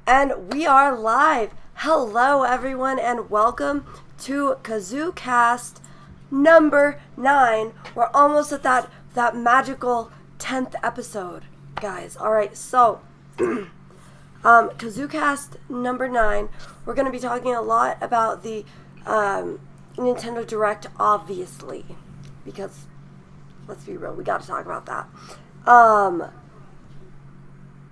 And we are live. Hello, everyone, and welcome to KazooCast number 9. We're almost at that magical 10th episode, guys. All right, so KazooCast number 9. We're going to be talking a lot about the Nintendo Direct, obviously, because let's be real, we got to talk about that.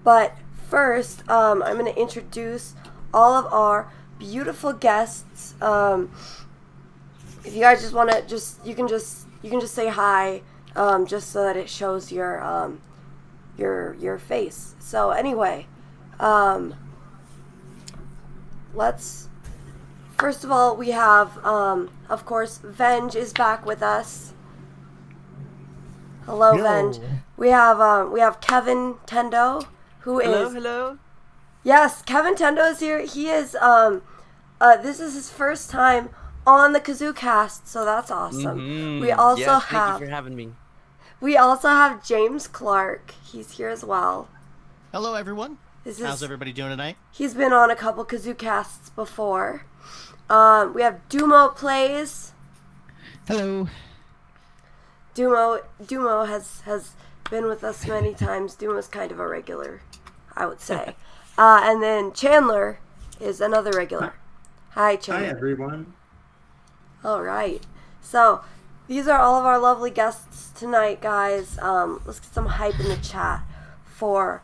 But first, I'm going to introduce all of our beautiful guests. If you guys just want to, you can just say hi, just so that it shows your face. So anyway, first of all, we have, of course, Venge is back with us. Hello, Yo. Venge. We have Kevintendo, who is... Hello. Yes, Kevintendo is here. He is, this is his first time on the KazooCast, so that's awesome. Mm-hmm. We also yes, have... Thank you for having me. We also have James Clark. He's here as well. Hello, everyone. How's everybody doing tonight? He's been on a couple KazooCasts before. We have Dumo Plays. Hello. Dumo has been with us many times. Dumo's kind of a regular, I would say. And then Chandler is another regular. Hi, Chandler. Hi, everyone. All right. So these are all of our lovely guests tonight, guys. Let's get some hype in the chat for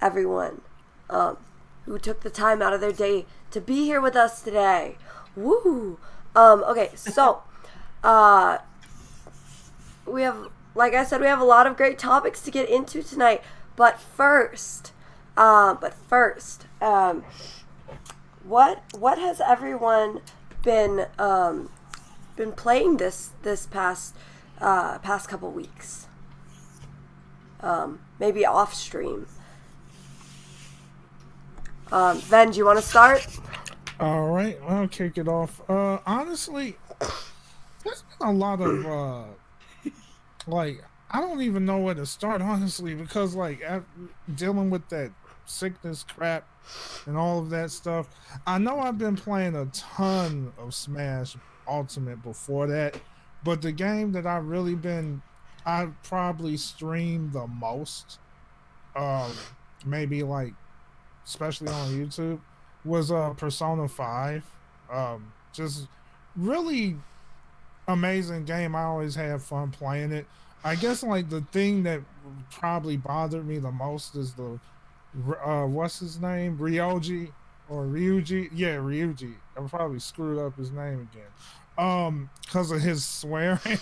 everyone who took the time out of their day to be here with us today. Woo! Okay, so we have, like I said, we have a lot of great topics to get into tonight. But first, what has everyone been playing this past couple weeks? Maybe off stream. Venge, you want to start? All right, I'll kick it off. Honestly, there's been a lot of like, I don't even know where to start, honestly, because like dealing with that sickness crap and all of that stuff. I know I've been playing a ton of Smash Ultimate before that, but the game that I've probably streamed the most, maybe like, especially on YouTube, was Persona 5. Just really amazing game. I always have fun playing it. I guess like the thing that probably bothered me the most is the what's his name, Ryuji. Yeah, Ryuji. I probably screwed up his name again because of his swearing.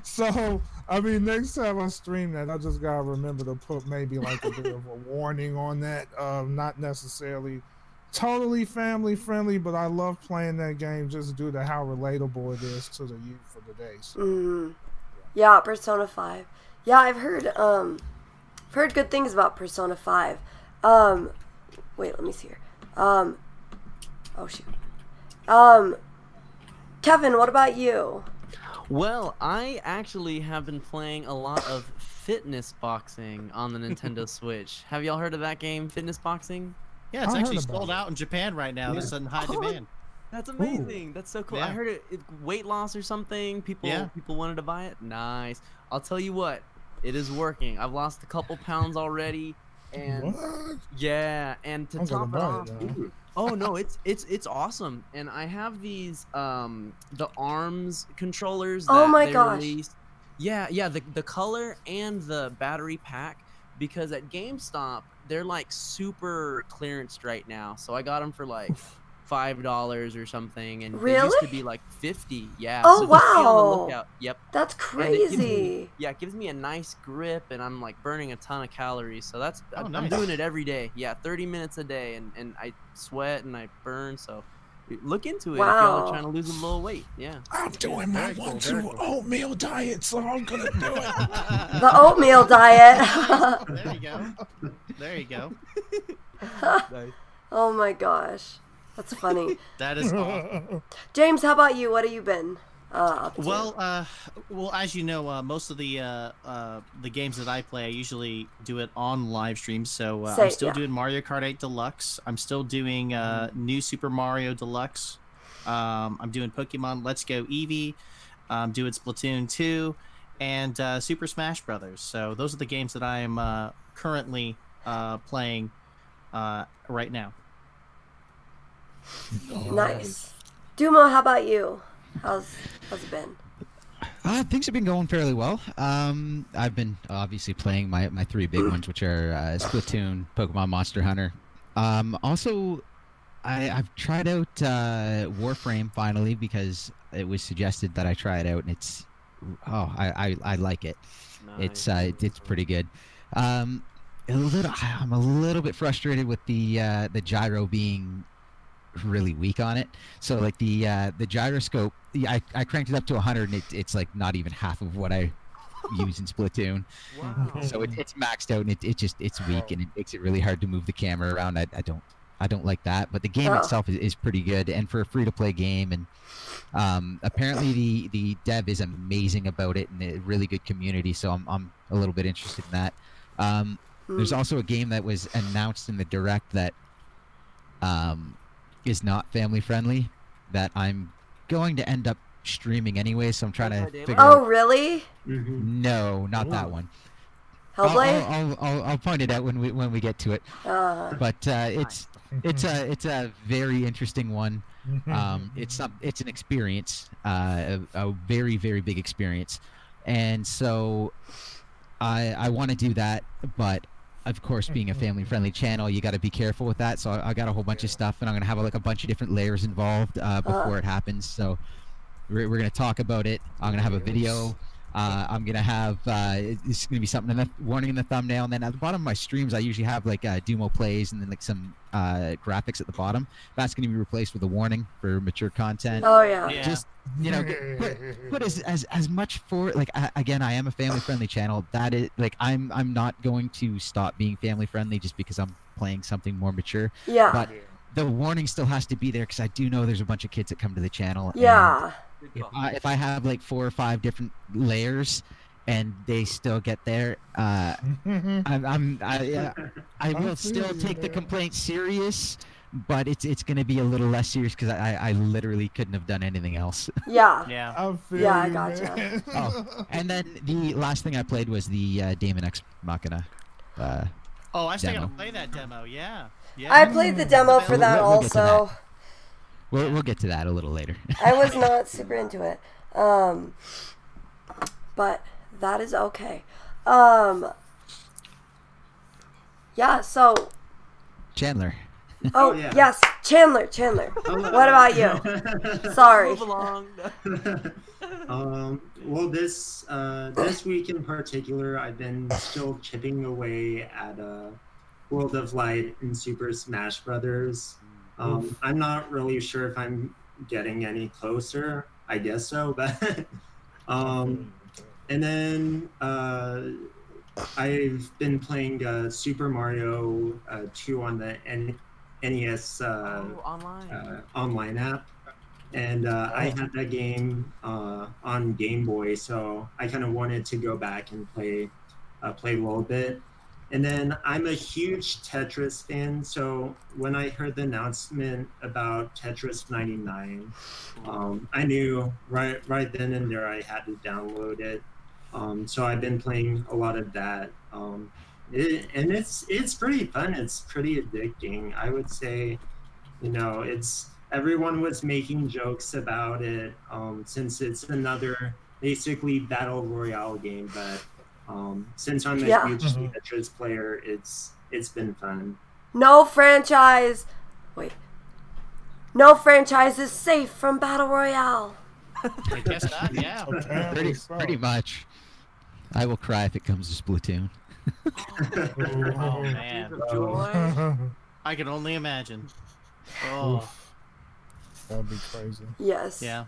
So I mean, next time I stream that, I just gotta remember to put maybe like a bit of a warning on that. Not necessarily totally family friendly, but I love playing that game just due to how relatable it is to the youth of the day. So, yeah, Persona 5. Yeah, I've heard good things about Persona 5. Wait, let me see here. Oh shoot. Kevin, what about you? Well, I actually have been playing a lot of fitness boxing on the Nintendo Switch. Have y'all heard of that game, fitness boxing? Yeah, it's I actually heard about sold it. out in Japan right now. Yeah. It's in high demand. That's amazing. That's so cool. I Yeah. heard it weight loss or something. People wanted to buy it. Nice. I'll tell you what, it is working. I've lost a couple pounds already, and what? yeah, and to I'm gonna top it off, buy it now. oh no, it's awesome. And I have these the arms controllers that Oh my they gosh. released. Yeah, the color and the battery pack, because at GameStop they're like super clearanced right now. So I got them for like $5 or something, and they used to Really? be like 50. Yeah. Oh, so just be on the wow. lookout. Yep. That's And it gives me- crazy. Yeah, it gives me a nice grip, and I'm like burning a ton of calories. So that's I'm nice. doing it every day. Yeah, 30 minutes a day, and I sweat and I burn. So look into it if y'all Wow. are trying to lose a little weight. Yeah. I'm doing my Very cool, 1-2 very cool. oatmeal diet, so I'm gonna do it. The oatmeal diet. There you go. There you go. Nice. Oh my gosh. That's funny. That is awesome. James, how about you? What have you been up to? Well, as you know, most of the games that I play, I usually do it on live streams. So I'm still doing Mario Kart 8 Deluxe. I'm still doing New Super Mario Deluxe. I'm doing Pokemon Let's Go Eevee. I'm doing Splatoon 2 and Super Smash Brothers. So those are the games that I am currently playing right now. Nice. Dumo, how about you? How's it been? Things have been going fairly well. I've been obviously playing my three big ones, which are Splatoon, Pokemon Monster Hunter. Also, I've tried out Warframe finally because it was suggested that I try it out, and I like it. Nice. It's pretty good. I'm a little bit frustrated with the gyro being really weak on it. So like the gyroscope, I cranked it up to 100, and it's like not even half of what I use in Splatoon. Wow. So it's maxed out, and it's weak, and it makes it really hard to move the camera around. I don't like that, but the game itself is pretty good, and for a free-to-play game, and apparently the dev is amazing about it, and a really good community. So I'm a little bit interested in that. There's also a game that was announced in the direct that is not family friendly that I'm going to end up streaming anyway, so I'm trying to figure out. Oh, really? No, not that one. Hellblade? I'll point it out when we get to it. But it's a very interesting one. It's an experience, a very, very big experience, and so I want to do that, but of course, being a family-friendly channel, you got to be careful with that. So I got a whole bunch of stuff, and I'm gonna have like a bunch of different layers involved before it happens. So we're gonna talk about it. I'm gonna have a video. I'm gonna have it's gonna be something in the warning in the thumbnail, and then at the bottom of my streams, I usually have like Dumo plays, and then like some graphics at the bottom. That's gonna be replaced with a warning for mature content. Oh yeah. Just put as much for like again, I am a family-friendly channel. That is like I'm not going to stop being family-friendly just because I'm playing something more mature. Yeah. But the warning still has to be there because I do know there's a bunch of kids that come to the channel. Yeah. If I have like 4 or 5 different layers and they still get there, I will still take the complaint serious, but it's going to be a little less serious because I literally couldn't have done anything else. Yeah. Yeah. I gotcha. And then the last thing I played was the Daemon X Machina. I still gotta play that demo. Yeah. I played the demo for that also. We'll get to that a little later. I was not super into it, but that is okay. Yeah. So. Chandler. Oh yeah. Yes, Chandler. What about you? Sorry. Move along. Well, this week in particular, I've been still chipping away at World of Light and Super Smash Brothers. I'm not really sure if I'm getting any closer. I guess so, but and then I've been playing Super Mario 2 on the NES online app, and I had that game on Game Boy, so I kind of wanted to go back and play a little bit. And then I'm a huge Tetris fan, so when I heard the announcement about Tetris 99, I knew right then and there I had to download it. So I've been playing a lot of that, and it's pretty fun. It's pretty addicting. I would say, everyone was making jokes about it since it's another basically battle royale game, but. Since I'm a huge Tetris player, it's been fun. No franchise is safe from battle royale. I guess not. Yeah. Pretty much. I will cry if it comes to Splatoon. Oh man. I can only imagine. Oh. That'd be crazy. Yes. Yeah.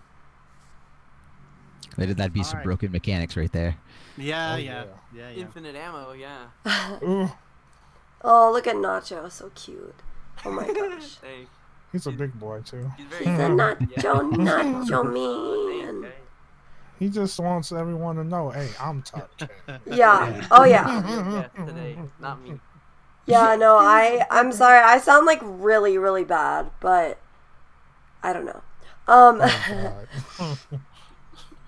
That'd be some broken mechanics right there. Yeah. Infinite ammo, yeah. Oh, look at Nacho, so cute. Oh my gosh. Hey. He's a big boy too. He's very He's a Nacho man. He just wants everyone to know, hey, I'm top 10. Yeah. Oh yeah. Today, not me. Yeah. No, I'm sorry. I sound like really, really bad, but I don't know.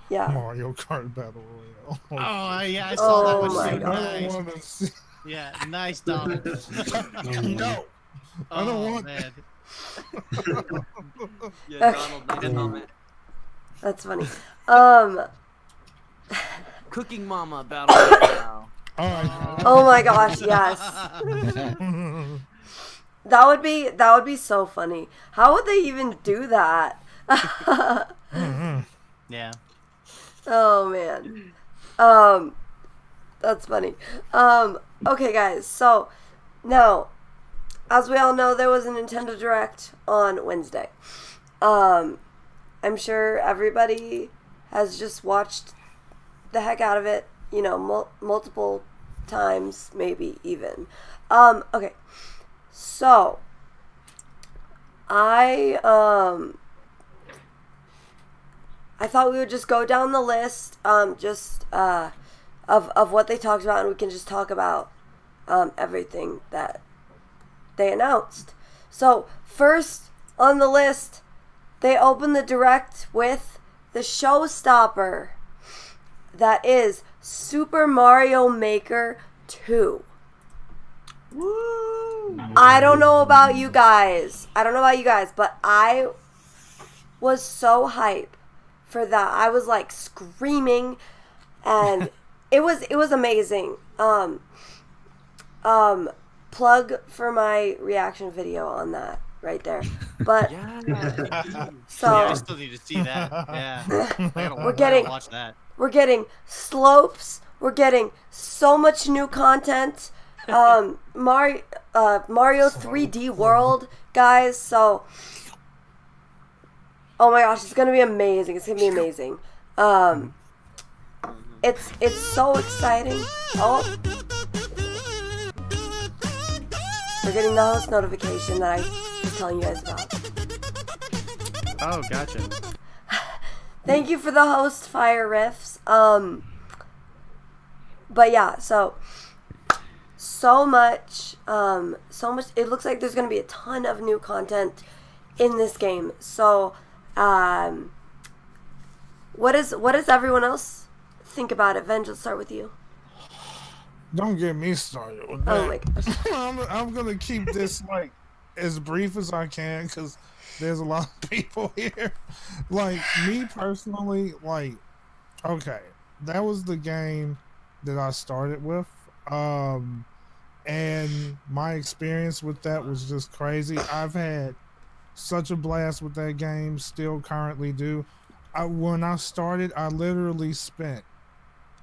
Yeah. Mario Kart Battle Royale. Oh yeah, I saw that one. my So God. I don't nice. want to see. Yeah, nice, Donald. No. I don't want man. Yeah, Donald made a comment. That's funny. Cooking Mama battle royale. Oh my gosh, yes. That would be so funny. How would they even do that? Yeah. Oh man. That's funny. Okay guys, so now as we all know, there was a Nintendo Direct on Wednesday. I'm sure everybody has just watched the heck out of it, you know, multiple times, maybe even. Okay. So I thought we would just go down the list, of what they talked about, and we can just talk about everything that they announced. So first on the list, they opened the Direct with the showstopper that is Super Mario Maker 2. Woo! I don't know about you guys, but I was so hype for that. I was like screaming, and it was amazing. Plug for my reaction video on that right there. But so Yeah, I still need to see that. Yeah, I gotta watch that. We're getting slopes. We're getting so much new content. Mario 3D World, guys. So, oh my gosh, it's gonna be amazing. It's gonna be amazing. It's so exciting. Oh, we're getting the host notification that I was telling you guys about. Oh, gotcha. Thank you for the host, Fire Riffs. But yeah, so much. It looks like there's gonna be a ton of new content in this game. So, what does everyone else think about it? Venge, let's start with you. Don't get me started with that. Oh my gosh. I'm gonna keep this like as brief as I can because there's a lot of people here. Like me personally, like okay, that was the game that I started with, and my experience with that was just crazy. I've had such a blast with that game, still currently do. When I started, I literally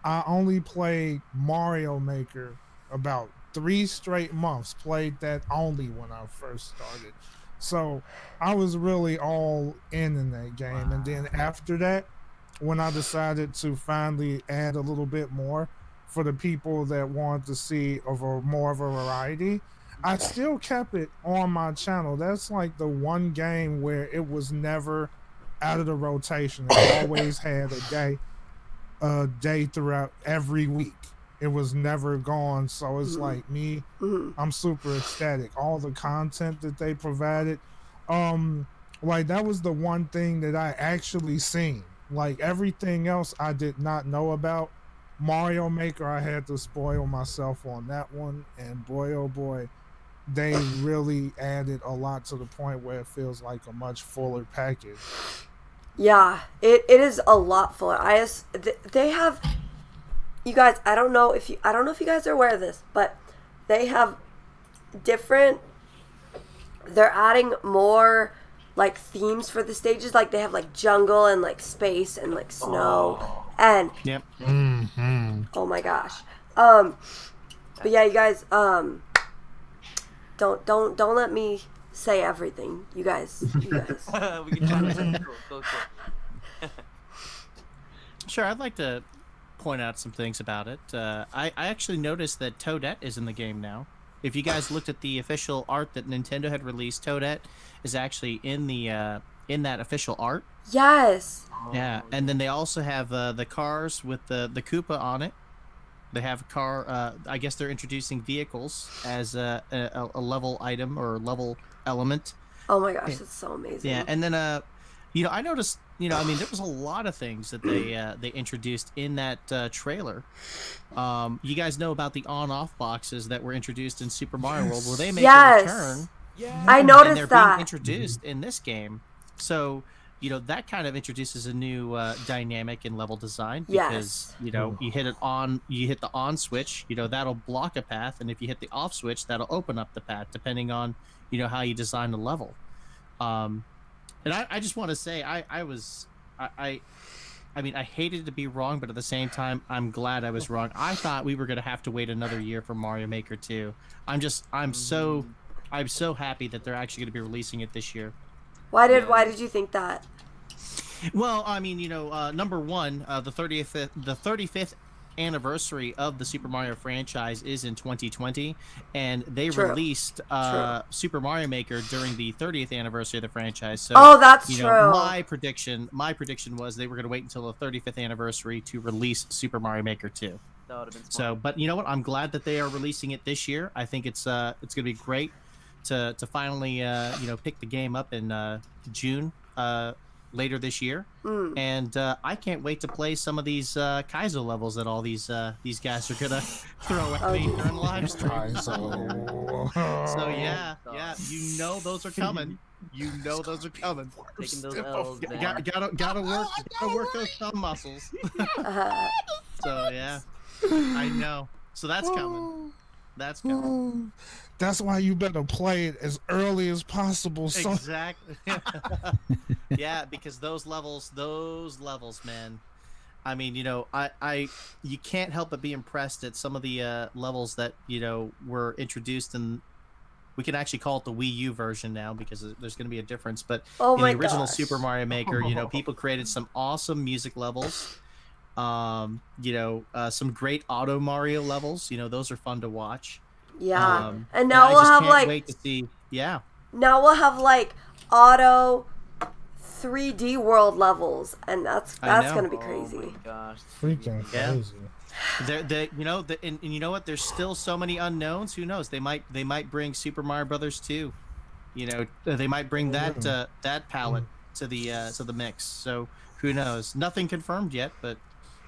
I only played Mario Maker about 3 straight months, played that only when I first started. So I was really all in that game. And then after that, when I decided to finally add a little bit more for the people that wanted to see more of a variety, I still kept it on my channel. That's like the one game where it was never out of the rotation. It always had a day throughout every week. It was never gone. So it's like me, I'm super ecstatic. All the content that they provided, like that was the one thing that I actually seen. Like everything else I did not know about. Mario Maker, I had to spoil myself on that one, and boy oh boy, they really added a lot to the point where it feels like a much fuller package. Yeah, it is a lot fuller. They have, you guys. I don't know if you guys are aware of this, but they have different. They're adding more like themes for the stages. Like they have like jungle and like space and like snow and yep. Oh my gosh. But yeah, you guys. Don't let me say everything, you guys. We can try to go. Sure, I'd like to point out some things about it. I actually noticed that Toadette is in the game now. If you guys looked at the official art that Nintendo had released, Toadette is actually in the in that official art. Yes. Yeah, and then they also have the cars with the Koopa on it. They have car. I guess they're introducing vehicles as a level item or level element. Oh my gosh, that's so amazing. Yeah, and then I noticed, I mean, there was a lot of things that they introduced in that trailer. You guys know about the on-off boxes that were introduced in Super Mario World, where they make a return. Yeah, I noticed and they're that. being introduced in this game. So, that kind of introduces a new dynamic in level design because, you hit the on switch, that'll block a path, and if you hit the off switch, that'll open up the path depending on, how you design the level. And I just want to say I mean, I hated to be wrong, but at the same time, I'm glad I was wrong. I thought we were going to have to wait another year for Mario Maker 2. I'm so happy that they're actually going to be releasing it this year. Why did you think that? Well, I mean, number one, the 35th anniversary of the Super Mario franchise is in 2020, and they released Super Mario Maker during the 30th anniversary of the franchise. So, that's true. My prediction was they were going to wait until the 35th anniversary to release Super Mario Maker 2. That would have been smart. So, but you know what? I'm glad that they are releasing it this year. I think it's going to be great to finally pick the game up in June later this year, and I can't wait to play some of these Kazoo levels that all these guys are gonna throw at me during live stream. So yeah, those are coming. Those are coming. Taking those L's, gotta work those thumb muscles. So yeah, I know. So that's coming. That's coming. That's why you better play it as early as possible. So. Exactly. Yeah, because those levels, man. I mean, you can't help but be impressed at some of the levels that were introduced, and we can actually call it the Wii U version now because there's going to be a difference. But in the original Super Mario Maker, people created some awesome music levels. Some great Auto Mario levels. Those are fun to watch. Yeah, and now we'll have wait to see. Yeah. Now we'll have auto 3D world levels, and that's gonna be crazy. Oh my gosh, freaking crazy. And you know what? There's still so many unknowns. Who knows? They might bring Super Mario Brothers 2. They might bring that palette to the mix. So who knows? Nothing confirmed yet, but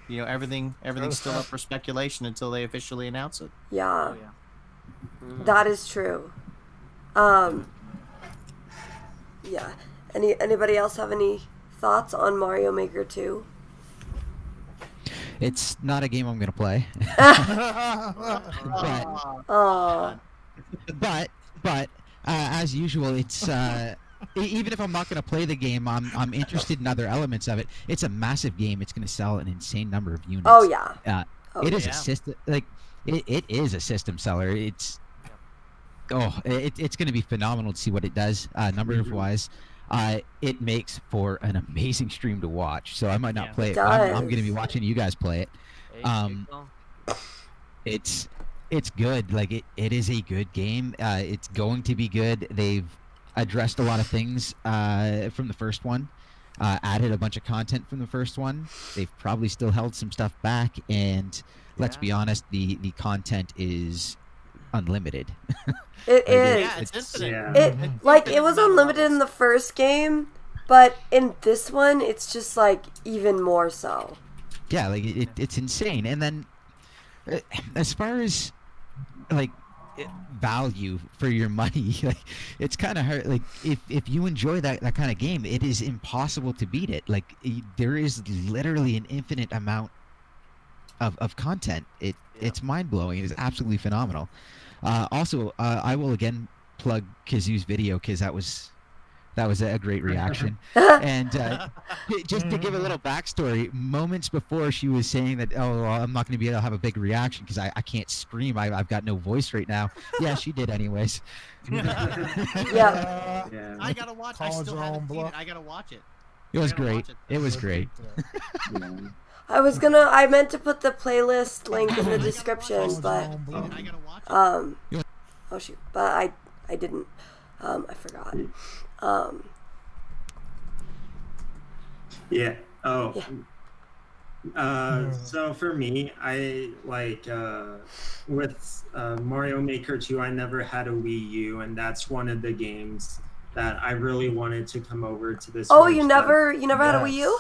everything's still up for speculation until they officially announce it. Yeah. That is true. Yeah. Anybody else have any thoughts on Mario Maker 2? It's not a game I'm gonna play. but as usual, it's even if I'm not gonna play the game, I'm interested in other elements of it. It's a massive game. It's gonna sell an insane number of units. Oh yeah. It is a system it is a system seller. It's going to be phenomenal to see what it does numbers wise. It makes for an amazing stream to watch. So I might not play it. I'm going to be watching you guys play it. It's good. It is a good game. It's going to be good. They've addressed a lot of things from the first one. Added a bunch of content from the first one. They've probably still held some stuff back, and let's be honest, the content is unlimited. It is. Yeah, it's infinite. It was unlimited in the first game, but in this one, it's just even more so. Yeah, it's insane. And then, as far as value for your money, it's kind of hard. If you enjoy that kind of game, it is impossible to beat it. There is literally an infinite amount of content. It's mind-blowing. It is absolutely phenomenal. Also, I will again plug Kazoo's video because that was a great reaction. And just to give a little backstory, moments before she was saying that, I'm not going to be able to have a big reaction because I can't scream. I've got no voice right now. Yeah, she did anyways. Yeah. I gotta watch. I still haven't seen it. I gotta watch it. It was great. It was great. I meant to put the playlist link in the description, but oh shoot, but I didn't. I forgot. Yeah. Oh. Yeah. So for me, I like with Mario Maker 2, I never had a Wii U, and that's one of the games that I really wanted to come over to this. Oh, you never had a Wii U?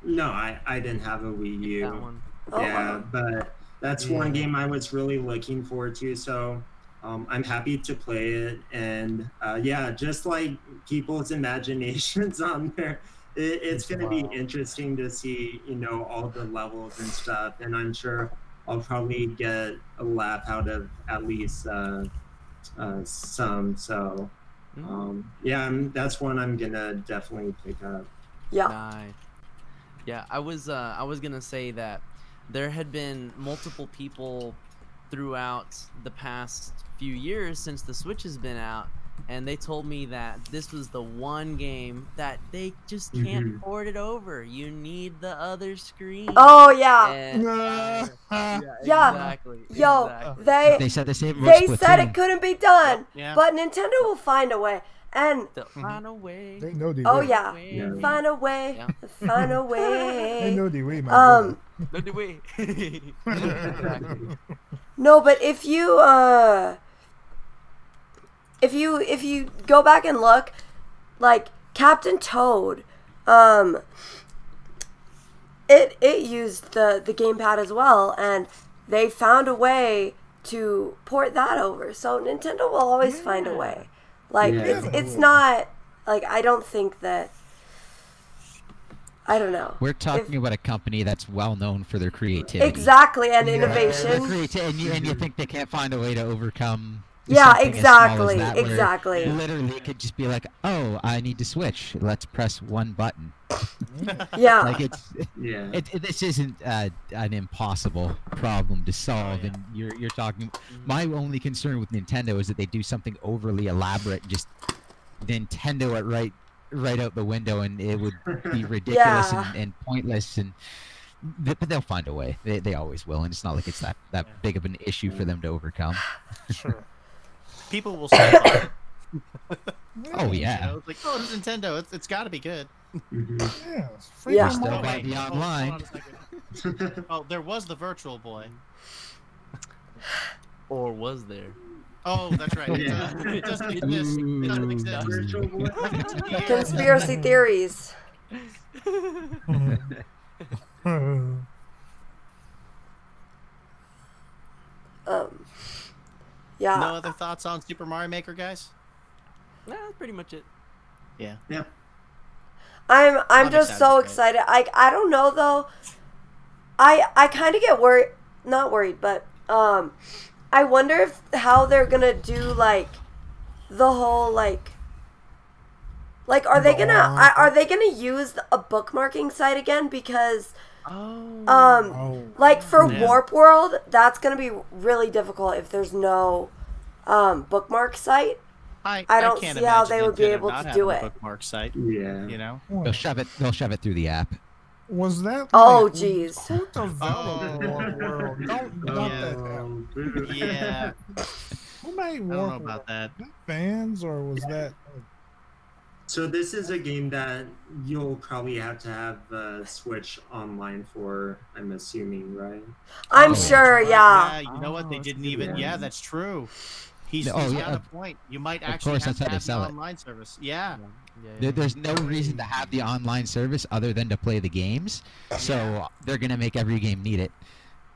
No, I didn't have a Wii U. That one. Yeah, but that's one game I was really looking forward to. So I'm happy to play it, and yeah, just like people's imaginations on there. It's going to be interesting to see, you know, all the levels and stuff, and I'm sure I'll probably get a laugh out of at least some. So, yeah, that's one I'm gonna definitely pick up. Yeah. Nice. Yeah, I was gonna say that there had been multiple people throughout the past few years since the Switch has been out. And they told me that this was the one game that they just can't port it over. You need the other screen. Oh yeah. And, yeah. Exactly. Yo, exactly. They said the same. They said it couldn't be done, Yeah. but Nintendo will find a way. And they'll find a way. They know the oh way. yeah, Yeah. find a way, Yeah. find a They way. know the way, my brother. No the way. Exactly. No, but if you go back and look, like Captain Toad, it used the gamepad as well, and they found a way to port that over. So Nintendo will always find a way. Like it's not like I don't think that. I don't know. We're talking about a company that's well known for their creativity. Exactly, and Their innovation. and you think they can't find a way to overcome. Yeah, something as small as exactly, that, where exactly. Literally, it could just be like, "Oh, I need to switch. Let's press one button." Yeah. Like it's. Yeah. This isn't an impossible problem to solve, and you're talking. My only concern with Nintendo is that they do something overly elaborate, and just Nintendo it right out the window, and it would be ridiculous and pointless. But they'll find a way. They always will, and it's not like it's that big of an issue for them to overcome. Sure. People will still buy it. Oh yeah. You know, it's like, oh, it's Nintendo. It's got to be good. Yeah. It's free Yeah. from Still all buy that. the online. Hold on a second. Oh, there was the Virtual Boy. Or was there? Oh, that's right. It doesn't exist. It doesn't exist. Virtual Boy? Conspiracy theories. Yeah. No other thoughts on Super Mario Maker, guys? Nah, that's pretty much it. Yeah. Yeah. I'm just so excited. I don't know though. I kind of get worried, not worried, but I wonder if how they're gonna do like the whole like are they gonna use a bookmarking site again, because like for Warp World, that's gonna be really difficult if there's no bookmark site. I don't can't see how imagine they would be Nintendo able not to having do a it. bookmark site. Yeah. You know. They'll shove it through the app. Was that? Oh, like, jeez. Who developed Warp World? Don't that happen. Yeah. Who made I don't Warp know World? about that. Fans, or was that? So this is a game that you'll probably have to have Switch online for, I'm assuming, right? I'm sure, Yeah, yeah. you know what? They didn't even. Yeah, that's true. He's Oh, got yeah. a point. You might Of actually course, have that's how to they have the sell it. online service. Yeah. There's no reason to have the online service other than to play the games. So they're gonna make every game need it.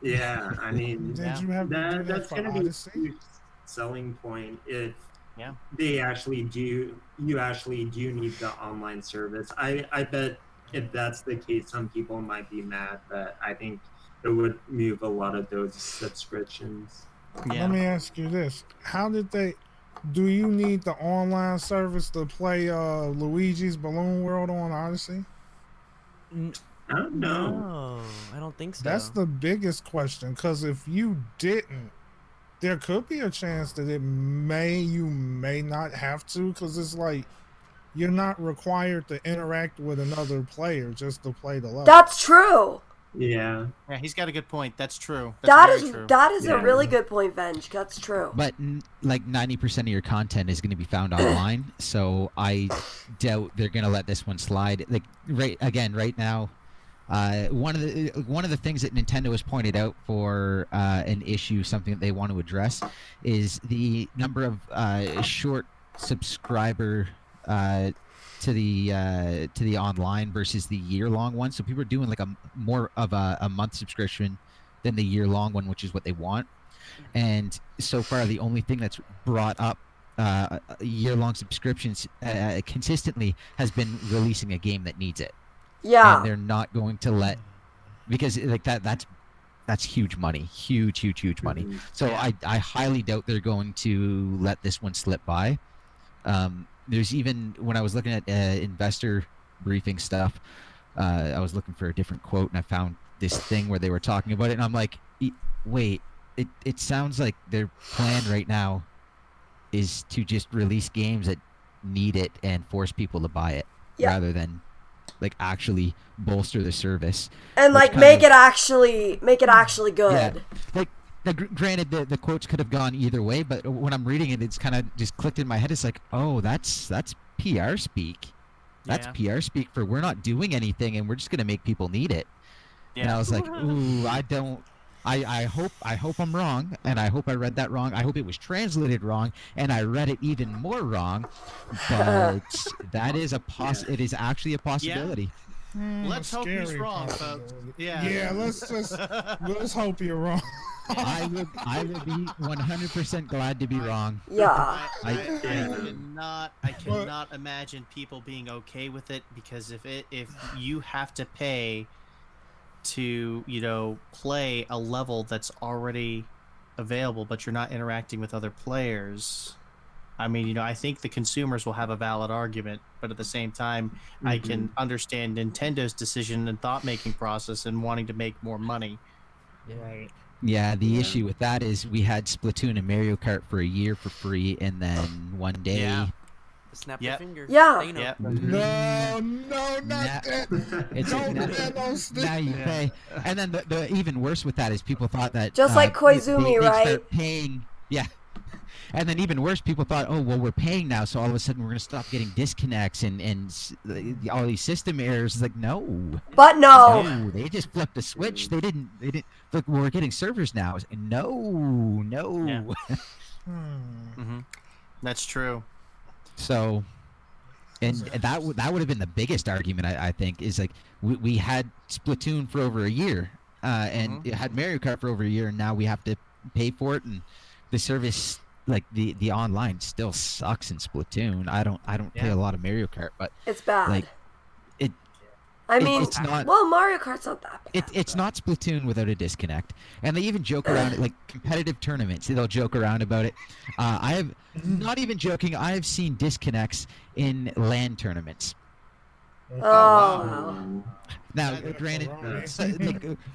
Yeah, I mean, Did you have to do that that's for going to be a Odyssey? huge selling point if Yeah. they actually do. You actually do need the online service. I bet if that's the case, some people might be mad, but I think it would move a lot of those subscriptions. Yeah. Let me ask you this: how did they? Do you need the online service to play Luigi's Balloon World on Odyssey? I don't know. No, I don't think so. That's the biggest question. Because if you didn't, there could be a chance that you may not have to. Because it's like you're not required to interact with another player just to play the level. That's true. Yeah. Yeah, he's got a good point. That's true. That That's is very true. that is Yeah. a really good point, Venge. That's true. But like 90% of your content is going to be found online, so I doubt they're going to let this one slide. Like right now, one of the things that Nintendo has pointed out for an issue, something that they want to address, is the number of short subscriber to the online versus the year-long one. So people are doing like a more of a month subscription than the year-long one, which is what they want. And so far, the only thing that's brought up year-long subscriptions consistently has been releasing a game that needs it. Yeah. And they're not going to let, because like that's huge money, huge money. So I highly doubt they're going to let this one slip by. There's even, when I was looking at investor briefing stuff, I was looking for a different quote, and I found this thing where they were talking about it, and I'm like, wait, it sounds like their plan right now is to just release games that need it and force people to buy it, rather than like actually bolster the service and like make it actually good. Yeah. Like, granted, the quotes could have gone either way, but when I'm reading it, it's kind of just clicked in my head. It's like, oh, that's PR speak. That's PR speak for we're not doing anything and we're just gonna make people need it. Yeah. And I was like, ooh, I hope I'm wrong, and I hope I read that wrong. I hope it was translated wrong, and I read it even more wrong. But that is it is actually a possibility. Let's hope he's wrong, folks. Yeah, let's hope you're wrong. I would be 100% glad to be wrong. Yeah. I cannot imagine people being okay with it, because if you have to pay to play a level that's already available, but you're not interacting with other players, I mean, I think the consumers will have a valid argument, but at the same time, I can understand Nintendo's decision and thought-making process and wanting to make more money. Right. Yeah, the issue with that is we had Splatoon and Mario Kart for a year for free, and then one day... Snap your finger. Yeah. No, not that. It's now you pay. And then the even worse with that is people thought that... Just like Koizumi, right? Start paying, and then even worse, people thought, oh, well, we're paying now, so all of a sudden we're going to stop getting disconnects and all these system errors. It's like, no. But no. They just flipped a switch. They didn't look, we're getting servers now. It's like, no. Yeah. That's true. So, and that would have been the biggest argument, I think, is like we had Splatoon for over a year, and it had Mario Kart for over a year, and now we have to pay for it, and the service, like the online, still sucks in Splatoon. I don't play a lot of Mario Kart, but it's bad. Like, it's not. Well, Mario Kart's not that bad. It's not Splatoon without a disconnect, and they even joke around it, like competitive tournaments. They'll joke around about it. I have not even joking. I have seen disconnects in LAN tournaments. Oh. Now, granted,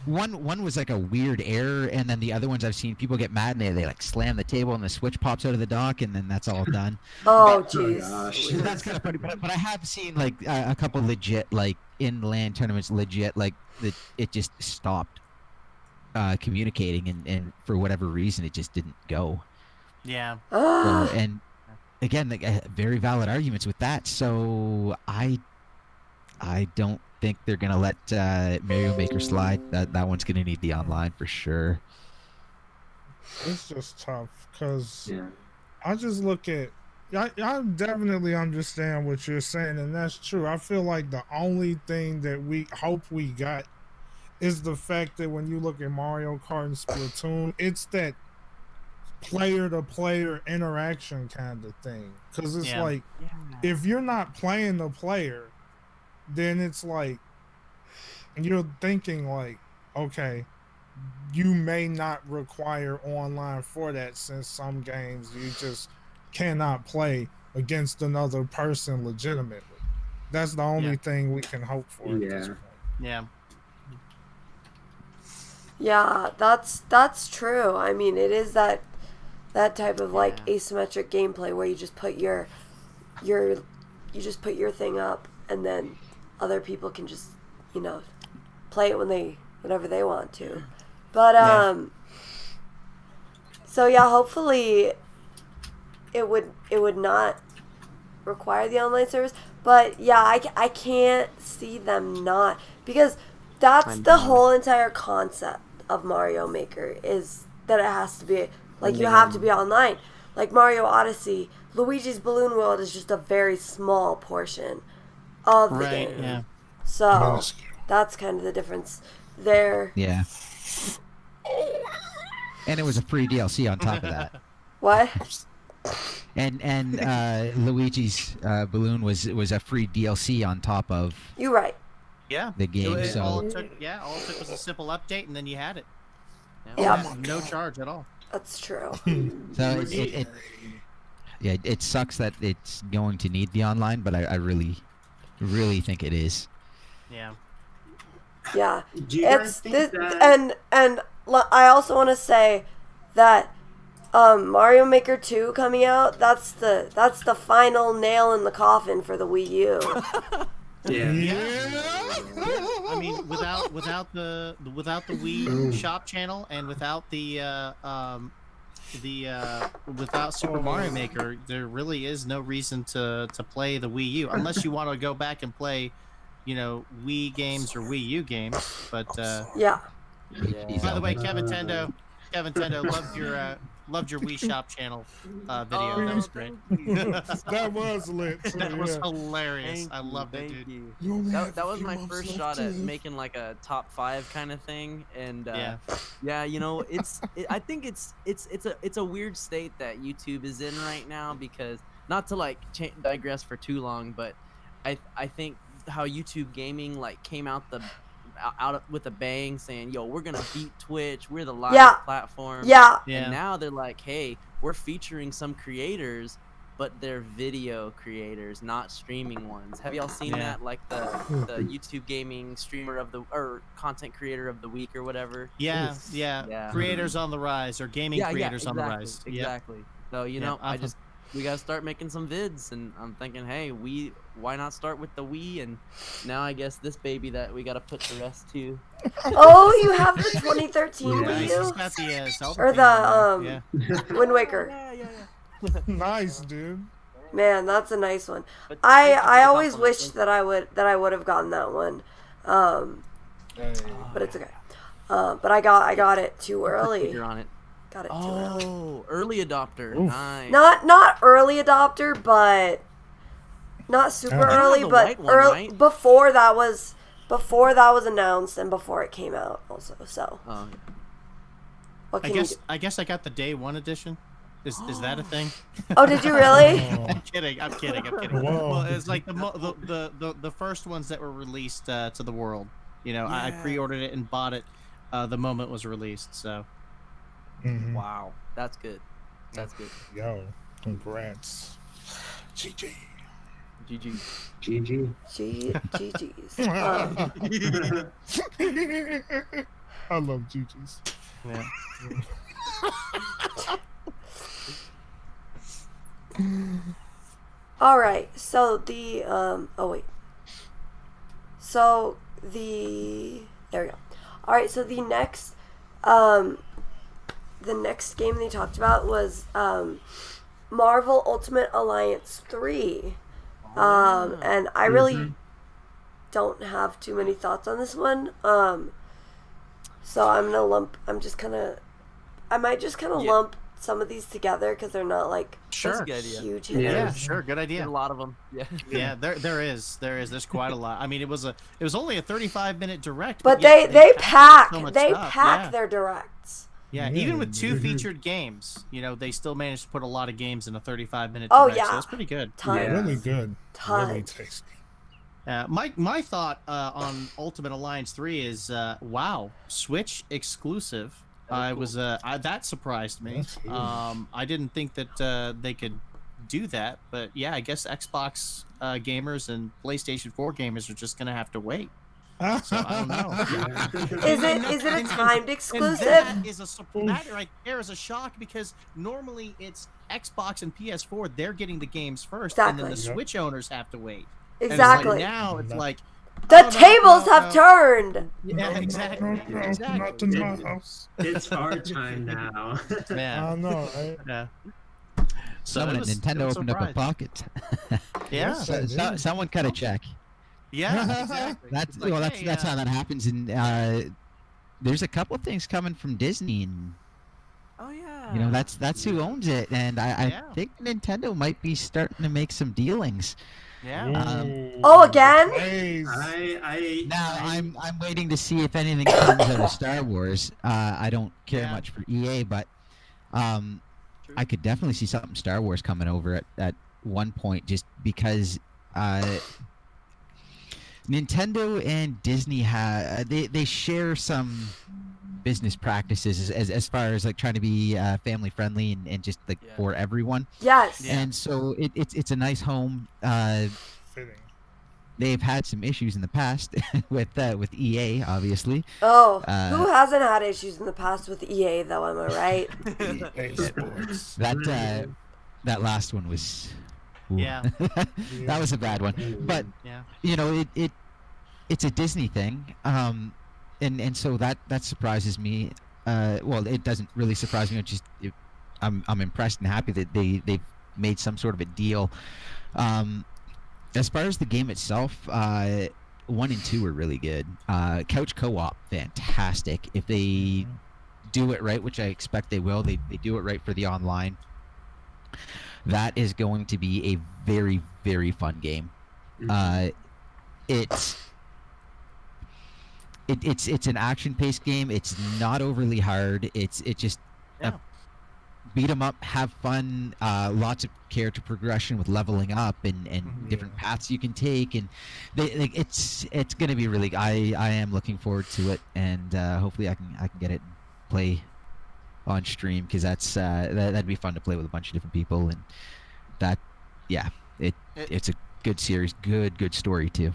one was like a weird error, and then the other ones I've seen people get mad and they like slam the table and the switch pops out of the dock, and then that's all done. Oh, jeez. That's kind of funny, but I have seen like a couple legit, like in LAN tournaments, legit, like it just stopped communicating, and for whatever reason, it just didn't go. Yeah. And again, like, very valid arguments with that. So I don't think they're gonna let Mario Maker slide. That one's gonna need the online for sure. It's just tough because I just look at. I definitely understand what you're saying, and that's true. I feel like the only thing that we hope we got is the fact that when you look at Mario Kart and Splatoon, it's that player-to-player interaction kind of thing. Because it's like, if you're not playing the player, then it's like you're thinking like, okay, you may not require online for that, since some games you just cannot play against another person legitimately. That's the only thing we can hope for at this point. Yeah, that's true. I mean, it is that type of like asymmetric gameplay where you just put your thing up, and then other people can just play it when they whenever they want to. But so yeah, hopefully it would not require the online service. But yeah, I can't see them not, because that's the whole entire concept of Mario Maker, is that it has to be like, you have to be online. Like Mario Odyssey, Luigi's Balloon World is just a very small portion of the game. Yeah. So that's kind of the difference there. Yeah. And it was a free DLC on top of that. What? And Luigi's Balloon was a free DLC on top of You're right. Yeah. the game. All So it took was a simple update, and then you had it. Yep. No charge at all. That's true. so it sucks that it's going to need the online, but I really think it is. Yeah. Yeah. Do you guys It's think this, that... and I also want to say that Mario Maker 2 coming out, that's the final nail in the coffin for the Wii U. I mean, without the Wii Shop channel, and without without Super Mario Maker, there really is no reason to play the Wii U, unless you want to go back and play, Wii games or Wii U games. But Yeah. by the way, Kevintendo, loved your Wii Shop channel video. That was great. That was lit. That was hilarious. I loved it, dude. That was my first shot at making like a top 5 kind of thing, and I think it's a weird state that YouTube is in right now, because not to like digress for too long, but I think how YouTube gaming like came out with a bang, saying, yo, we're gonna beat Twitch, we're the live platform. And now they're like, hey, we're featuring some creators, but they're video creators, not streaming ones. Have y'all seen that, like the YouTube gaming streamer or content creator of the week or whatever? Yeah. Creators on the rise, or gaming creators on the rise. Exactly. So we gotta start making some vids, and I'm thinking, hey, why not start with the Wii? And now I guess this baby that we gotta put to rest too. Oh, you have the 2013 Wii U? Got the Zelda or the Wind Waker. Yeah. Nice, dude. Man, that's a nice one. I always wished that I would have gotten that one, but it's okay. But I got it too early. You're on it. Got it too early. Oh, early adopter. Oof. Nice. Not early adopter, but not super early, but early, right? before that was announced and before it came out also. So Oh, yeah. what can you do? I guess I got the day 1 edition. Is that a thing? Oh, did you really? I'm kidding. Whoa. Well, it's like the first ones that were released to the world. I pre-ordered it and bought it the moment it was released. So. Mm-hmm. Wow, that's good. That's good. Yo, congrats. GG. GG's. I love GG's. Yeah. All right. So there we go. All right. So the next game they talked about was Marvel Ultimate Alliance 3. And I really don't have too many thoughts on this one. So I might just kind of lump some of these together, because they're not like huge hitters. Yeah, sure, good idea. There's a lot of them. Yeah, there's quite a lot. I mean, it was only a 35-minute direct, but they pack so much their directs. Yeah, even with 2 featured games, they still managed to put a lot of games in a 35-minute direct. Oh yeah, so it's pretty good. Tons. Really good. Tons. Really tasty. My thought on Ultimate Alliance 3 is wow, Switch exclusive. That surprised me. I didn't think that they could do that, but yeah, I guess Xbox gamers and PlayStation 4 gamers are just gonna have to wait. So I don't know. Is it a timed exclusive? And that right there is a shock, because normally it's Xbox and PS4, they're getting the games first, and then the Switch owners have to wait. Exactly. And now it's like, The tables have turned. Yeah, exactly. Not in my house. It's our time now. Yeah. I know, right? Yeah. Someone at Nintendo opened up a pocket. Yeah. Someone cut a check. Yeah, exactly. That's how that happens. And there's a couple things coming from Disney, and Oh yeah. you know that's who owns it. And I think Nintendo might be starting to make some dealings. Yeah. Oh, again? Now I'm waiting to see if anything comes out of Star Wars. I don't care much for EA, but I could definitely see something Star Wars coming over at one point, just because Nintendo and Disney they share some business practices as far as like trying to be family friendly and just like for everyone. Yes. And so it's a nice home. Fitting. They've had some issues in the past with EA, obviously. Oh, who hasn't had issues in the past with EA though? Am I right? That last one was. Ooh. Yeah. That was a bad one. But you know, it's a Disney thing, and so that surprises me. Well, it doesn't really surprise me. I'm impressed and happy that they've made some sort of a deal. As far as the game itself, 1 and 2 are really good. Couch co-op, fantastic. If they do it right, which I expect they will, they do it right for the online. That is going to be a very, very fun game. It's an action-paced game. It's not overly hard. It's just beat 'em up, have fun. Lots of character progression with leveling up and different paths you can take, and it's going to be really. I am looking forward to it, and hopefully I can get it and play on stream, because that'd be fun to play with a bunch of different people, and it's a good series, good story too.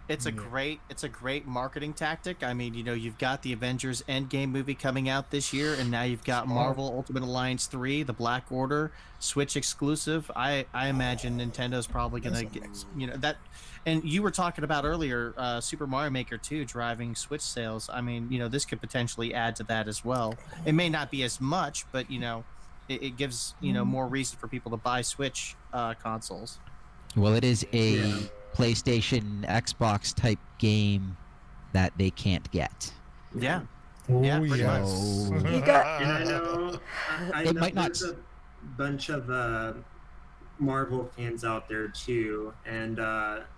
It's a great marketing tactic. I mean, you know, you've got the Avengers Endgame movie coming out this year, and now you've got Marvel Ultimate Alliance 3, the Black Order, Switch exclusive. I imagine Nintendo's probably gonna get, you know, that. And you were talking about earlier, Super Mario Maker 2 driving Switch sales. I mean, you know, this could potentially add to that as well. It may not be as much, but, you know, it gives, you know, more reason for people to buy Switch consoles. Well, it is a PlayStation, Xbox type game that they can't get. Yeah. Oh, Yeah, pretty yes. much. You got. And I know might not. there's a bunch of Marvel fans out there too, and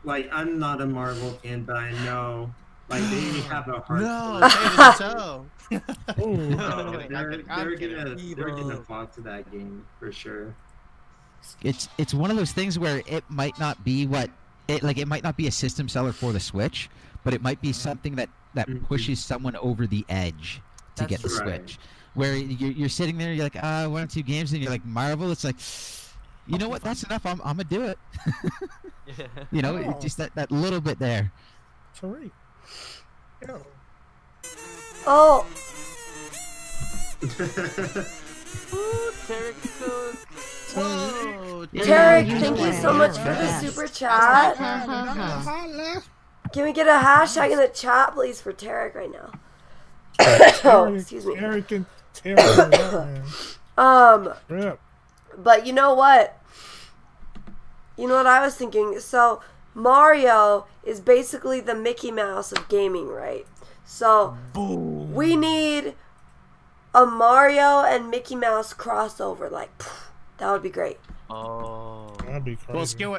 like, I'm not a Marvel fan, but I know like they have a heart. No, they're gonna flock to that game for sure. It's one of those things where it might not be it might not be a system seller for the Switch, but it might be something that pushes someone over the edge to get the Switch. Where you're sitting there, you're like, 1 or 2 games, and you're like, Marvel. It's like, you know what? That's enough. I'm gonna do it. You know, just that little bit there. Tariq. Yo. Oh. Tarek, thank you so much for the super chat. Can we get a hashtag in the chat, please, for Tarek right now? Oh, excuse me. But you know what? You know what I was thinking? So Mario is basically the Mickey Mouse of gaming, right? So we need a Mario and Mickey Mouse crossover. Like, that would be great. Oh, that'd be crazy. Well,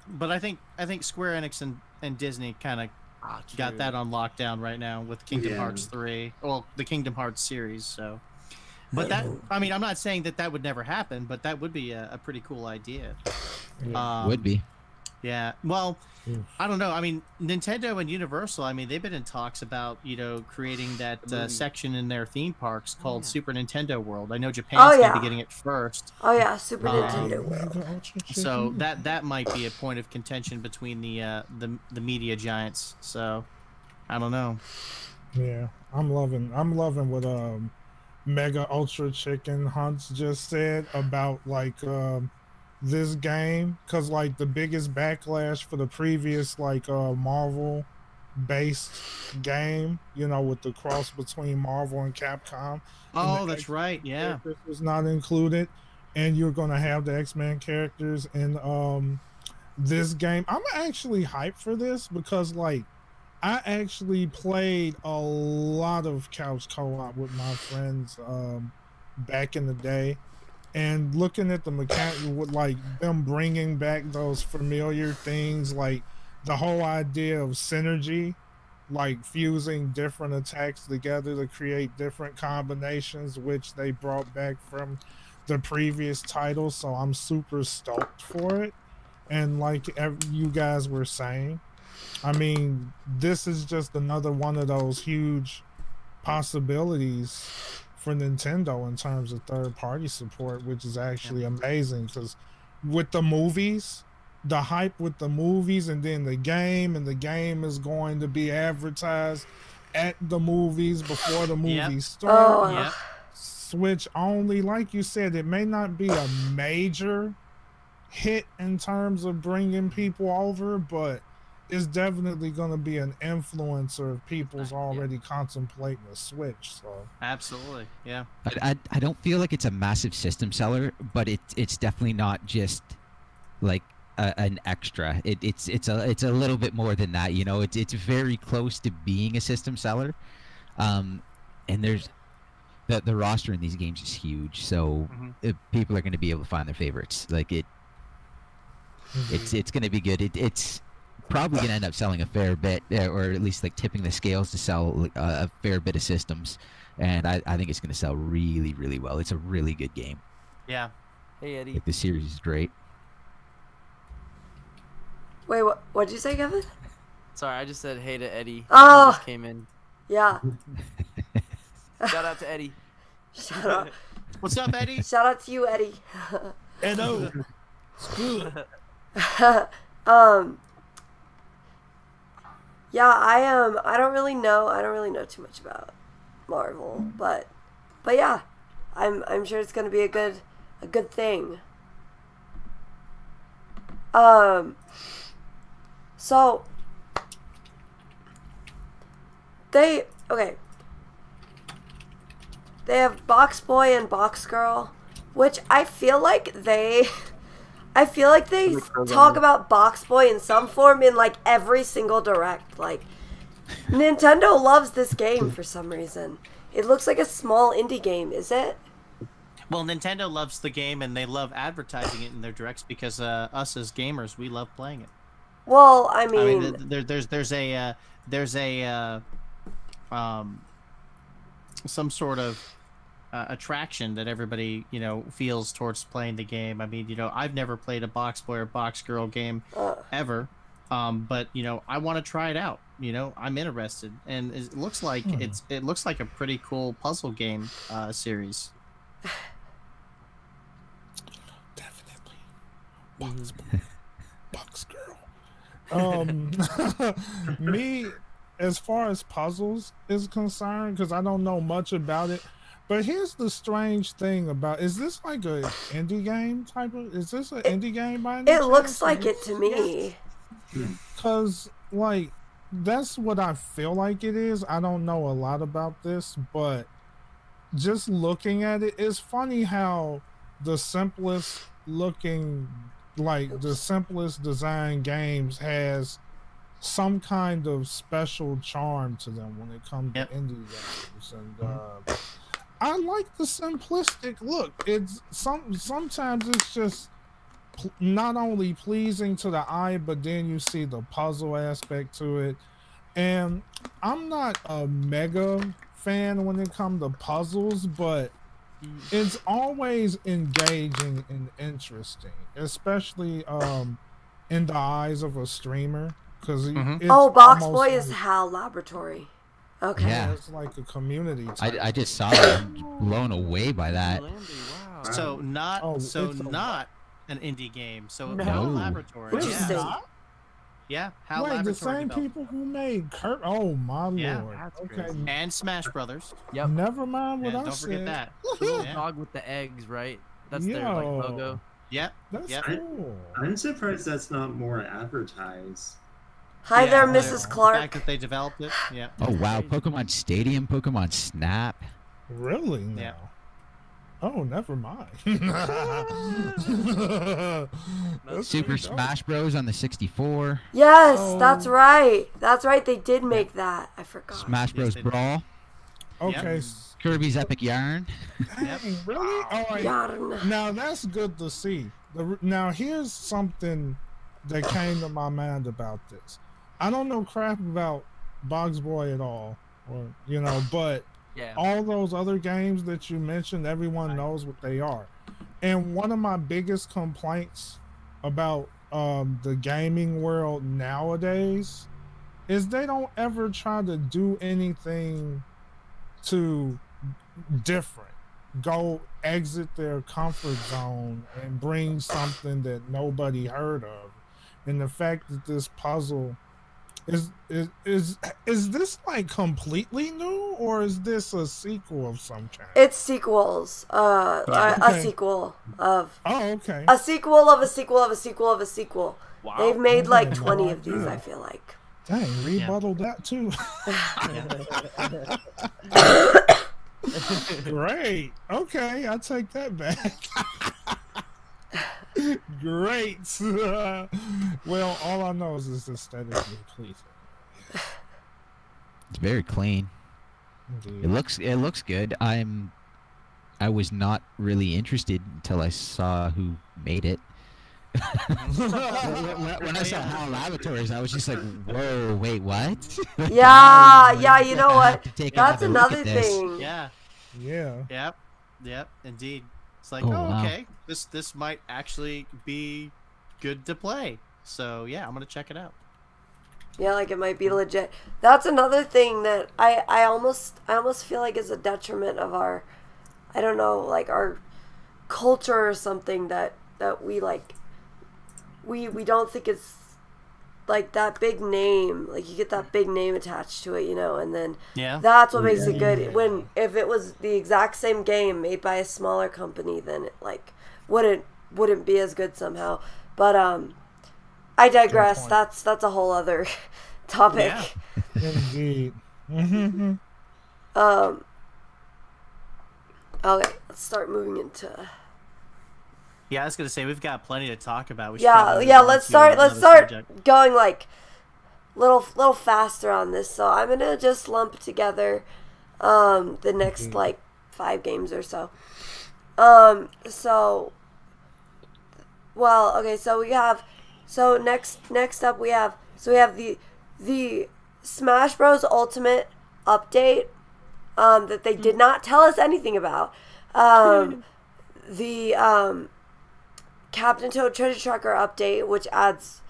but I think Square Enix and Disney kind of got that on lockdown right now with Kingdom Hearts 3. Well, the Kingdom Hearts series. So, but that, I mean, I'm not saying that would never happen, but that would be a pretty cool idea. Would be. Yeah. Well, I don't know. I mean, Nintendo and Universal, I mean, they've been in talks about, you know, creating that section in their theme parks called Super Nintendo World. I know Japan's going to be getting it first. Oh, yeah, Super Nintendo World. So that might be a point of contention between the media giants. So, I don't know. Yeah, I'm loving what Mega Ultra Chicken Hunts just said about, like, this game, because like the biggest backlash for the previous like Marvel based game, you know, with the cross between Marvel and Capcom. Oh, that's right. Yeah. Was not included, and you're gonna have the X-Men characters in this game. I'm actually hyped for this because like I actually played a lot of couch co-op with my friends back in the day, and looking at the mechanic with like them bringing back those familiar things, like the whole idea of synergy, like fusing different attacks together to create different combinations, which they brought back from the previous title. So I'm super stoked for it. And like you guys were saying, I mean, this is just another one of those huge possibilities for Nintendo in terms of third-party support, which is actually amazing, because with the movies, the hype with the movies, and then the game, and the game is going to be advertised at the movies before the movies start. Switch only, like you said, it may not be a major hit in terms of bringing people over, but it's definitely going to be an influencer if people's already contemplating a Switch. So absolutely, yeah. I don't feel like it's a massive system seller, but it's definitely not just like an extra. It's a little bit more than that, you know. It's very close to being a system seller, and there's the roster in these games is huge, so people are going to be able to find their favorites. Like it's going to be good. It's probably going to end up selling a fair bit, or at least like tipping the scales to sell a fair bit of systems, and I think it's going to sell really, really well. It's a really good game. Yeah. Hey, Eddie. Like, the series is great. Wait, what did you say, Kevin? Sorry, I just said hey to Eddie. Oh! He just came in. Yeah. Shout out to Eddie. Shout out. What's up, Eddie? Shout out to you, Eddie. Hello. It's good. Yeah, I don't really know too much about Marvel, but yeah, I'm sure it's gonna be a good thing. So they have Box Boy and Box Girl, which I feel like they talk about Box Boy in some form in like every single direct. Like, Nintendo loves this game for some reason. It looks like a small indie game, is it? Well, Nintendo loves the game and they love advertising it in their directs because us as gamers, we love playing it. Well, I mean there's some sort of attraction that everybody, you know, feels towards playing the game. I mean, you know, I've never played a Box Boy or Box Girl game ever, but you know, I want to try it out. You know, I'm interested, and it looks like it looks like a pretty cool puzzle game series. Definitely, Box Boy, Box Girl. Me, as far as puzzles is concerned, because I don't know much about it. But here's the strange thing about, is this like a indie game type of, is this an indie game by any chance? It looks like it to me. Because, like, that's what I feel like it is. I don't know a lot about this, but just looking at it, it's funny how the simplest looking, like, the simplest design games has some kind of special charm to them when it comes to indie games. And, I like the simplistic look. It's sometimes it's just not only pleasing to the eye, but then you see the puzzle aspect to it. And I'm not a mega fan when it comes to puzzles, but it's always engaging and interesting, especially in the eyes of a streamer. Because Box Boy is HAL Laboratory. Okay. Yeah. It's like a community. I just saw it. I'm blown away by that. Wow. So not an indie game. So No. HAL Laboratory. Interesting. Yeah, HAL Wait, Laboratory. the same people who made Kurt. Oh my lord. Okay. And Smash Brothers. Yep. Never mind what And I don't said. forget that. Little Yeah. dog with the eggs, right? That's their like Yo. logo. Yep. That's Yep. cool. I'm surprised that's not more advertised. Hi there, the Mrs. fact Clark. that they developed it. Yeah. Oh wow, Pokemon Stadium, Pokemon Snap. Really now? Yeah. Oh, never mind. That's Super pretty dope. Smash Bros on the 64. Yes, Oh. that's right. That's right. They did make that. I forgot. Smash Yes, Bros they did. Brawl. Okay. Kirby's Epic Yarn. Dang, really? Oh, Yarn. now that's good to see. Now here's something that came to my mind about this. I don't know crap about Box Boy at all, or but Yeah. all those other games that you mentioned, everyone knows what they are. And one of my biggest complaints about the gaming world nowadays is they don't ever try to do anything to different, go exit their comfort zone and bring something that nobody heard of. And the fact that this puzzle is this like completely new, or is this a sequel of some kind? It's sequels. A Okay. sequel of Oh, okay. a sequel of a sequel of a sequel of a sequel. Wow. They've made I like had no 20 of these, idea. I feel like. Dang, rebuttal that too. Great. Okay, I take that back. Great. Well, all I know is it's aesthetically pleasing. It's very clean. Indeed. It looks good. I was not really interested until I saw who made it. when I saw HAL Laboratories, I was just like, "Whoa, wait, what?" Yeah, you know what? To take That's another look another at this. thing. Yeah. Yeah. Yep. Indeed. It's like, Oh, wow. okay, this might actually be good to play. So yeah, I'm gonna check it out. Yeah, like it might be legit. That's another thing that I almost feel like is a detriment of our, I don't know, like our culture or something that we like. We don't think it's like that big name. Like you get that big name attached to it, and then Yeah. that's what makes it good. When if it was the exact same game made by a smaller company, then it like wouldn't be as good somehow. But I digress. point. That's a whole other topic. Yeah. Indeed. Mm-hmm. Okay, let's start moving into. Yeah, I was gonna say we've got plenty to talk about. We should Yeah, probably yeah. move on Let's to start another subject. going like little faster on this. So I'm gonna just lump together the next like 5 games or so. So we have next up we have the Smash Bros Ultimate update that they did not tell us anything about. The Captain Toad Treasure Tracker update, which adds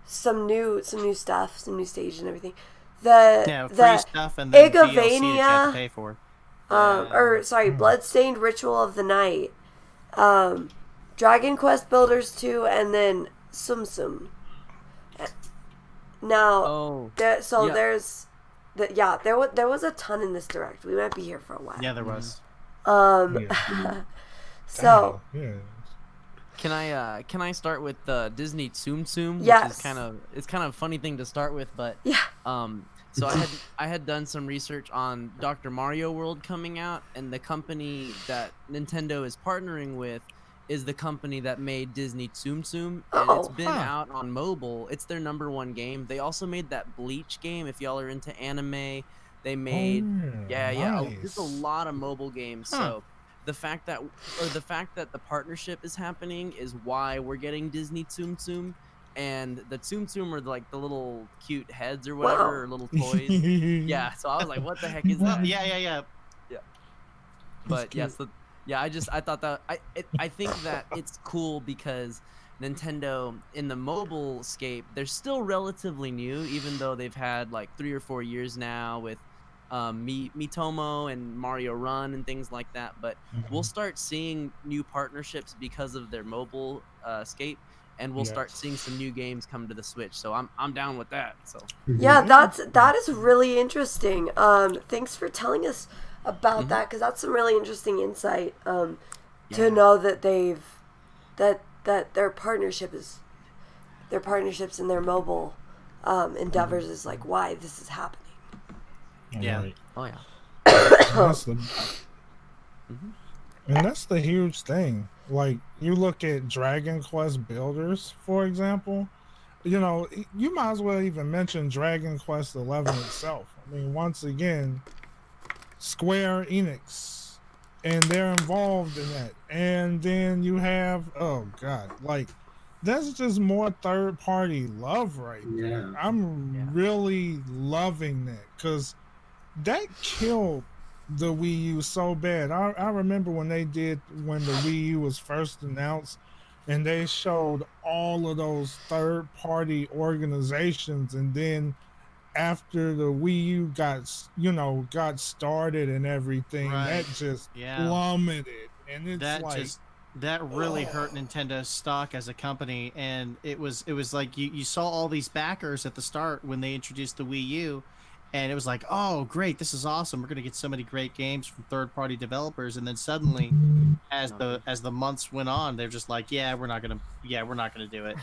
some new stuff, some new stage and everything. Yeah, free stuff and then DLC that you have to pay for. Bloodstained Ritual of the Night, Dragon Quest Builders 2, and then Tsum Tsum. Now, there was a ton in this direct. We might be here for a while. Yeah, there was. So. Yeah. Can I start with the Disney Tsum Tsum? Yes. Which is it's kind of a funny thing to start with, but Yeah. So I had done some research on Dr. Mario World coming out, and the company that Nintendo is partnering with is the company that made Disney Tsum Tsum, and it's been out on mobile. It's their #1 game. They also made that Bleach game. If y'all are into anime, they made there's a lot of mobile games. So the fact that the partnership is happening is why we're getting Disney Tsum Tsum. And the Tsum Tsum are like the little cute heads or whatever, or little toys. Yeah, so I was like, what the heck is that? Yeah. But yes, I thought that I think that it's cool because Nintendo in the mobile scape, they're still relatively new, even though they've had like 3 or 4 years now with Miitomo and Mario Run and things like that. But we'll start seeing new partnerships because of their mobile scape. And we'll start seeing some new games come to the Switch, so I'm down with that. So Yeah, that is really interesting. Thanks for telling us about that, because that's some really interesting insight. To know that that their partnerships and their mobile endeavors is like why this is happening. Yeah. Right. Oh yeah. And that's the huge thing. Like, you look at Dragon Quest builders, for example, you know, you might as well even mention Dragon Quest 11 itself. I mean, once again, Square Enix, and they're involved in that. And then you have, oh God, like, that's just more third-party love right there. Yeah. I'm really loving that, because that killed the Wii U so bad. I remember when the Wii U was first announced, and they showed all of those third-party organizations, and then after the Wii U got started and everything, that just plummeted, and it's that really hurt Nintendo's stock as a company. And it was like you saw all these backers at the start when they introduced the Wii U. And it was like, oh, great, this is awesome. We're going to get so many great games from third-party developers. And then suddenly, as the months went on, they're just like, we're not gonna do it.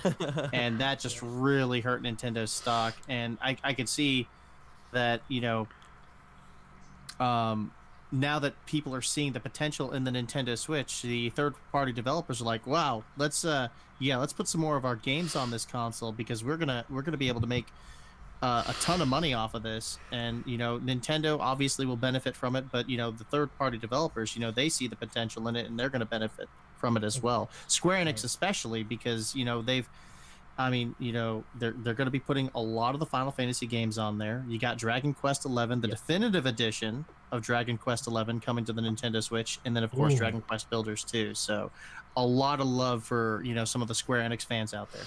And that just really hurt Nintendo's stock. And I could see that, now that people are seeing the potential in the Nintendo Switch, the third-party developers are like, wow, let's put some more of our games on this console, because we're gonna be able to make a ton of money off of this. And Nintendo obviously will benefit from it, but the third-party developers, they see the potential in it, and they're going to benefit from it as well. Square Enix especially, because they're going to be putting a lot of the Final Fantasy games on there. You got Dragon Quest 11, the definitive edition of Dragon Quest 11 coming to the Nintendo Switch, and then of course Dragon Quest Builders too. So a lot of love for some of the Square Enix fans out there.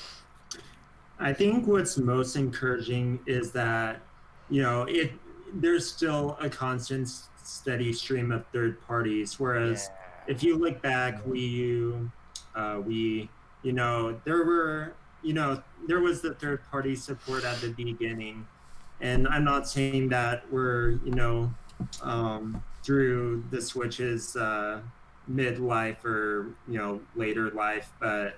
I think what's most encouraging is that, there's still a constant, steady stream of third parties. Whereas if you look back, Wii U, there was the third party support at the beginning. And I'm not saying that we're, through the Switch's midlife or, later life, but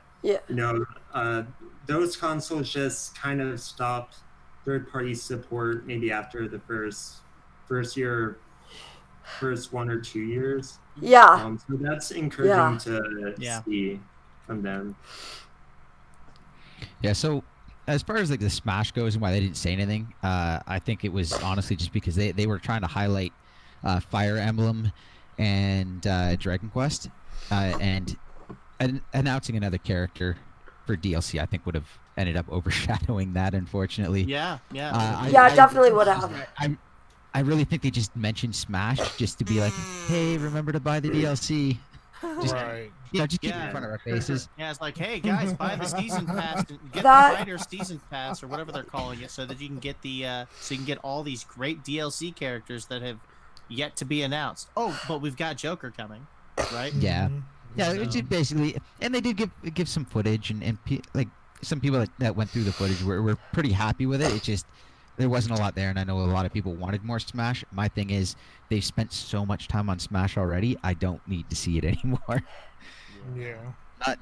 those consoles just kind of stopped third-party support maybe after the first 1 or 2 years. Yeah. So that's encouraging to see from them. Yeah. So as far as like the Smash goes and why they didn't say anything, I think it was honestly just because they were trying to highlight Fire Emblem and Dragon Quest, and announcing another character for DLC, I think would have ended up overshadowing that, unfortunately. I definitely would have. I really think they just mentioned Smash just to be like, hey, remember to buy the DLC. Just, just keep it in front of our faces. Yeah, it's like, hey guys, buy the season pass, get the fighter season pass or whatever they're calling it, so that you can get all these great DLC characters that have yet to be announced. Oh, but we've got Joker coming, right? Yeah. Yeah, it just basically, and they did give some footage, and like some people that went through the footage were pretty happy with it. It just, there wasn't a lot there, and I know a lot of people wanted more Smash. My thing is, they've spent so much time on Smash already. I don't need to see it anymore. Yeah.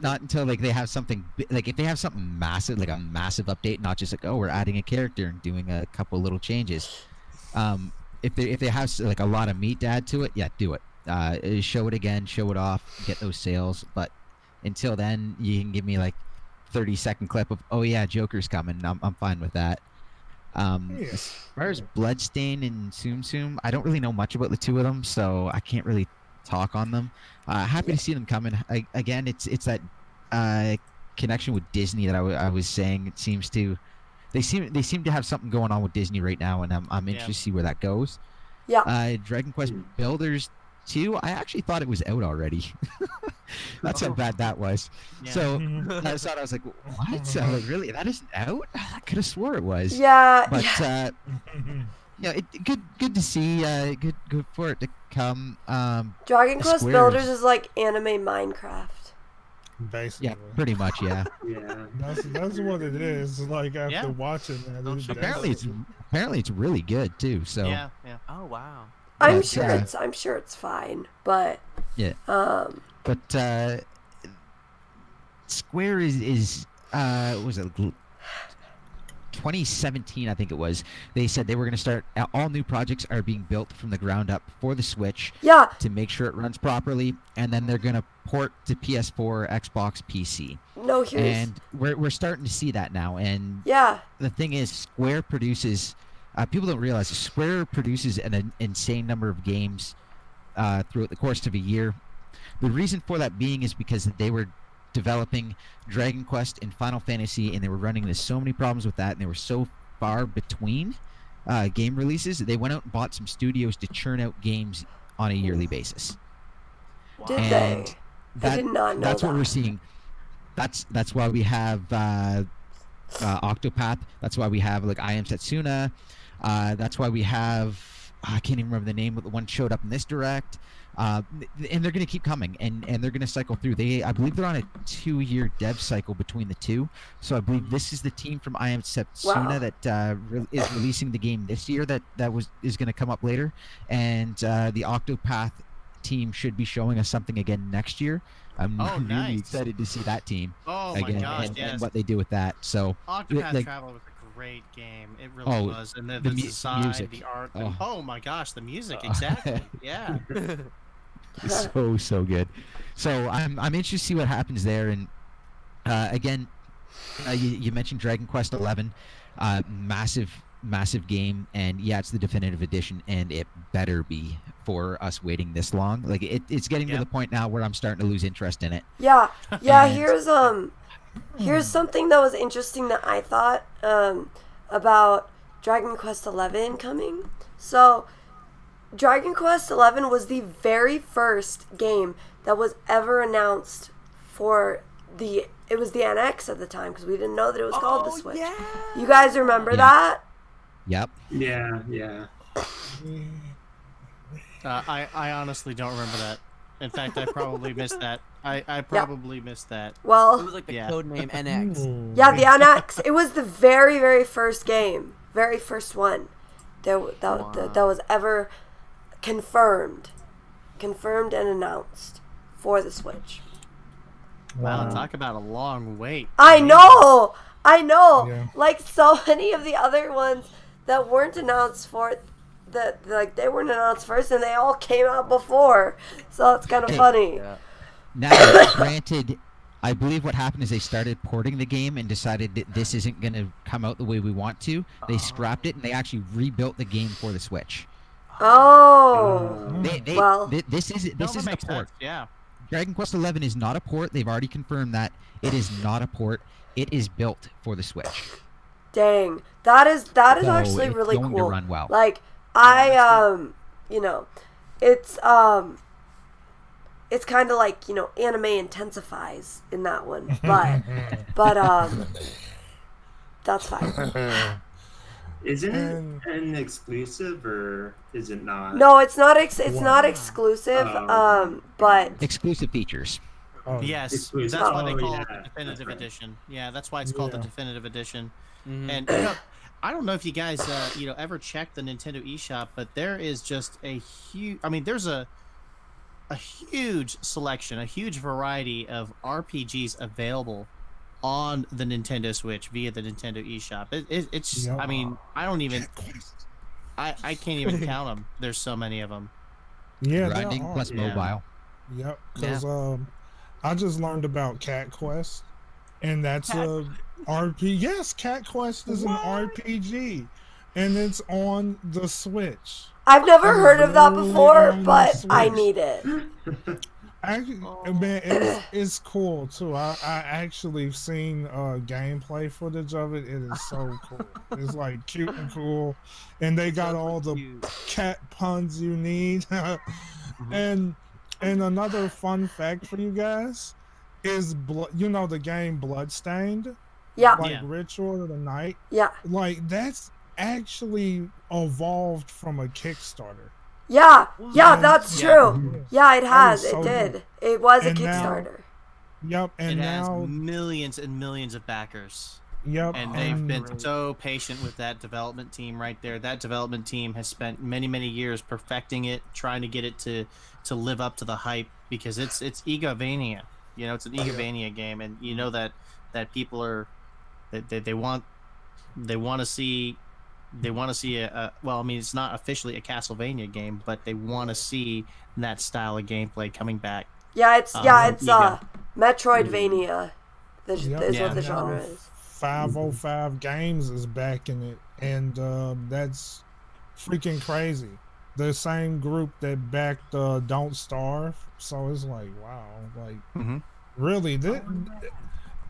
Not until like they have something like, if they have something massive, like a massive update, not just like, oh, we're adding a character and doing a couple little changes. If they have like a lot of meat to add to it, yeah, do it. Show it again, show it off, get those sales. But until then, you can give me like 30-second clip of, oh yeah, Joker's coming. I'm fine with that. As far as Bloodstain and Tsum Tsum, I don't really know much about the two of them, so I can't really talk on them. Happy to see them coming. Again, it's that connection with Disney that I was saying. It seems to, they seem to have something going on with Disney right now, and I'm interested to see where that goes. Yeah. Dragon Quest Builders 2, I actually thought it was out already. That's how bad that was. Yeah. So I thought, I was like, what? Like, really? That isn't out? I could have swore it was. Yeah. But good to see. Good for it to come. Dragon Quest Builders is like anime Minecraft. Basically. Yeah, pretty much. Yeah. Yeah. That's what it is. Like after watching that. Apparently it's really good too. So. Yeah. Oh wow. I'm sure it's fine, but yeah. But Square is was it 2017, I think it was. They said they were going to start, all new projects are being built from the ground up for the Switch to make sure it runs properly, and then they're going to port to PS4, Xbox, PC. No, and we're starting to see that now. And the thing is, Square produces, people don't realize, Square produces an insane number of games throughout the course of a year. The reason for that being is because they were developing Dragon Quest and Final Fantasy, and they were running into so many problems with that, and they were so far between game releases. They went out and bought some studios to churn out games on a yearly basis. Did they? I did not know that's that. What we're seeing. That's why we have Octopath. That's why we have like I Am Setsuna. That's why we have I can't even remember the name, but the one showed up in this direct. And they're going to keep coming, and they're going to cycle through. I believe they're on a 2-year dev cycle between the two. So I believe this is the team from I Am Setsuna that is releasing the game this year that is going to come up later, and the Octopath team should be showing us something again next year. I'm really excited to see that team again, and what they do with that. So Octopath Traveler was a great game. It really was, and the design, music. The art. Oh my gosh, the music, exactly. Yeah. So good. So I'm interested to see what happens there. And again, you mentioned Dragon Quest 11, massive game, and it's the definitive edition, and it better be for us waiting this long. Like it's getting to the point now where I'm starting to lose interest in it. Yeah. Here's something that was interesting that I thought about Dragon Quest 11 coming. So Dragon Quest 11 was the very first game that was ever announced for it was the NX at the time, because we didn't know that it was called the Switch. Yeah. You guys remember that? Yep. Yeah. I honestly don't remember that. In fact, I probably missed that. I probably missed that. Well, it was like the code name NX. Yeah, the NX. It was the very, very first game, very first one that was ever confirmed and announced for the Switch. Wow, talk about a long wait. I know. Yeah. Like so many of the other ones that weren't announced they weren't announced first, and they all came out before. So it's kind of funny. Yeah. Now, granted, I believe what happened is they started porting the game and decided that this isn't going to come out the way we want to. They scrapped it, and they actually rebuilt the game for the Switch. This isn't a port. Yeah. Dragon Quest 11 is not a port. They've already confirmed that it is not a port. It is built for the Switch. Dang, that is actually really cool. To run well. Like it's kind of like, anime intensifies in that one, but that's fine. Isn't it an exclusive, or is it not? No, it's not. It's not exclusive. But exclusive features. Yes, exclusive. That's why they call it the definitive edition. Yeah, that's why it's called the definitive edition. Mm-hmm. And I don't know if you guys ever checked the Nintendo eShop, but there is just a huge. I mean, there's a huge selection, a huge variety of RPGs available on the Nintendo Switch via the Nintendo eShop. It's I mean, I don't even I can't even count them. There's so many of them. Yeah, grinding plus mobile. Yep, because I just learned about Cat Quest, and that's a RPG. Yes, Cat Quest is an RPG, and it's on the Switch. I've never heard of that before, but I need it. Man, it's cool too. I actually seen gameplay footage of it. It is so cool. It's like cute and cool, and they got all the cat puns you need. And another fun fact for you guys is the game Bloodstained. Yeah. Like Ritual of the Night. Yeah. Like that's actually evolved from a Kickstarter. Yeah, that's true. Yeah, it has. It did. It was a Kickstarter. And it now has millions and millions of backers. Yep. And they've been so patient with that development team right there. That development team has spent many, many years perfecting it, trying to get it to live up to the hype, because it's egomania. You know, it's an Egavania game, and you know that people are they want to see well, I mean, it's not officially a Castlevania game, but they want to see that style of gameplay coming back. Yeah, it's Metroidvania. Is what the genre is. 505 Games is backing it, and that's freaking crazy. The same group that backed Don't Starve, so it's like, wow, like really,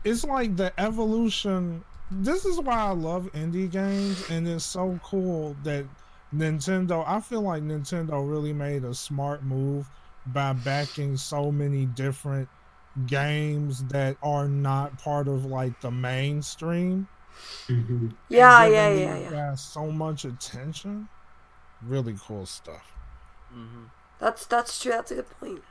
it's like the evolution. This is why I love indie games, and it's so cool that Nintendo, I feel like Nintendo really made a smart move by backing so many different games that are not part of like the mainstream. Yeah. So much attention. Really cool stuff. That's true. That's a good point.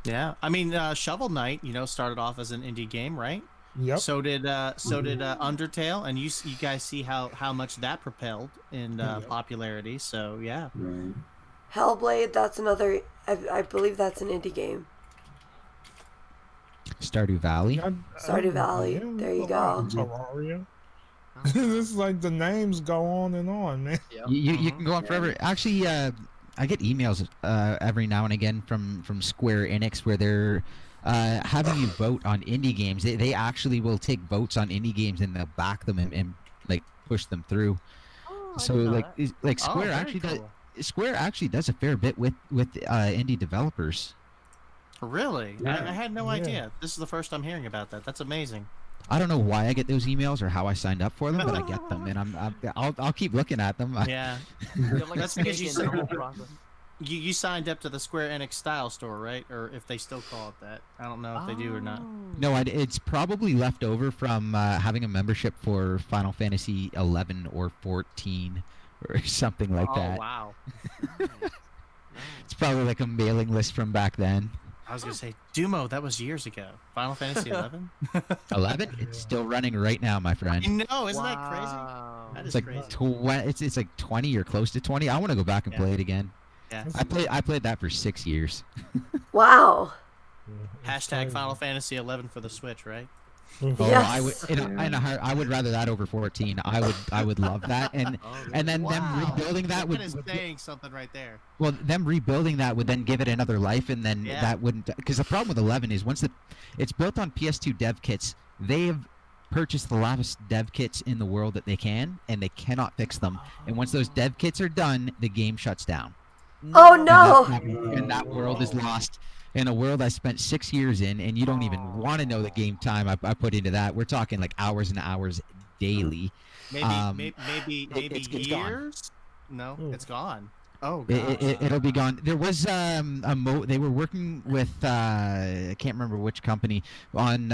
Yeah, I mean, Shovel Knight, you know, started off as an indie game, right? Yep. So did Undertale, and you guys see how much that propelled in popularity. So yeah. Right. Hellblade, that's another. I believe that's an indie game. Stardew Valley. Stardew Valley. There you go. Terraria. This is like the names go on and on, man. You can go on forever. Actually, I get emails every now and again from Square Enix where they're having you vote on indie games. They actually will take votes on indie games and they'll back them and like push them through. So like Square Square actually does a fair bit with indie developers. Really? Yeah. I had no idea. This is the first I'm hearing about that. That's amazing. I don't know why I get those emails or how I signed up for them, but I get them, and I'll keep looking at them. Yeah. That's because you signed up to the Square Enix Style Store, right? Or if they still call it that. I don't know if they do or not. No, it's probably left over from having a membership for Final Fantasy 11 or 14 or something like that. Oh, wow. It's probably like a mailing list from back then. I was going to say, Dumo, that was years ago. Final Fantasy 11? 11? It's still running right now, my friend. No, isn't that crazy? That is like crazy. It's like 20 or close to 20. I want to go back and play it again. Yeah. I played that for 6 years. Wow. Hashtag Final Fantasy 11 for the Switch, right? Oh, yes. I would rather that over 14. I would love that, and then them rebuilding that would saying something right there. Well, them rebuilding that would then give it another life, and then that wouldn't, because the problem with 11 is once it's built on PS2 dev kits, they've purchased the last dev kits in the world that they can, and they cannot fix them. And once those dev kits are done, the game shuts down. Oh no! And that world is lost. In a world I spent 6 years in, and you don't even want to know the game time I put into that. We're talking like hours and hours daily. Maybe it's years? Gone. No, it's gone. Oh, God. It'll be gone. There was they were working with I can't remember which company on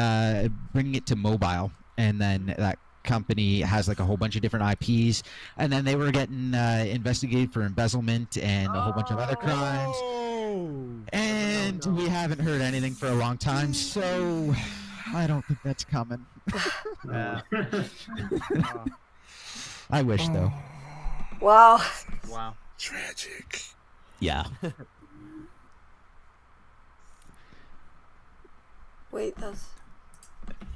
bringing it to mobile, and then that company has like a whole bunch of different IPs, and then they were getting investigated for embezzlement and a whole bunch of other crimes. And we haven't heard anything for a long time, so I don't think that's coming. I wish, though. Wow. Tragic. Yeah. Wait, that's...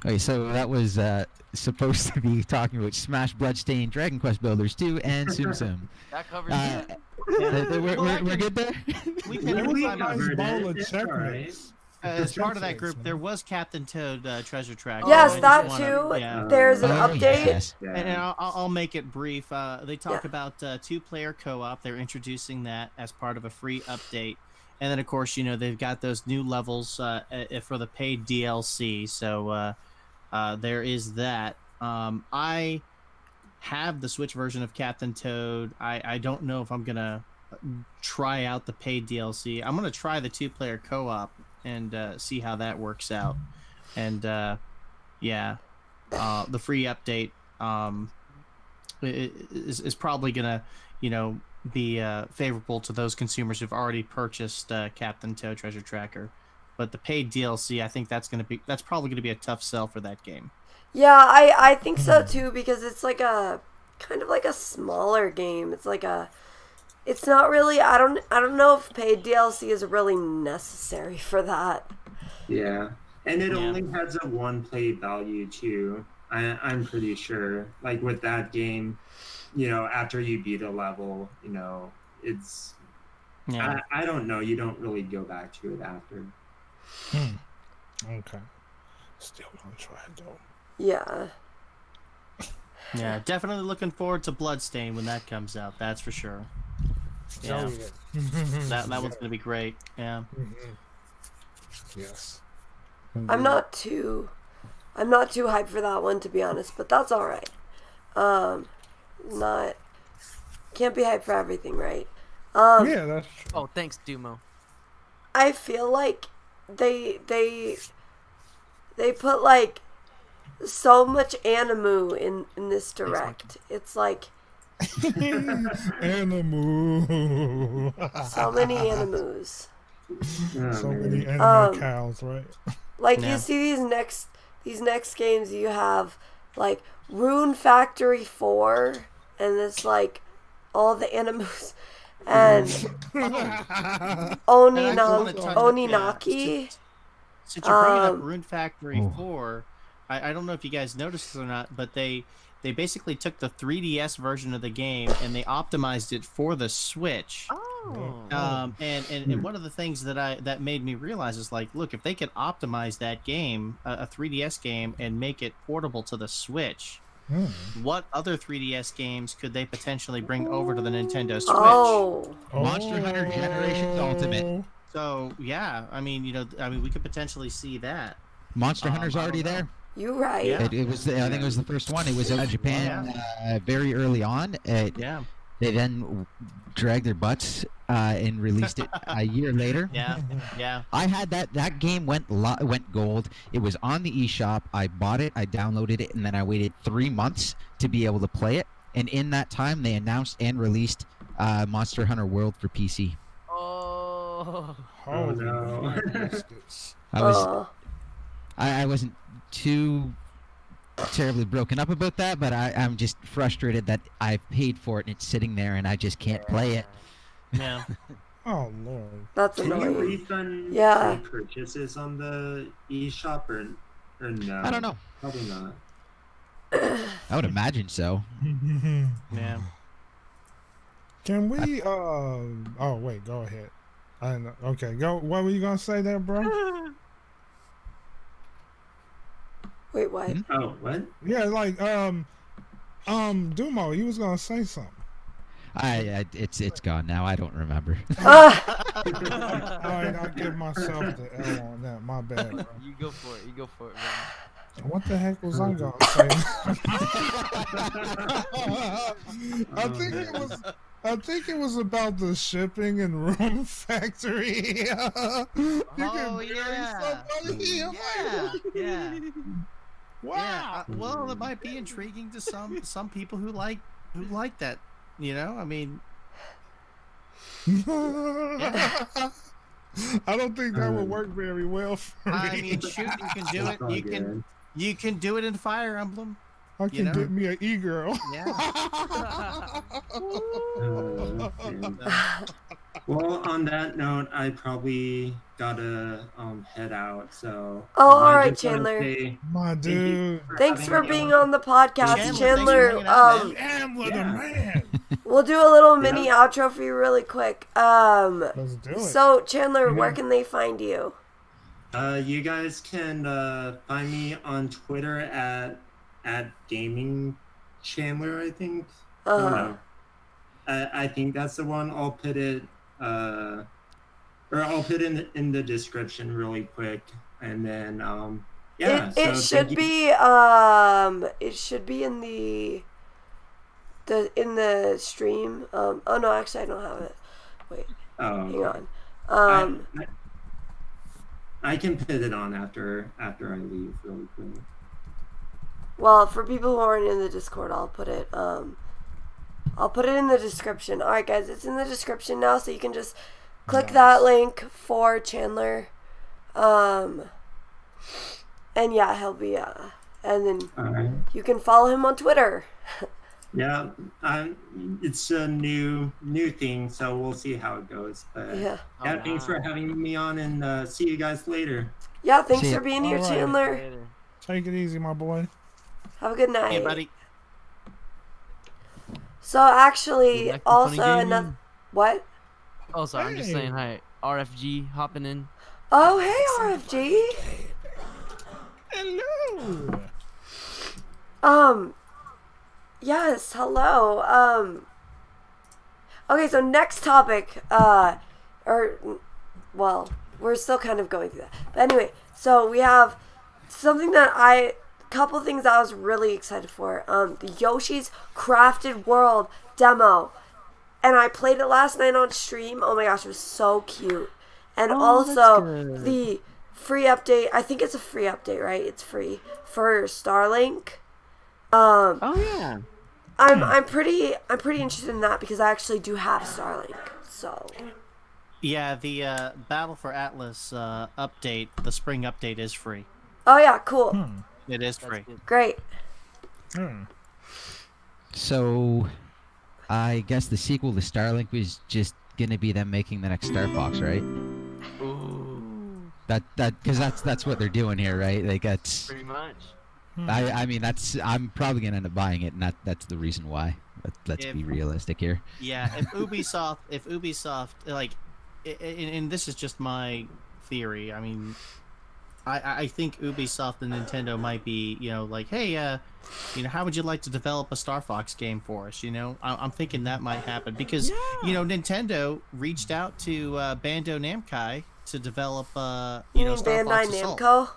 Okay, so that was supposed to be talking about Smash, Bloodstained, Dragon Quest Builders 2, and Tsum Tsum. That covers it. We're good there? We can As part of that group, there was Captain Toad Treasure Tracker. Yes, that too. There's an update. Yes. And I'll make it brief. They talk about two-player co-op. They're introducing that as part of a free update. And then, of course, you know, they've got those new levels for the paid DLC. So there is that. I have the Switch version of Captain Toad. I don't know if I'm going to try out the paid DLC. I'm going to try the two-player co-op and see how that works out. And, the free update is probably going to, you know, be favorable to those consumers who've already purchased Captain Toad Treasure Tracker. But the paid DLC, I think that's probably going to be a tough sell for that game. Yeah, I think so too, because it's like a kind of like a smaller game. It's like it's not really, I don't know if paid DLC is really necessary for that. Yeah, and it only has a one play value too. I'm pretty sure. Like with that game, after you beat a level, it's. Yeah. I don't know. You don't really go back to it after. Okay. Still gonna try it though. Yeah. Yeah, definitely looking forward to Bloodstain when that comes out. That's for sure. Yeah. Oh, yeah. that one's gonna be great. Yeah. Yes. I'm not too hyped for that one, to be honest, but that's all right. Not can't be hyped for everything, right? Yeah, that's true. Oh, thanks, Dumo. I feel like they put like so much animu in this direct. It's like Animu. so many animus. So many animal cows, right? Like you see these next games, you have like Rune Factory 4, and it's like all the animus and Oninaki. Since you're bringing up Rune Factory 4, I don't know if you guys noticed this or not, but they basically took the 3DS version of the game and they optimized it for the Switch. And one of the things that made me realize is like, look, if they could optimize that game, a 3DS game, and make it portable to the Switch, what other 3DS games could they potentially bring over to the Nintendo Switch? Monster Hunter Generations Ultimate. So yeah, I mean, we could potentially see that. Monster Hunter's already there. You're right. Yeah. It was. I think it was the first one. It was out of Japan very early on. They then dragged their butts and released it a year later. Yeah. I had that game went gold. It was on the eShop. I bought it. I downloaded it, and then I waited 3 months to be able to play it. And in that time, they announced and released Monster Hunter World for PC. Oh no! I wasn't too terribly broken up about that, but I'm just frustrated that I paid for it and it's sitting there and I just can't play it. Yeah. Oh Lord. That's Can annoying. you refund any purchases on the eShop or no? I don't know. Probably not. I would imagine so. Yeah. Can we? Oh wait, go ahead. I know. Okay, go. What were you gonna say there, bro? Wait, what? Oh, what? Yeah, like Dumo, you was gonna say something. It's gone now. I don't remember. All right, I'll give myself the L on that. My bad, bro. You go for it, bro. What the heck was I gonna say? I think it was about the shipping and Room Factory. Wow. Well, it might be intriguing to some people who like that. I mean. I don't think that would work very well for me. I mean, shoot, you can do it. You can do it in Fire Emblem. I can get me an e-girl. Yeah. Well, on that note, I probably gotta head out. So. Oh, all right, Chandler. My dude. Thanks for being on the podcast, Chandler. Chandler, the man. We'll do a little mini outro for you really quick. Let's do it. So, Chandler, where can they find you? You guys can find me on Twitter at Gaming Chandler, I think. I think that's the one. I'll put it or I'll put it in the description really quick, and then it should be in the stream. Oh no, actually I don't have it. Wait, hang on. I can put it on after I leave really quick. Well, for people who aren't in the Discord, I'll put it in the description. All right, guys, it's in the description now, so you can just click that link for Chandler. And yeah, he'll be and then you can follow him on Twitter. Yeah, it's a new thing, so we'll see how it goes. But Yeah. thanks for having me on, and see you guys later. Yeah, thanks See ya. for being here, All right. Chandler. Later. Take it easy, my boy. Have a good night. Hey, buddy. So actually, Like some funny also gaming. another what? Oh, sorry. I'm just Hey. saying hi. RFG hopping in. Oh, hey, RFG. Hello. Yes, hello. Okay, so next topic, well, we're still kind of going through that. But anyway, so we have something couple things I was really excited for. The Yoshi's Crafted World demo. And I played it last night on stream. Oh my gosh, it was so cute. And also, the free update, I think it's a free update, right? It's free for Starlink. Oh yeah. I'm pretty interested in that because I actually do have Starlink. So Yeah, the Battle for Atlas update, the spring update is free. oh yeah, cool, It is free. great. So, I guess the sequel to Starlink was just gonna be them making the next Star Fox, right? Ooh. Because that's what they're doing here, right? Like that's. Pretty much. I mean I'm probably gonna end up buying it, and that's the reason why. Let's be realistic here. Yeah, if Ubisoft, like, and this is just my theory. I mean, I think Ubisoft and Nintendo might be, like, hey, how would you like to develop a Star Fox game for us? I'm thinking that might happen because, Nintendo reached out to Bandai Namco to develop, Star Bandai Fox Assault. Namco?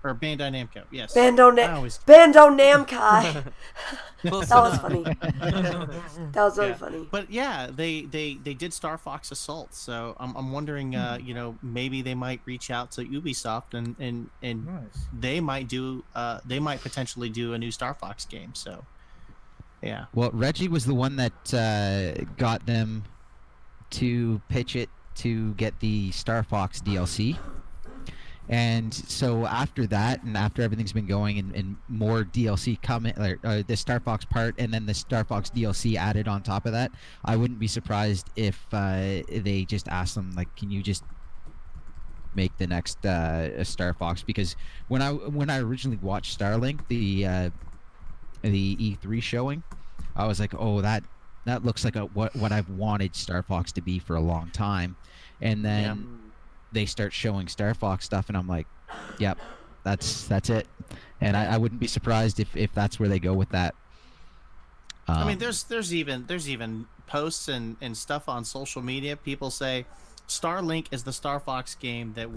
Or Bandai Namco, yes. Bandai Namco. That was funny. That was really funny. But yeah, they did Star Fox Assault, so I'm wondering, maybe they might reach out to Ubisoft and Nice. they might potentially do a new Star Fox game. So, yeah. Well, Reggie was the one that got them to pitch it to get the Star Fox DLC. And so after that, and after everything's been going, and more DLC coming, the Star Fox part, and then the Star Fox DLC added on top of that, I wouldn't be surprised if they just asked them, like, can you just make the next Star Fox? Because when I originally watched Starlink, the E3 showing, I was like, oh, that looks like what I've wanted Star Fox to be for a long time, and then. They start showing Star Fox stuff, and I'm like, yep, that's it. And I wouldn't be surprised if that's where they go with that. I mean, there's even posts and stuff on social media. People say Starlink is the Star Fox game that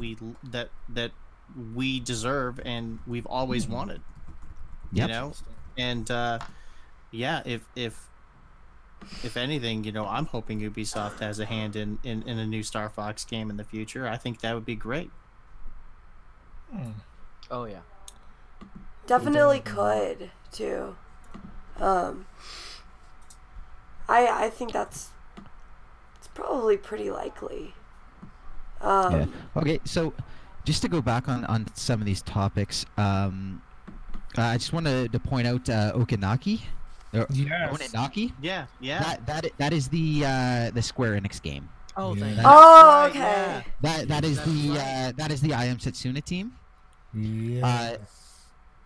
we deserve and we've always wanted. Yep. And yeah, if anything, I'm hoping Ubisoft has a hand in a new Star Fox game in the future. I think that would be great. Oh yeah. Definitely could too. I think it's probably pretty likely. Yeah. Okay, so just to go back on some of these topics, I just wanted to point out Okanaki. Yes. Onenaki? Yeah. That is the Square Enix game. Oh, thank you. Oh, okay. That is the I Am Setsuna team. Yes.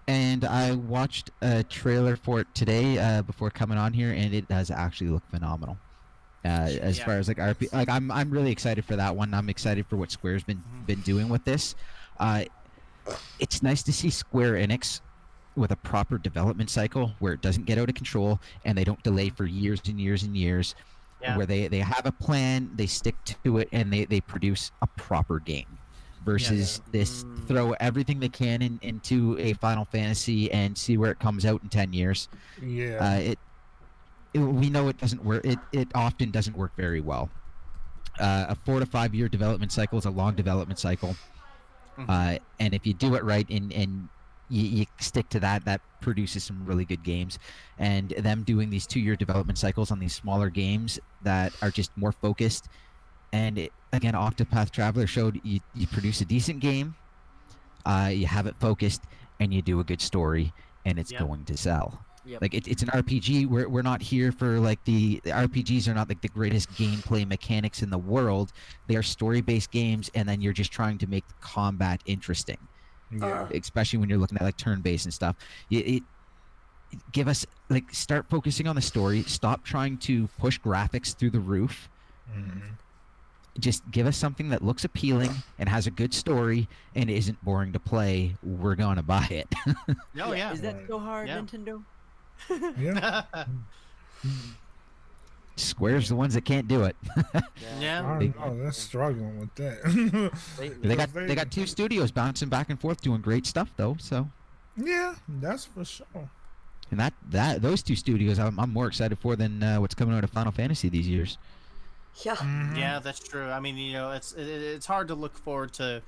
And I watched a trailer for it today before coming on here, and it does actually look phenomenal. As far as like RP, like I'm really excited for that one. I'm excited for what Square's been doing with this. It's nice to see Square Enix with a proper development cycle where it doesn't get out of control and they don't delay for years and years and years. Where they have a plan, they stick to it, and they produce a proper game. Versus this throw everything they can into a Final Fantasy and see where it comes out in 10 years. Yeah. We know it doesn't work. It often doesn't work very well. A 4 to 5 year development cycle is a long development cycle. And if you do it right and you stick to that produces some really good games. And them doing these 2 year development cycles on these smaller games that are just more focused. And again, Octopath Traveler showed you produce a decent game, you have it focused, and you do a good story, and it's going to sell. Yep. Like it's an RPG. We're not here for like the RPGs are not like the greatest gameplay mechanics in the world. They are story-based games, and then you're just trying to make the combat interesting. Yeah. Especially when you're looking at like turn-based and stuff. Give us like start focusing on the story. Stop trying to push graphics through the roof. Just give us something that looks appealing and has a good story and isn't boring to play. We're gonna buy it. Oh yeah. Is that so hard, Yeah. Nintendo? Yeah. Square's the ones that can't do it. Yeah. I don't know. They're struggling with that. They got 2 studios bouncing back and forth doing great stuff though. So Yeah, that's for sure. and those 2 studios I'm more excited for than what's coming out of Final Fantasy these years. Yeah. Yeah, that's true. I mean, it's hard to look forward to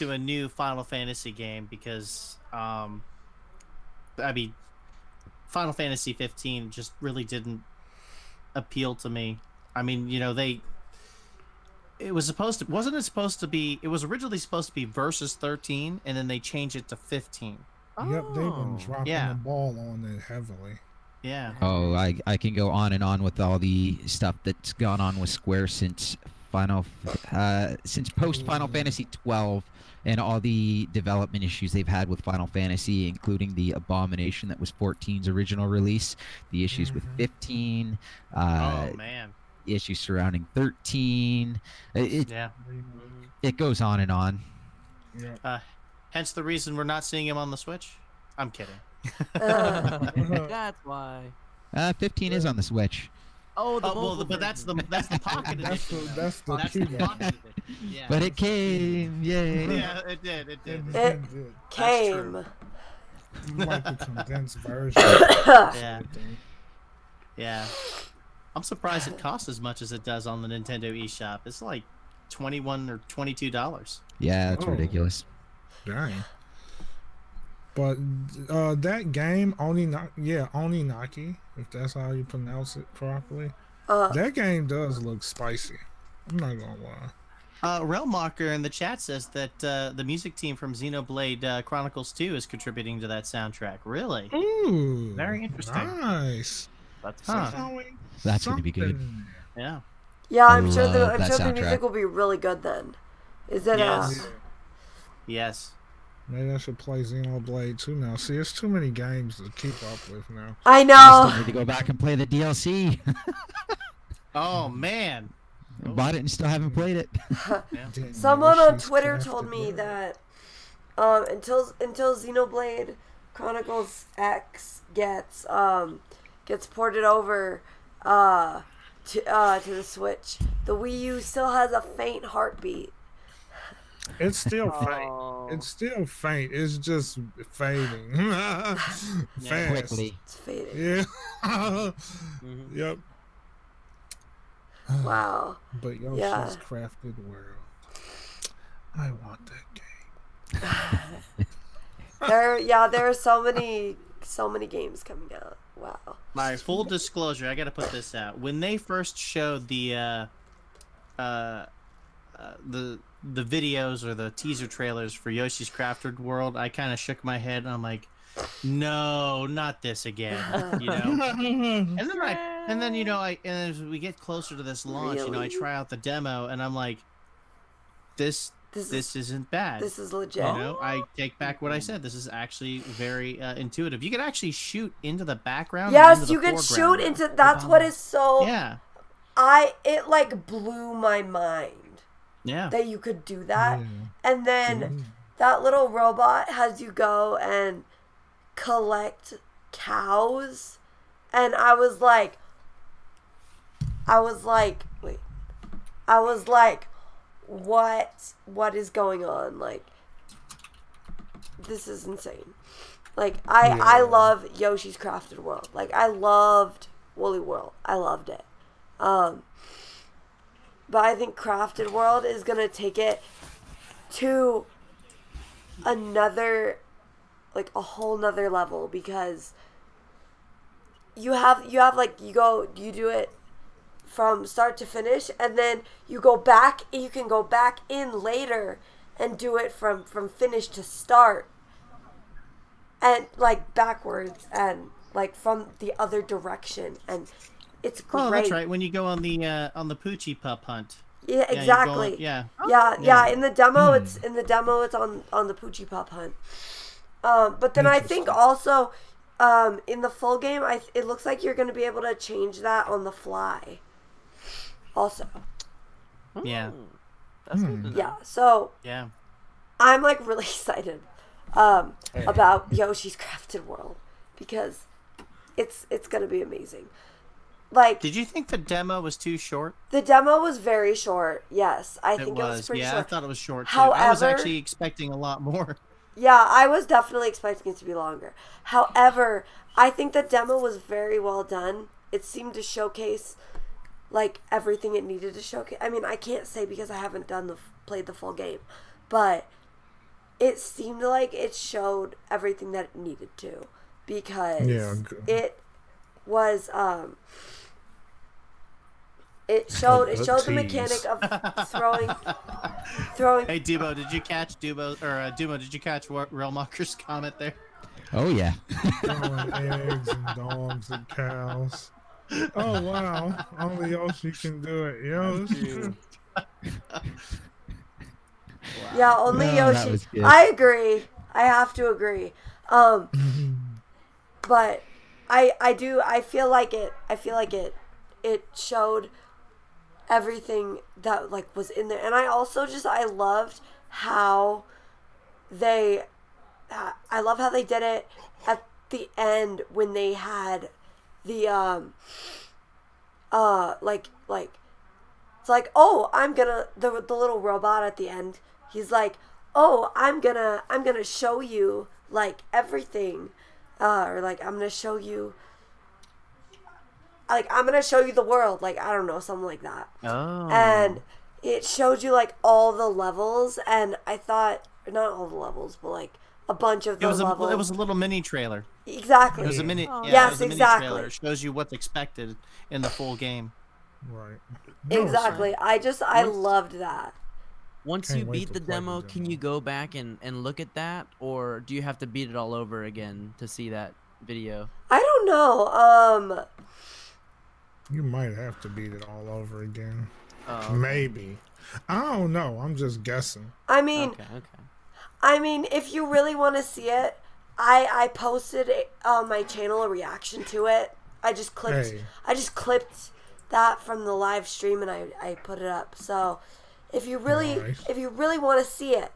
a new Final Fantasy game because I mean, Final Fantasy 15 just really didn't appeal to me. I mean, it was originally supposed to be Versus 13 and then they changed it to 15. Yep, they've been dropping Yeah. the ball on it heavily. Yeah. Oh, I can go on and on with all the stuff that's gone on with Square since post Final Fantasy 12 and all the development issues they've had with Final Fantasy, including the abomination that was 14's original release, the issues with 15, Oh man. issues surrounding 13. It goes on and on. Yeah. Hence the reason we're not seeing him on the Switch. I'm kidding. That's why. 15 is on the Switch. Oh, but that's the pocket edition. That's the That's key the one. pocket edition. Yeah. But it came, yay. Yeah, it did. It came. Like the condensed version. Yeah. Yeah. I'm surprised it costs as much as it does on the Nintendo eShop. It's like $21 or $22. Yeah, that's ridiculous. Dang. But that game, Oninaki, if that's how you pronounce it properly, that game does look spicy. I'm not gonna lie. Realmwalker in the chat says that the music team from Xenoblade Chronicles 2 is contributing to that soundtrack. Really? Ooh, Very interesting. Nice. That's That's going to be good. Yeah. Yeah, I I'm sure the love that music soundtrack. will be really good then. Is it? Yes. Yes. Maybe I should play Xenoblade 2 now. See, it's too many games to keep up with now. I I know. still need to go back and play the DLC. Oh man. I bought it and still haven't played it. Someone on She's Twitter crafted told me well. that until Xenoblade Chronicles X gets ported over to the Switch, the Wii U still has a faint heartbeat. It's still faint. It's still faint. It's just fading. Fast. Quickly. It's fading. Yeah. Yep. Wow. But Yoshi's Yeah. Crafted World. I want that game. There are so many games coming out. Wow. My full disclosure, I gotta put this out. When they first showed the videos or the teaser trailers for Yoshi's Crafted World, I kind of shook my head and I'm like, no, not this again, And then as we get closer to this launch, I Really? try out the demo and I'm like, this isn't bad. This is legit. I take back what I said. This is actually very intuitive. You can actually shoot into the background. Yes, you can shoot into. That's what is so. Yeah. It like blew my mind Yeah. that you could do that, Yeah. and then that little robot has you go and collect cows, and I was like, what is going on? Like, this is insane. Like, I love Yoshi's Crafted World. Like, I loved Woolly World. I loved it. But I think Crafted World is gonna take it to another, like, a whole nother level, because you do it from start to finish, and then you can go back in later and do it from finish to start, and like backwards, and like from the other direction, and it's great. Oh, that's right. When you go on the Poochie pup hunt. Yeah, exactly. Going, yeah. Yeah. In the demo, it's on the Poochie pup hunt. But then I think also, in the full game, it looks like you're going to be able to change that on the fly. Also. Yeah. That's good to know. Yeah. So. Yeah. I'm like really excited about Yoshi's Crafted World because it's gonna be amazing. Like, did you think the demo was too short? The demo was very short. Yes, I think it was pretty short. Yeah, I thought it was short too. However, I was actually expecting a lot more. Yeah, I was definitely expecting it to be longer. However, I think the demo was very well done. It seemed to showcase like everything it needed to showcase. I mean, I can't say because I haven't played the full game, but it seemed like it showed everything that it needed to, because it was it showed the mechanic of throwing. Hey Dumo, did you catch Dumo? Did you catch Realmocker's comment there? Oh yeah. Throwing eggs and dogs and cows. Oh wow! Only Yoshi can do it. Yoshi. Yeah, only Yoshi. I agree. I have to agree. But I feel like it showed everything that like was in there, and I loved how they did it at the end when they had the it's like, oh, I'm gonna the little robot at the end. He's like, oh, I'm gonna show you like everything, or like I'm gonna show you the world, like I don't know, something like that. Oh. And it showed you like all the levels, and I thought not all the levels, but like a bunch of those levels. It was a little mini trailer. Exactly. It was a mini. Oh. Yeah, Yes, it was a exactly. mini trailer. It shows you what's expected in the full game. Right. Exactly. I loved that. Once you beat the demo, can you go back and look at that, or do you have to beat it all over again to see that video? I don't know. You might have to beat it all over again. Oh, okay. Maybe. I don't know. I'm just guessing. I mean, if you really want to see it, I posted on my channel a reaction to it. I just clipped that from the live stream and I put it up. So if you really want to see it,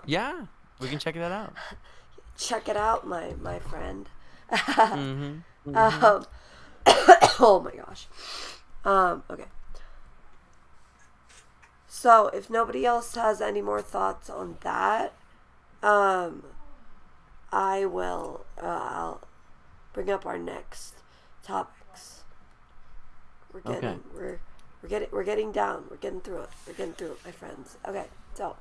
yeah, we can check that out. Check it out, my friend. Mm-hmm. Oh my gosh. Okay. So if nobody else has any more thoughts on that, I will I'll bring up our next topics. We're getting down. We're getting through it. We're getting through it, my friends. Okay, so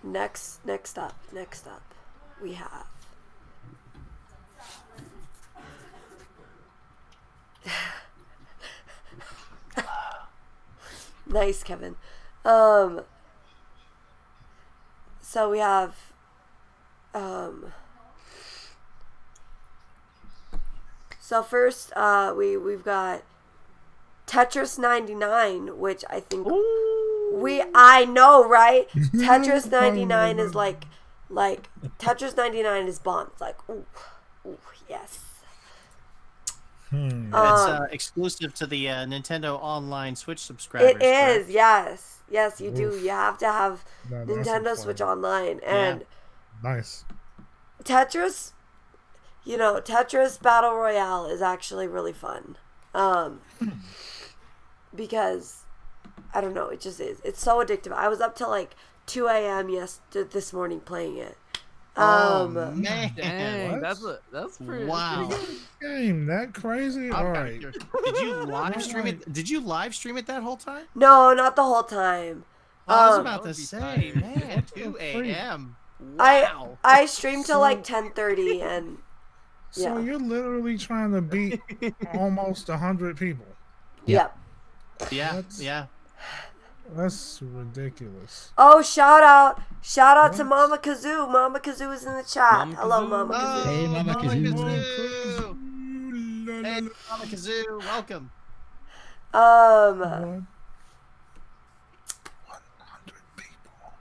next up we have nice, Kevin. So we have so first we've got Tetris 99, which I think I know, right? Tetris 99 is like Tetris 99 is bomb. It's like ooh yes. It's exclusive to the Nintendo Online Switch subscribers. It is, correct? yes, you do. You have to have Nintendo Switch Online, and nice. Tetris, Tetris Battle Royale is actually really fun, because I don't know, it just is. It's so addictive. I was up till like 2 a.m. this morning playing it. Man, dang, that's pretty. Wow. Game that crazy? All right. Did you live stream it? Did you live stream it that whole time? No, not the whole time. I was about to say, man, 2 a.m. Wow. I streamed till like 10:30, and so you're literally trying to beat almost 100 people. Yep. Yeah. Yeah. That's ridiculous. Oh, shout out to Mama Kazoo. Mama Kazoo is in the chat. Mama Hello, Kazoo. Mama Kazoo. Hey, Mama Kazoo. Hey, Mama Kazoo, welcome. 100 people.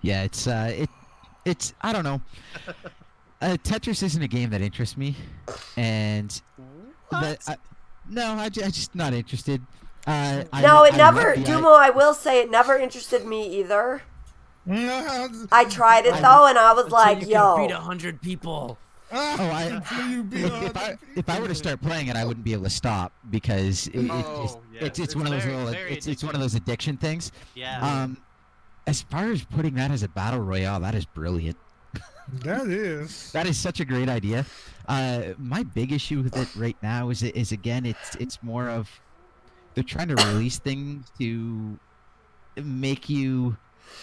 Yeah, it's I don't know. Tetris isn't a game that interests me, and I'm just not interested. Dumo, I will say it never interested me either. I tried it though, and I was like, "Yo, beat 100 people." If I were to start playing it, I wouldn't be able to stop because it's one of those it's one of those addiction things. Yeah. As far as putting that as a battle royale, that is brilliant. That is such a great idea. My big issue with it right now is again it's more of they're trying to release things to make you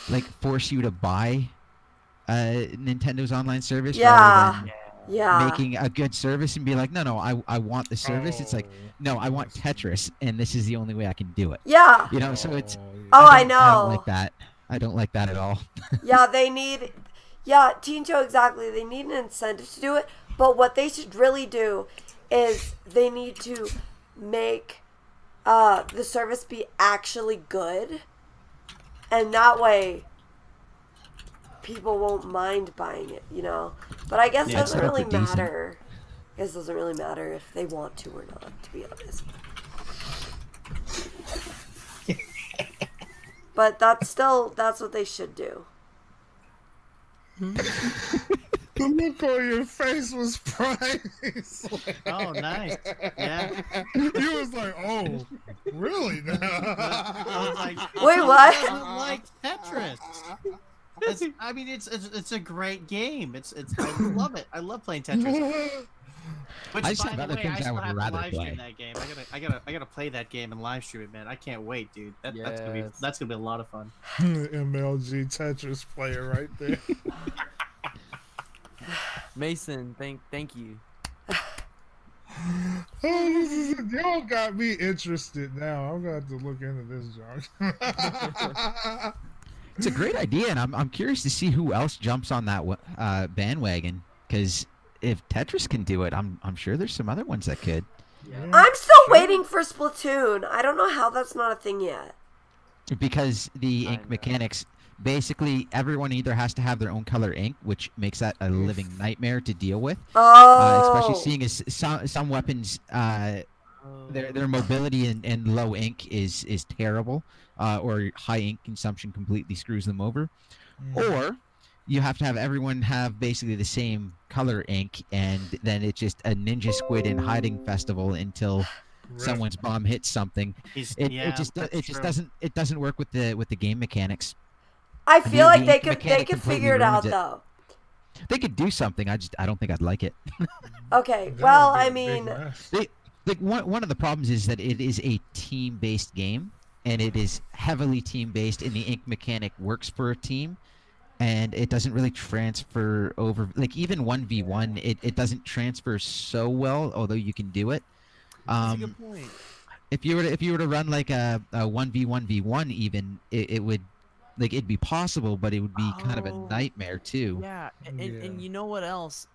like force you to buy Nintendo's online service rather than making a good service and be like, no, I want the service. It's like, no, I want Tetris, and this is the only way I can do it. Yeah. You know, so it's. I know. I don't like that. I don't like that at all. Yeah, they need. Yeah, Teen Joe, exactly. They need an incentive to do it, but what they should really do is they need to make the service be actually good, and that way people won't mind buying it, you know? But I guess it doesn't really matter. I guess it doesn't really matter if they want to or not, to be honest. But that's what they should do. The look on your face was priceless. Oh, nice. Yeah. You was like, oh, really? I was like, wait, what? I don't like Tetris. It's a great game. I love it. I love playing Tetris. Which, I just by have the other way, things I still I would have to rather live stream play. that game. I gotta play that game and live stream it, man. I can't wait, dude. That's gonna be a lot of fun. MLG Tetris player right there. Mason, thank you. Y'all got me interested now. I'm gonna have to look into this, John. It's a great idea, and I'm curious to see who else jumps on that bandwagon. Because if Tetris can do it, I'm sure there's some other ones that could. Yeah. I'm still waiting for Splatoon. I don't know how that's not a thing yet. Because the ink mechanics, basically everyone either has to have their own color ink, which makes that a living nightmare to deal with. Especially seeing as some weapons, their mobility and low ink is terrible, or high ink consumption completely screws them over. Or you have to have everyone have basically the same color ink, and then it's just a ninja squid in hiding festival until someone's bomb hits something. It just doesn't work with the game mechanics. I feel like they could figure it out though. They could do something. I don't think I'd like it. Okay, well, I mean, one of the problems is that it is a team-based game, and it is heavily team-based, and the ink mechanic works for a team, and it doesn't really transfer over. Like even 1v1, it doesn't transfer so well, although you can do it. That's a good point. If you were to run like a 1v1v1 even, it would. Like it'd be possible, but it would be kind of a nightmare too. Yeah, and you know what else?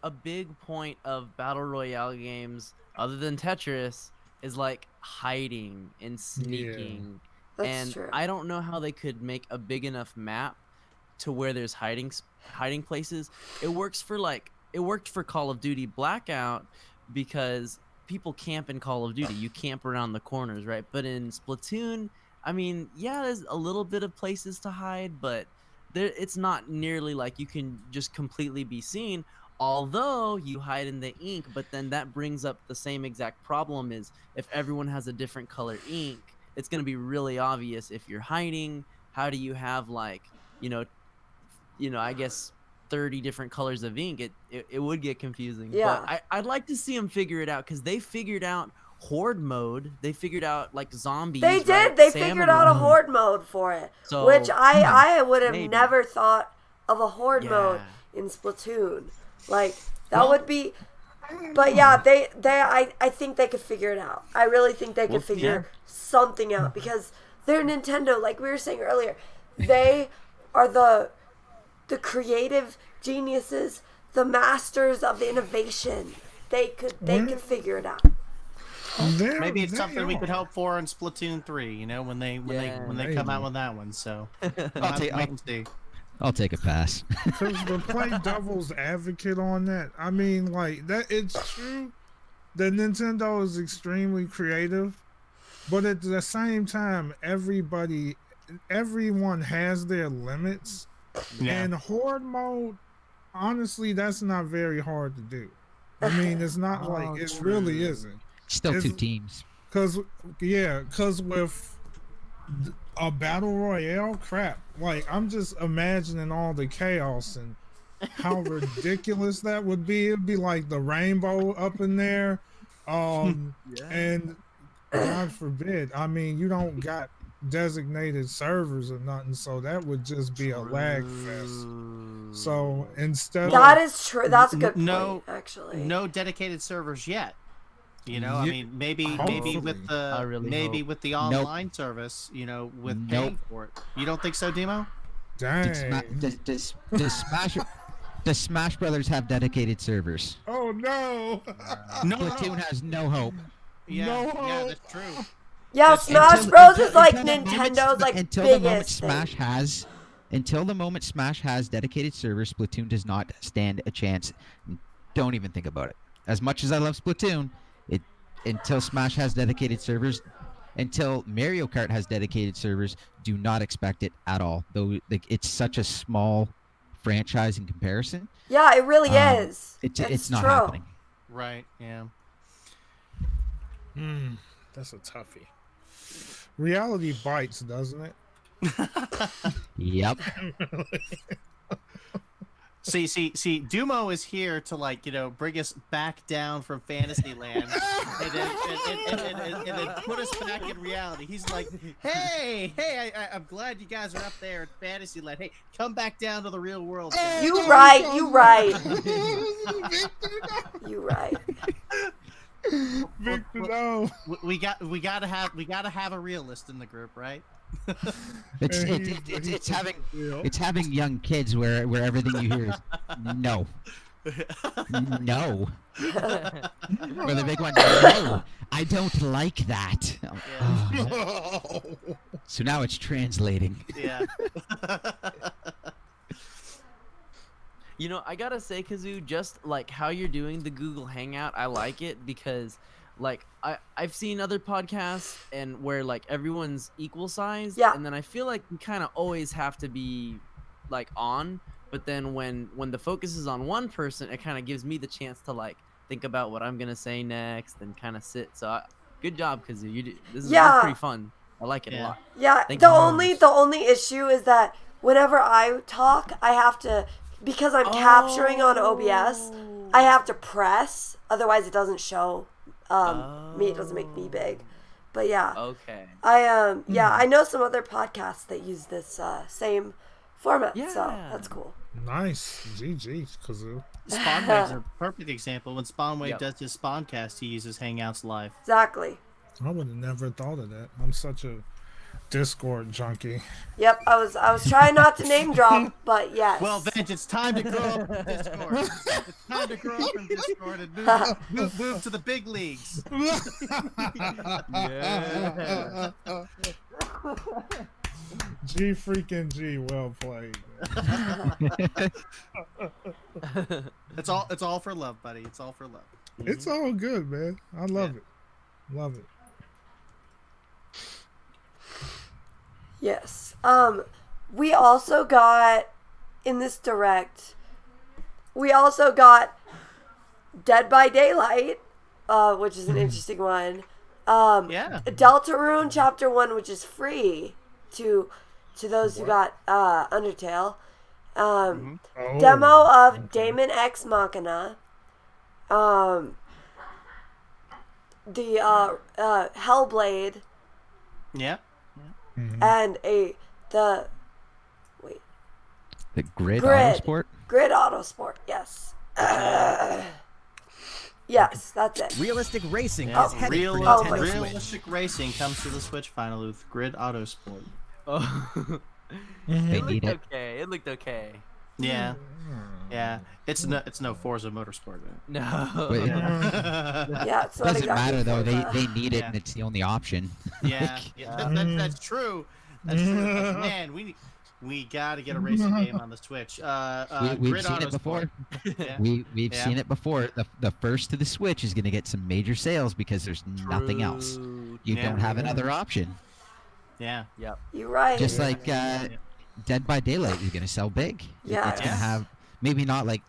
A big point of battle royale games, other than Tetris, is like hiding and sneaking. That's and true. I don't know how they could make a big enough map to where there's hiding places. It worked for Call of Duty Blackout because people camp in Call of Duty. You camp around the corners, right? But in Splatoon, I mean, yeah, there's a little bit of places to hide, but it's not nearly like you can just completely be seen, although you hide in the ink, but then that brings up the same exact problem is if everyone has a different color ink, it's going to be really obvious if you're hiding. How do you have like, I guess 30 different colors of ink? It would get confusing. Yeah. But I'd like to see them figure it out because they figured out horde mode. They figured out like zombies. They did. Right? They figured out a horde mode for it, so, which I would have maybe. never thought of a horde mode in Splatoon. Like that would be. But yeah, I think they could figure it out. I really think they could figure something out because they're Nintendo, like we were saying earlier. They are the creative geniuses, the masters of innovation. They could figure it out. Maybe it's something we could hope for in Splatoon 3. You know, when they come out with that one. So I'll take a pass. To play devil's advocate on that, I mean, like that. It's true that Nintendo is extremely creative, but at the same time, everyone has their limits. Yeah. And horde mode, honestly, that's not very hard to do. I mean, it's not like it really isn't. Still 2 teams. Cause with a battle royale, crap. Like I'm just imagining all the chaos and how ridiculous that would be. It'd be like the rainbow up in there, and God forbid. I mean, you don't got designated servers or nothing, so that would just be a lag fest. So instead, that is true. That's a good point, actually. No dedicated servers yet. You know, I mean, maybe with the online service, you know, with paying for it. You don't think so, Dumo? Dang. Does Smash Brothers have dedicated servers? Oh no! Splatoon has no hope. Yeah, yeah, that's true. Yeah, Smash Bros is like Nintendo's like until biggest the moment thing. Smash has, until the moment Smash has dedicated servers, Splatoon does not stand a chance. Don't even think about it. As much as I love Splatoon, until Smash has dedicated servers, until Mario Kart has dedicated servers, do not expect it at all. Though it's such a small franchise in comparison. Yeah, it really is. It's not true. happening. Right. Yeah. That's a toughie. Reality bites, doesn't it? Yep. See, Dumo is here to, like, you know, bring us back down from Fantasyland and then put us back in reality. He's like, hey, I'm glad you guys are up there in Fantasyland. Hey, come back down to the real world. You right. Victor, no. We gotta have a realist in the group, right? It's having young kids where everything you hear is no. No. Or the big one, no, I don't like that. Oh. So now it's translating. Yeah. You know, I gotta say, Kazoo, just like how you're doing the Google Hangout, I like it because, like, I've seen other podcasts and where like everyone's equal size, and then I feel like we kind of always have to be like on. But then when the focus is on one person, it kind of gives me the chance to like think about what I'm gonna say next and kind of sit. So good job, Kazoo. This is pretty fun. I like it a lot. Yeah. The only issue is that whenever I talk, I have to. Because I'm capturing on OBS, I have to press. Otherwise, it doesn't show me. It doesn't make me big. But yeah. Okay. I know some other podcasts that use this same format. Yeah. So that's cool. Nice. GG, Kazoo. Spawnwave's a perfect example. When Spawnwave does his Spawncast, he uses Hangouts Live. Exactly. I would have never thought of that. I'm such a Discord junkie. Yep, I was trying not to name drop, but yes. Well, Venge, it's time to grow up from Discord. It's time to grow up from Discord and move to the big leagues. Yeah. G freaking G, well played. It's all for love, buddy. It's all for love. It's all good, man. I love it. Love it. Yes. We also got in this direct. We also got Dead by Daylight, which is an interesting one. Deltarune Chapter 1, which is free to those who got Undertale. Demo of Daemon X Machina. The Hellblade. Yeah. And the Grid Autosport? Grid Autosport, yes. Yes. Yes, that's it. Realistic racing Yeah. is headed for Oh Nintendo my- Switch. Realistic racing comes to the Switch finally with Grid Autosport. Oh. They It need looked it. okay. It looked okay. Yeah, yeah. It's no Forza Motorsport. No. But Yeah, it's not doesn't exactly matter though. Forza. They need it, Yeah. and it's the only option. Yeah, that's true. That's true. Man, we got to get a racing game on the Switch. We've Grid seen it before. Autosport. Yeah. We've seen it before. The first to the Switch is going to get some major sales because there's nothing else. True. You Yeah. don't have another option. Yeah. Yep. You're right. Just like Dead by Daylight is going to sell big. Yeah. It's going to have maybe not like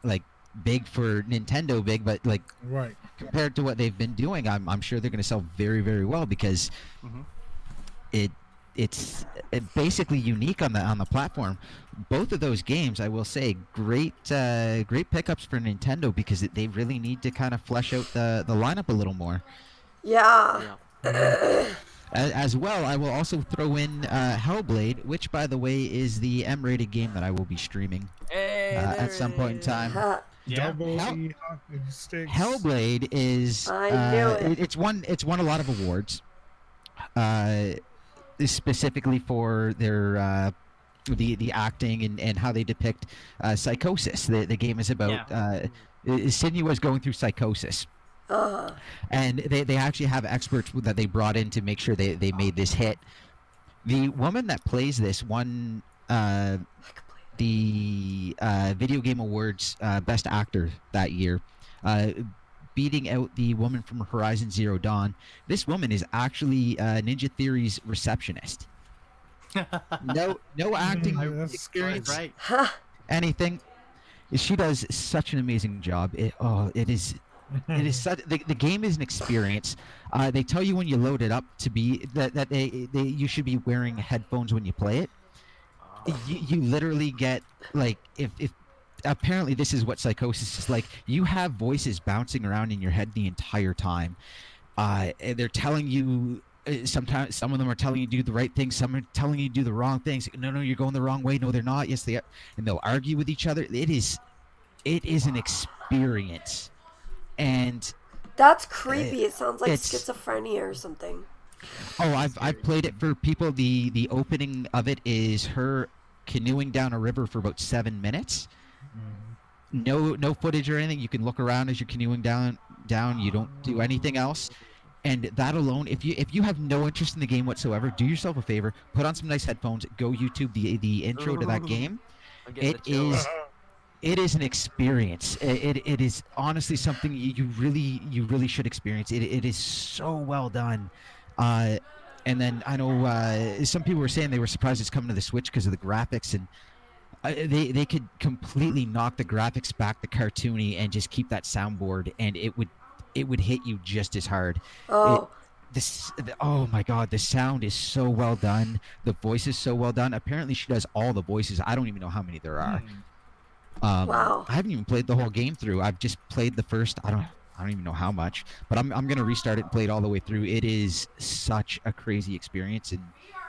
big for Nintendo big, but like Right. compared to what they've been doing, I'm sure they're going to sell very, very well because it's basically unique on the platform. Both of those games, I will say, great pickups for Nintendo because they really need to kind of flesh out the lineup a little more. Yeah. As well, I will also throw in Hellblade, which, by the way, is the M-rated game that I will be streaming Hey, at some point in time. Yeah. Double Hell- E hockey sticks. Hellblade is I knew it. It's won a lot of awards, specifically for their the acting and how they depict psychosis. The game is about Sydney was going through psychosis. And they actually have experts that they brought in to make sure they made this hit. The woman that plays this won the Video Game Awards Best Actor that year, beating out the woman from Horizon Zero Dawn. This woman is actually Ninja Theory's receptionist. No acting That's experience, Right. anything. She does such an amazing job. It is such the game is an experience. They tell you when you load it up to be that you should be wearing headphones when you play it. You literally get like if apparently this is what psychosis is like. You have voices bouncing around in your head the entire time. And they're telling you sometimes some of them are telling you to do the right thing, some are telling you to do the wrong things. No, you're going the wrong way. No, they're not. Yes, they are. And they'll argue with each other. It is an experience. And That's creepy. It sounds like it's- schizophrenia or something. oh, I've played it for people. The opening of it is her canoeing down a river for about 7 minutes. No footage or anything. You can look around as you're canoeing down. You don't do anything else. And that alone, if you have no interest in the game whatsoever, do yourself a favor, put on some nice headphones, go YouTube the intro to that game. I'm getting the chills. It is an experience. It is honestly something you really should experience. It is so well done. And then I know some people were saying they were surprised it's coming to the Switch because of the graphics, and they could completely knock the graphics back, the cartoony, and just keep that soundboard, and it would hit you just as hard. Oh. Oh my god, the sound is so well done. The voice is so well done. Apparently she does all the voices. I don't even know how many there are. Wow. I haven't even played the whole game through. I've just played the first. I don't even know how much, but I'm gonna restart it and play it all the way through. It is such a crazy experience, and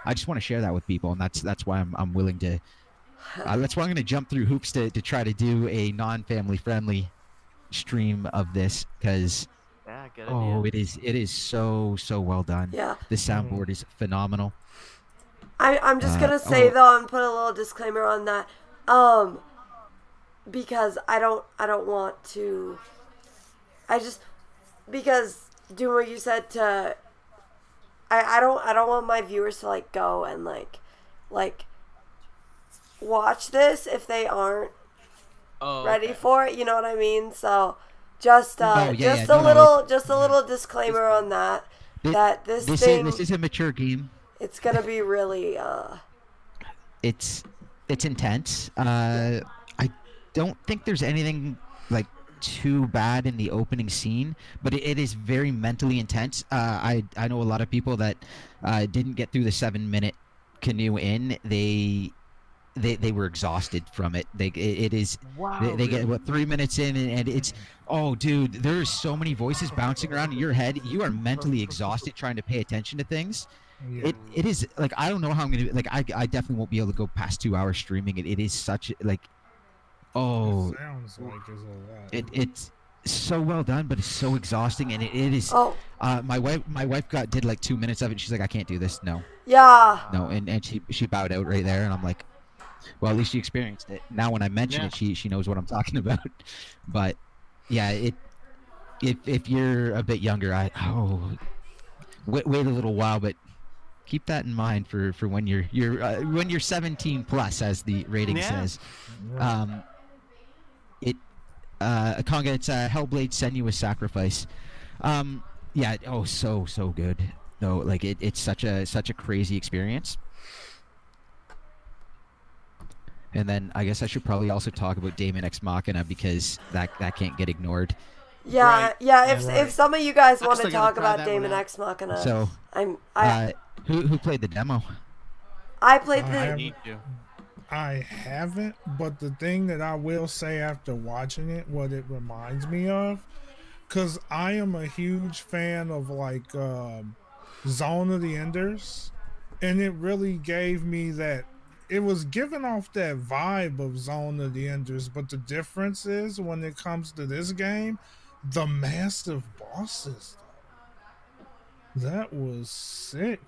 I just want to share that with people, and that's why I'm willing to. That's why I'm gonna jump through hoops to try to do a non-family friendly stream of this, because Yeah, good oh, idea. it is so well done. Yeah. The soundboard is phenomenal. I'm just gonna say oh. though, and put a little disclaimer on that, because I don't want to. Because doing what you said to, I don't want my viewers to like go and like watch this if they aren't ready for it. You know what I mean? So just a little disclaimer on that. That this thing this is a mature game. it's gonna be really It's intense. I don't think there's anything like too bad in the opening scene, but it is very mentally intense. I know a lot of people that didn't get through the 7-minute canoe in. They were exhausted from it. They get 3 minutes in and it's dude, there's so many voices bouncing around in your head. You are mentally exhausted trying to pay attention to things. Yeah. It is like, I don't know how I'm gonna like. I definitely won't be able to go past 2 hours streaming it. It is such like, It sounds like there's a lot. so well done, but it's so exhausting, and it is. Oh. My wife did like 2 minutes of it. And she's like, I can't do this. No. Yeah. No, and she bowed out right there, and I'm like, well, at least she experienced it. Now when I mention it, she knows what I'm talking about. But yeah, if you're a bit younger, wait a little while, but keep that in mind for when you're 17 plus, as the rating says. Conga, it's Hellblade: Senua's Sacrifice. Yeah, so good. No, like it's such a crazy experience. And then I guess I should probably also talk about Daemon X Machina, because that can't get ignored. Yeah, right. If some of you guys want to talk about Daemon X Machina, so who played the demo? I played I haven't, but the thing that I will say after watching it, what it reminds me of, because I am a huge fan of like Zone of the Enders, and it really gave me that. It was giving off that vibe of Zone of the Enders, but the difference is when it comes to this game, the massive bosses. That was sick.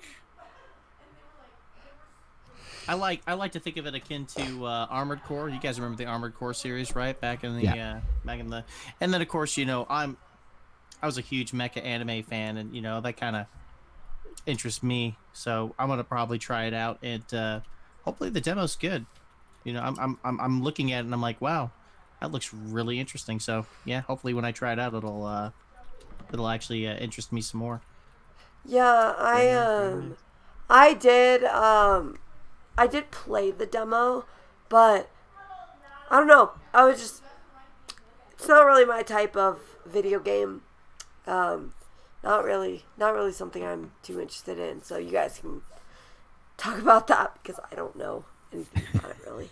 I like to think of it akin to Armored Core. You guys remember the Armored Core series, right? Back in the and then of course, I was a huge mecha anime fan, and that kind of interests me. So I'm gonna probably try it out, and hopefully the demo's good. I'm looking at it and I'm like, wow, that looks really interesting. So yeah, hopefully when I try it out, it'll actually interest me some more. Yeah, I did play the demo, but I don't know. It's not really my type of video game. Not really something I'm too interested in. So you guys can talk about that, because I don't know anything about it really.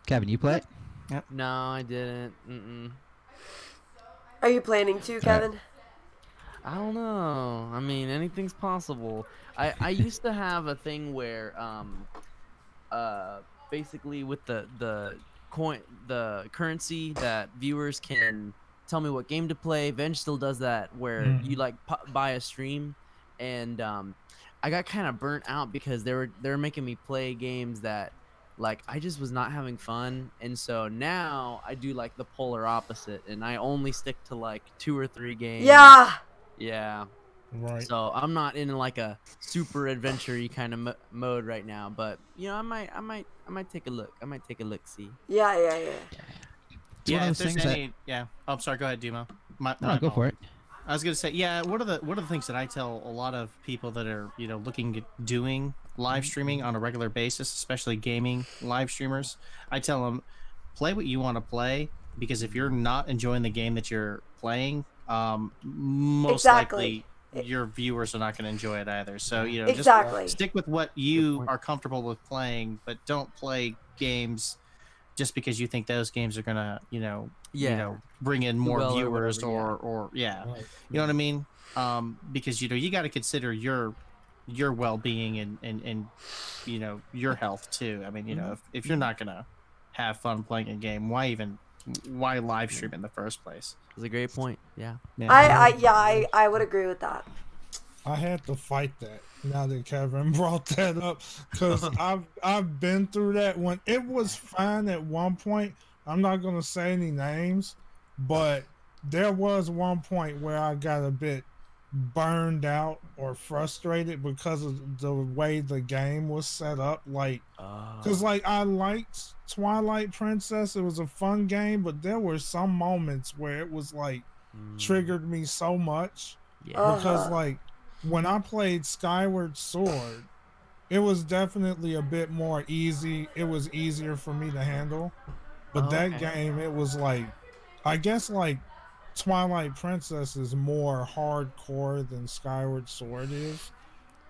Kevin, you play it? Yep. No, I didn't. Are you planning to, Kevin? I don't know. I mean, anything's possible. I used to have a thing where basically with the currency that viewers can tell me what game to play. Venge still does that, where you like buy a stream, and I got kind of burnt out because they were making me play games that like I just was not having fun, and so now I do like the polar opposite, and I only stick to like 2 or 3 games. Yeah. Right. So I'm not in like a super adventure-y kind of mode right now, but I might take a look. I might take a look. See. Yeah. Yeah. If there's any, yeah. Oh, I'm sorry. Go ahead, Dumo. No, go for it. I was gonna say, yeah. One of the things that I tell a lot of people that are looking at doing live streaming on a regular basis, especially gaming live streamers, I tell them, play what you want to play, because if you're not enjoying the game that you're playing, most likely your viewers are not going to enjoy it either. So just stick with what you are comfortable with playing, but don't play games just because you think those games are gonna bring in more viewers or you know what I mean, because you got to consider your well-being and your health too. I mean, if you're not gonna have fun playing a game, why live stream in the first place? That's a great point. Yeah. I would agree with that. I had to fight that now that Kevin brought that up, because I've been through that. When it was fine at one point, I'm not gonna say any names, but there was one point where I got a bit burned out or frustrated because of the way the game was set up. Like, because like I liked Twilight Princess, it was a fun game, but there were some moments where it was like triggered me so much. Because like when I played Skyward Sword, it was definitely a bit more easy. It was easier for me to handle. But that game, it was like, I guess like Twilight Princess is more hardcore than Skyward Sword is.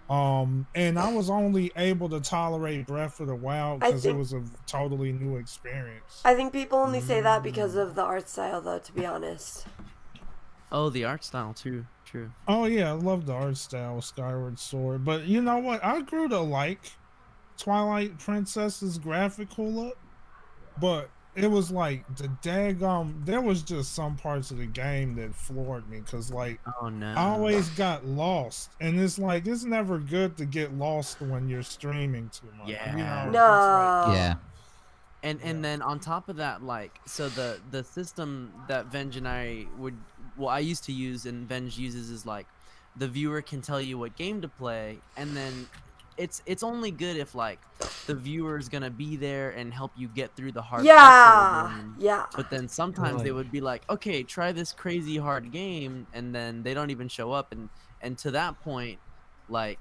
And I was only able to tolerate Breath of the Wild because it was a totally new experience. I think people only say that because of the art style, though, to be honest. Oh, the art style too. True. Oh yeah, I love the art style of Skyward Sword. But you know what? I grew to like Twilight Princess's graphical look. But it was like the daggum. There was just some parts of the game that floored me because like Oh no. I always got lost, and it's like it's never good to get lost when you're streaming too much. Yeah. You know, No. Yeah. And then on top of that, like, so the system that Venge and I I used to use and Venge uses is like the viewer can tell you what game to play, and then it's only good if like the viewer is gonna be there and help you get through the hard parts of the game. Yeah. But then sometimes they would be like, okay, try this crazy hard game, and then they don't even show up, and to that point, like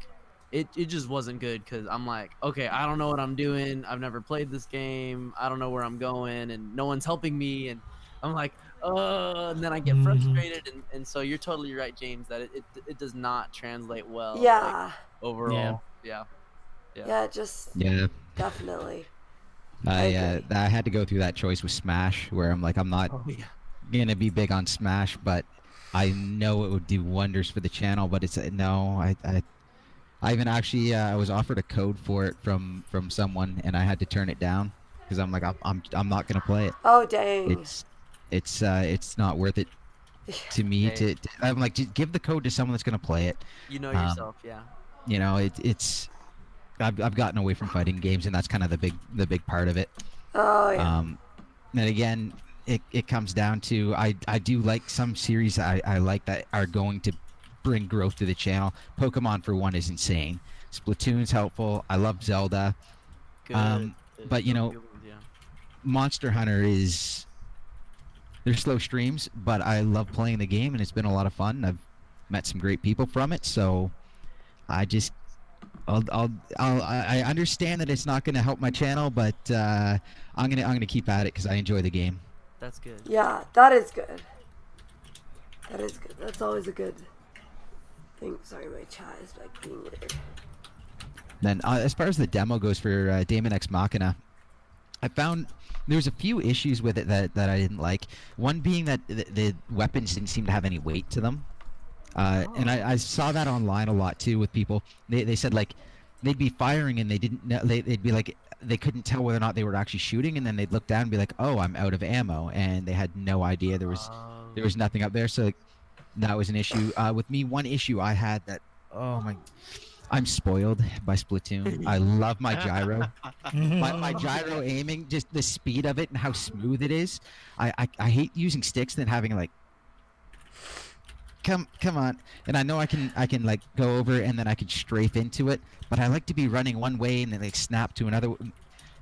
it just wasn't good because I'm like, okay, I don't know what I'm doing. I've never played this game. I don't know where I'm going, and no one's helping me, and I'm like, and then I get frustrated, and so you're totally right, James, that it does not translate well. Yeah. Like, overall. Yeah. Definitely. I had to go through that choice with Smash, where I'm like, I'm not gonna be big on Smash, but I know it would do wonders for the channel. But it's no, I even actually I was offered a code for it from someone, and I had to turn it down because I'm like, I'm not gonna play it. Oh dang. It's not worth it to me to I'm like, just give the code to someone that's gonna play it. You know yourself, yeah. You know, it's I've gotten away from fighting games, and that's kind of the big part of it. Oh yeah. And again, it comes down to I do like some series I like that are going to bring growth to the channel. Pokemon for one is insane. Splatoon's helpful. I love Zelda. Good. But you know, Monster Hunter they're slow streams, but I love playing the game, and it's been a lot of fun. I've met some great people from it, so I understand that it's not going to help my channel, but I'm gonna keep at it because I enjoy the game. That's good. Yeah, that is good. That is good. That's always a good thing. Sorry, my chat is like being weird. Then as far as the demo goes for Daemon X Machina, I found there's a few issues with it that I didn't like. One being that the weapons didn't seem to have any weight to them. And I saw that online a lot too with people. They said like they'd be firing and they didn't know, they'd be like they couldn't tell whether or not they were actually shooting, and then they'd look down and be like, oh, I'm out of ammo, and they had no idea there was nothing up there. So like, that was an issue with me. One issue I had that I'm spoiled by Splatoon. I love my gyro. my gyro aiming, just the speed of it and how smooth it is. I hate using sticks and having like come on. And I know I can like go over and then I can strafe into it, but I like to be running one way and then like snap to another.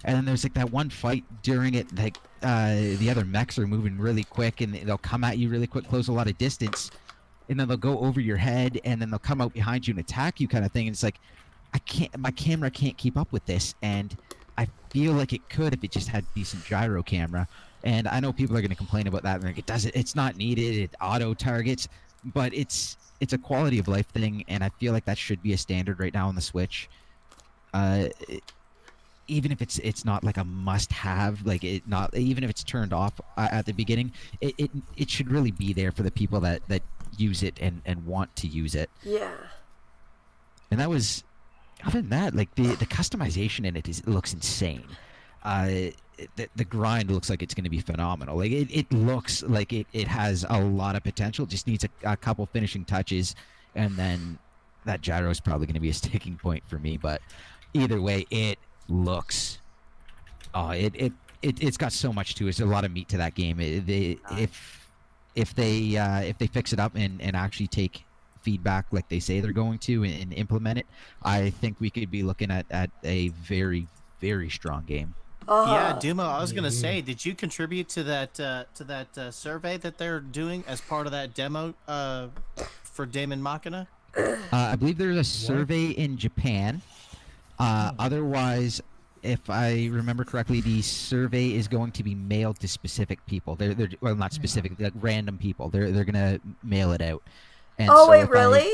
And then there's like that one fight during it, like the other mechs are moving really quick and they'll come at you really quick, close a lot of distance. And then they'll go over your head, and then they'll come out behind you and attack you, kind of thing. And it's like, my camera can't keep up with this, and I feel like it could if it just had decent gyro camera. And I know people are going to complain about that, and like, it's not needed, it auto targets, but it's a quality of life thing, and I feel like that should be a standard right now on the Switch. Even if it's not like a must-have, like even if it's turned off at the beginning, it should really be there for the people that use it and want to use it. Yeah. And that was, other than that, like the customization in it looks insane. The grind looks like it's going to be phenomenal. Like it looks like it has a lot of potential. Just needs a couple finishing touches, and then that gyro is probably going to be a sticking point for me. But either way, it looks. It's got so much to it. There's a lot of meat to that game. If they fix it up and actually take feedback like they say they're going to and implement it, I think we could be looking at a very, very strong game. Yeah, Dumo, I was gonna say, did you contribute to that survey that they're doing as part of that demo for Daemon Machina? I believe there's a survey in Japan. Otherwise, if I remember correctly, the survey is going to be mailed to specific people. They're well, not specific, like random people. They're gonna mail it out. And oh so wait, really?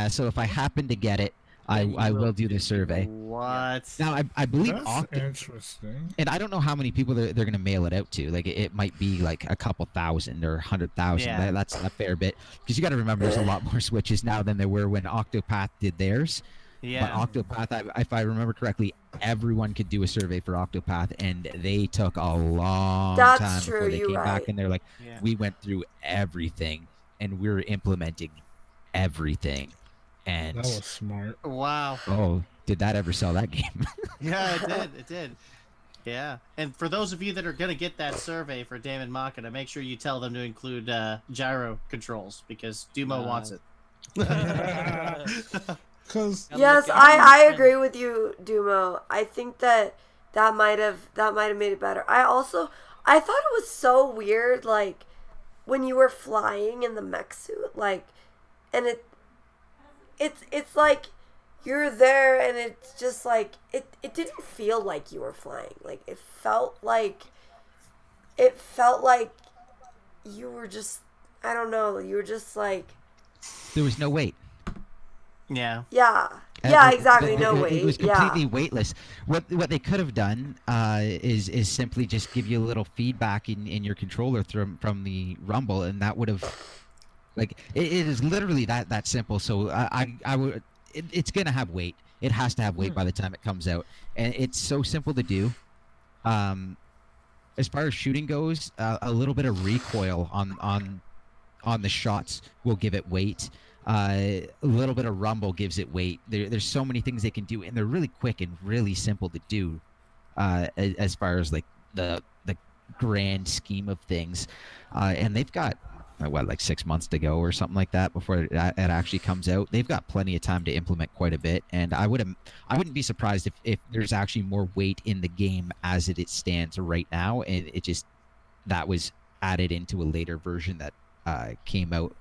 So if I happen to get it, I will do the survey. What? Now I believe That's interesting. and I don't know how many people they're gonna mail it out to. Like it might be like a couple thousand or 100,000. Yeah. That's a fair bit, because you got to remember there's a lot more Switches now than there were when Octopath did theirs. But Octopath, if I remember correctly, everyone could do a survey for Octopath, and they took a long time before they came back, and they're like, we went through everything, and we're implementing everything. And that was smart. Wow. Oh, did that ever sell that game? Yeah, it did. It did. Yeah. And for those of you that are going to get that survey for Damon Machina, make sure you tell them to include gyro controls, because Dumo wants it. Yes, I agree with you, Dumo. I think that might have made it better. I thought it was so weird, like when you were flying in the mech suit, like, and it's like you're there, and it's just like it didn't feel like you were flying. Like it felt like you were just, I don't know, you were just like, there was no weight. Yeah. Yeah. Yeah, exactly. No weight. It was completely weightless. What they could have done is simply just give you a little feedback in your controller from the rumble, and that would have, like, it is literally that simple. So I would, it's gonna have weight. It has to have weight by the time it comes out, and it's so simple to do. As far as shooting goes, a little bit of recoil on the shots will give it weight. A little bit of rumble gives it weight. There's so many things they can do, and they're really quick and really simple to do. As far as like the grand scheme of things, and they've got like 6 months to go or something like that before it actually comes out. They've got plenty of time to implement quite a bit, and I wouldn't be surprised if there's actually more weight in the game as it stands right now, and that was added into a later version that came out.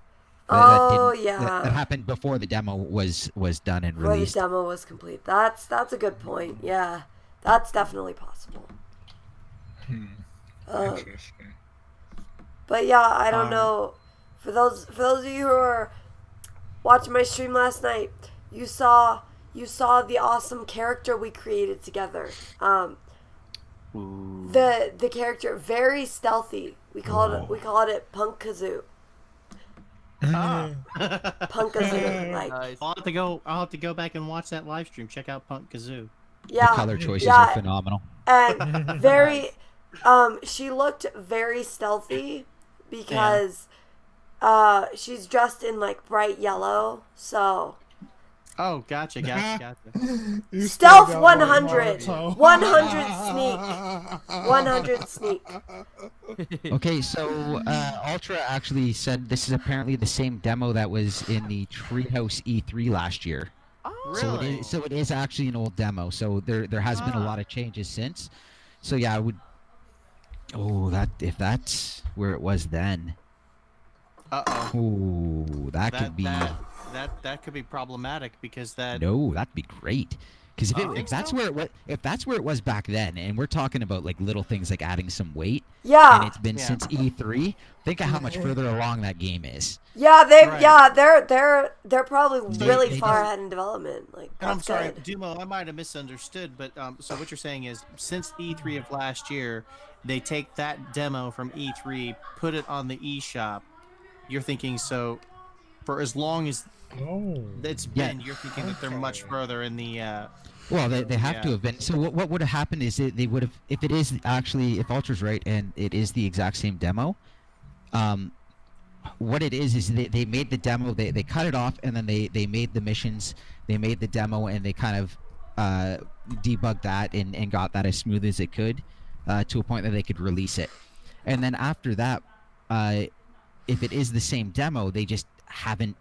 That happened before the demo was done and released. Before the demo was complete. That's a good point. Yeah, that's definitely possible. Interesting. But yeah, I don't know. For those of you who are watching my stream last night, you saw the awesome character we created together. The character, very stealthy. We called it Punk Kazoo. Punk Kazoo, like. Nice. I'll have to go back and watch that live stream. Check out Punk Kazoo. Yeah, the color choices are phenomenal. And very, she looked very stealthy because she's dressed in like bright yellow. So. Oh, gotcha. Stealth 100. 100 sneak. Okay, so Ultra actually said this is apparently the same demo that was in the Treehouse E3 last year. Oh, really? So it is actually an old demo. So there has been a lot of changes since. So yeah, I would. Oh, if that's where it was then. Oh, that could be. That could be problematic because that. No, that'd be great. Because if that's where it was back then, and we're talking about like little things like adding some weight, and it's been since E3. Think of how much further along that game is. Yeah, they're probably really far ahead in development. Like, I'm sorry, Dumo, I might have misunderstood, but so what you're saying is since E3 of last year, they take that demo from E3, put it on the eShop. You're thinking so. For as long as it's been, you're thinking that they're much further in the. Well, they have to have been. So what would have happened is they would have, if Ultra's right and it is the exact same demo. What it is they made the demo, they cut it off, and then they made the missions, they made the demo, and they kind of debugged that and got that as smooth as it could to a point that they could release it. And then after that, if it is the same demo, they just haven't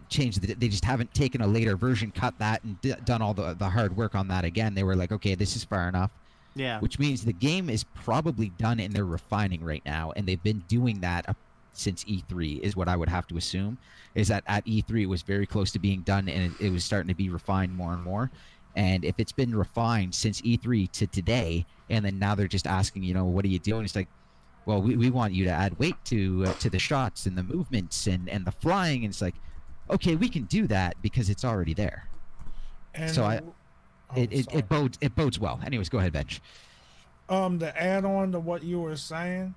changed it. They just haven't taken a later version, cut that, and done all the hard work on that again. They were like, okay, this is far enough. Yeah. Which means the game is probably done and they're refining right now, and they've been doing that since E3 is what I would have to assume. Is that at E3 it was very close to being done, and it was starting to be refined more and more. And if it's been refined since E3 to today, and then now they're just asking, what are you doing? It's like, well, we want you to add weight to the shots and the movements and the flying, and it's like, okay, we can do that because it's already there. And so it bodes well. Anyways, go ahead, Venge. To add on to what you were saying,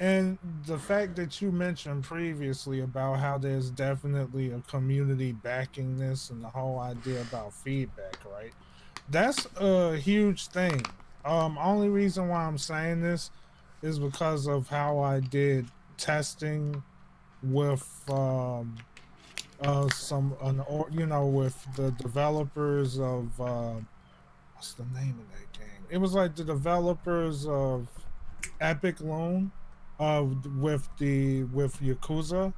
And the fact that you mentioned previously about how there's definitely a community backing this and the whole idea about feedback, right? That's a huge thing. Only reason why I'm saying this is because of how I did testing with with the developers of what's the name of that game? It was like the developers of Epic Loan, with Yakuza.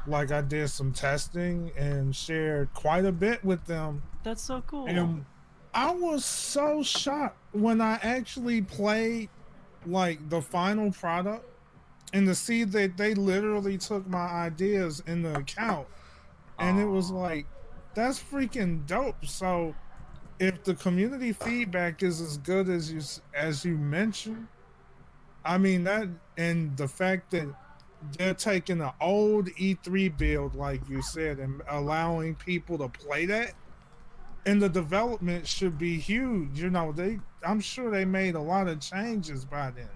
Like I did some testing and shared quite a bit with them. That's so cool. And I was so shocked when I actually played like the final product and to see that they literally took my ideas into account. And it was like, that's freaking dope. So if the community feedback is as good as you mentioned, I mean that, and the fact that they're taking an old E3 build, like you said, and allowing people to play that, and the development should be huge. You know, I'm sure they made a lot of changes by then.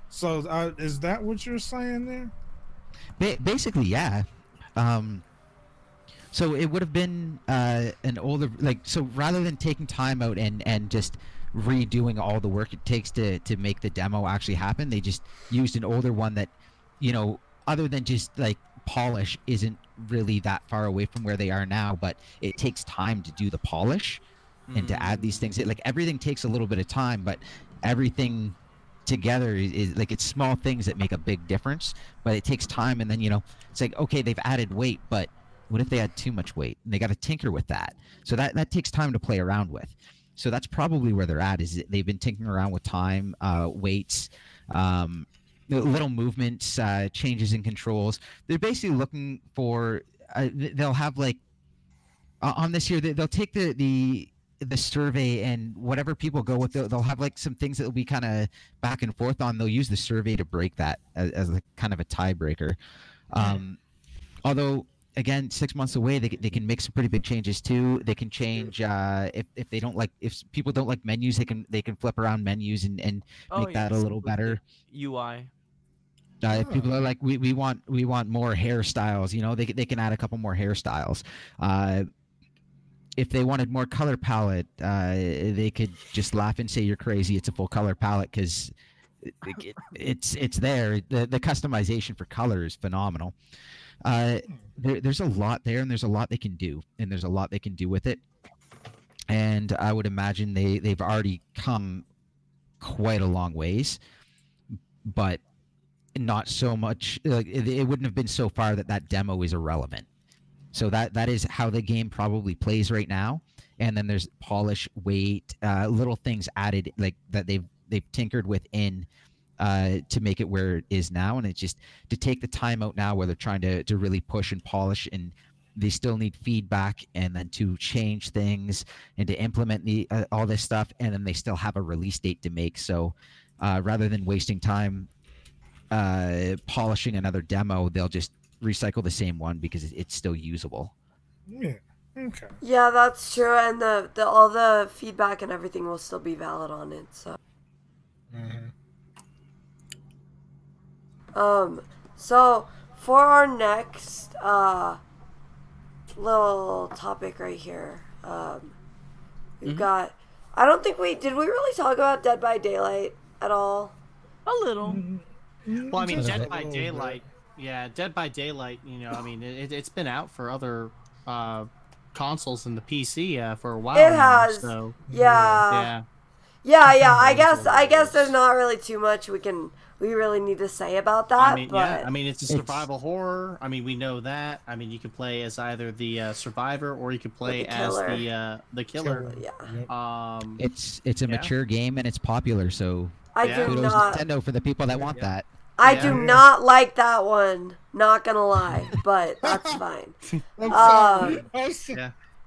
So is that what you're saying there? Basically, yeah. So it would have been an older, like, so rather than taking time out and just redoing all the work it takes to make the demo actually happen, they just used an older one that, you know, other than just like polish, isn't really that far away from where they are now, but it takes time to do the polish and to add these things. Like everything takes a little bit of time, but everything together is like, it's small things that make a big difference, but it takes time. And then, you know, it's like, okay, they've added weight, but what if they had too much weight? And they got to tinker with that. So that takes time to play around with. So that's probably where they're at, is they've been tinkering around with time, weights, little movements, changes in controls. They're basically looking for, they'll have like, on this year, they'll take the survey, and whatever people go with, they'll have like some things that will be kind of back and forth on. They'll use the survey to break that as a kind of a tiebreaker. Although, again, 6 months away, they can make some pretty big changes too. They can change if they don't like, if people don't like menus, they can flip around menus and make that a little better. UI. If people are like, we want more hairstyles, you know, they can add a couple more hairstyles. If they wanted more color palette, they could just laugh and say you're crazy. It's a full color palette, because it's there. The customization for color is phenomenal. There's a lot there, and there's a lot they can do, and there's a lot they can do with it. And I would imagine they've already come quite a long ways, but not so much. Like, it wouldn't have been so far that demo is irrelevant. So that is how the game probably plays right now. And then there's polish, weight, little things added, like that they've tinkered within to make it where it is now. And it's just to take the time out now where they're trying to really push and polish, and they still need feedback, and then to change things and to implement all this stuff, and then they still have a release date to make. So rather than wasting time polishing another demo, they'll just recycle the same one because it's still usable. Yeah. Okay. Yeah, that's true, and the all the feedback and everything will still be valid on it. So. So for our next little topic right here, we've got. I don't think did we really talk about Dead by Daylight at all? A little. Well, I mean, Dead by Daylight. Yeah, Dead by Daylight. You know, I mean, it's been out for other consoles and the PC for a while. It now, has. So, yeah. I guess there's not really too much we really need to say about that. I mean, but I mean, it's a survival horror. I mean, we know that. I mean, you can play as either the survivor, or you can play as the killer. Yeah. It's a mature game, and it's popular. So I do kudos not. Nintendo for the people that want that. I do not like that one. Not gonna lie, but that's fine.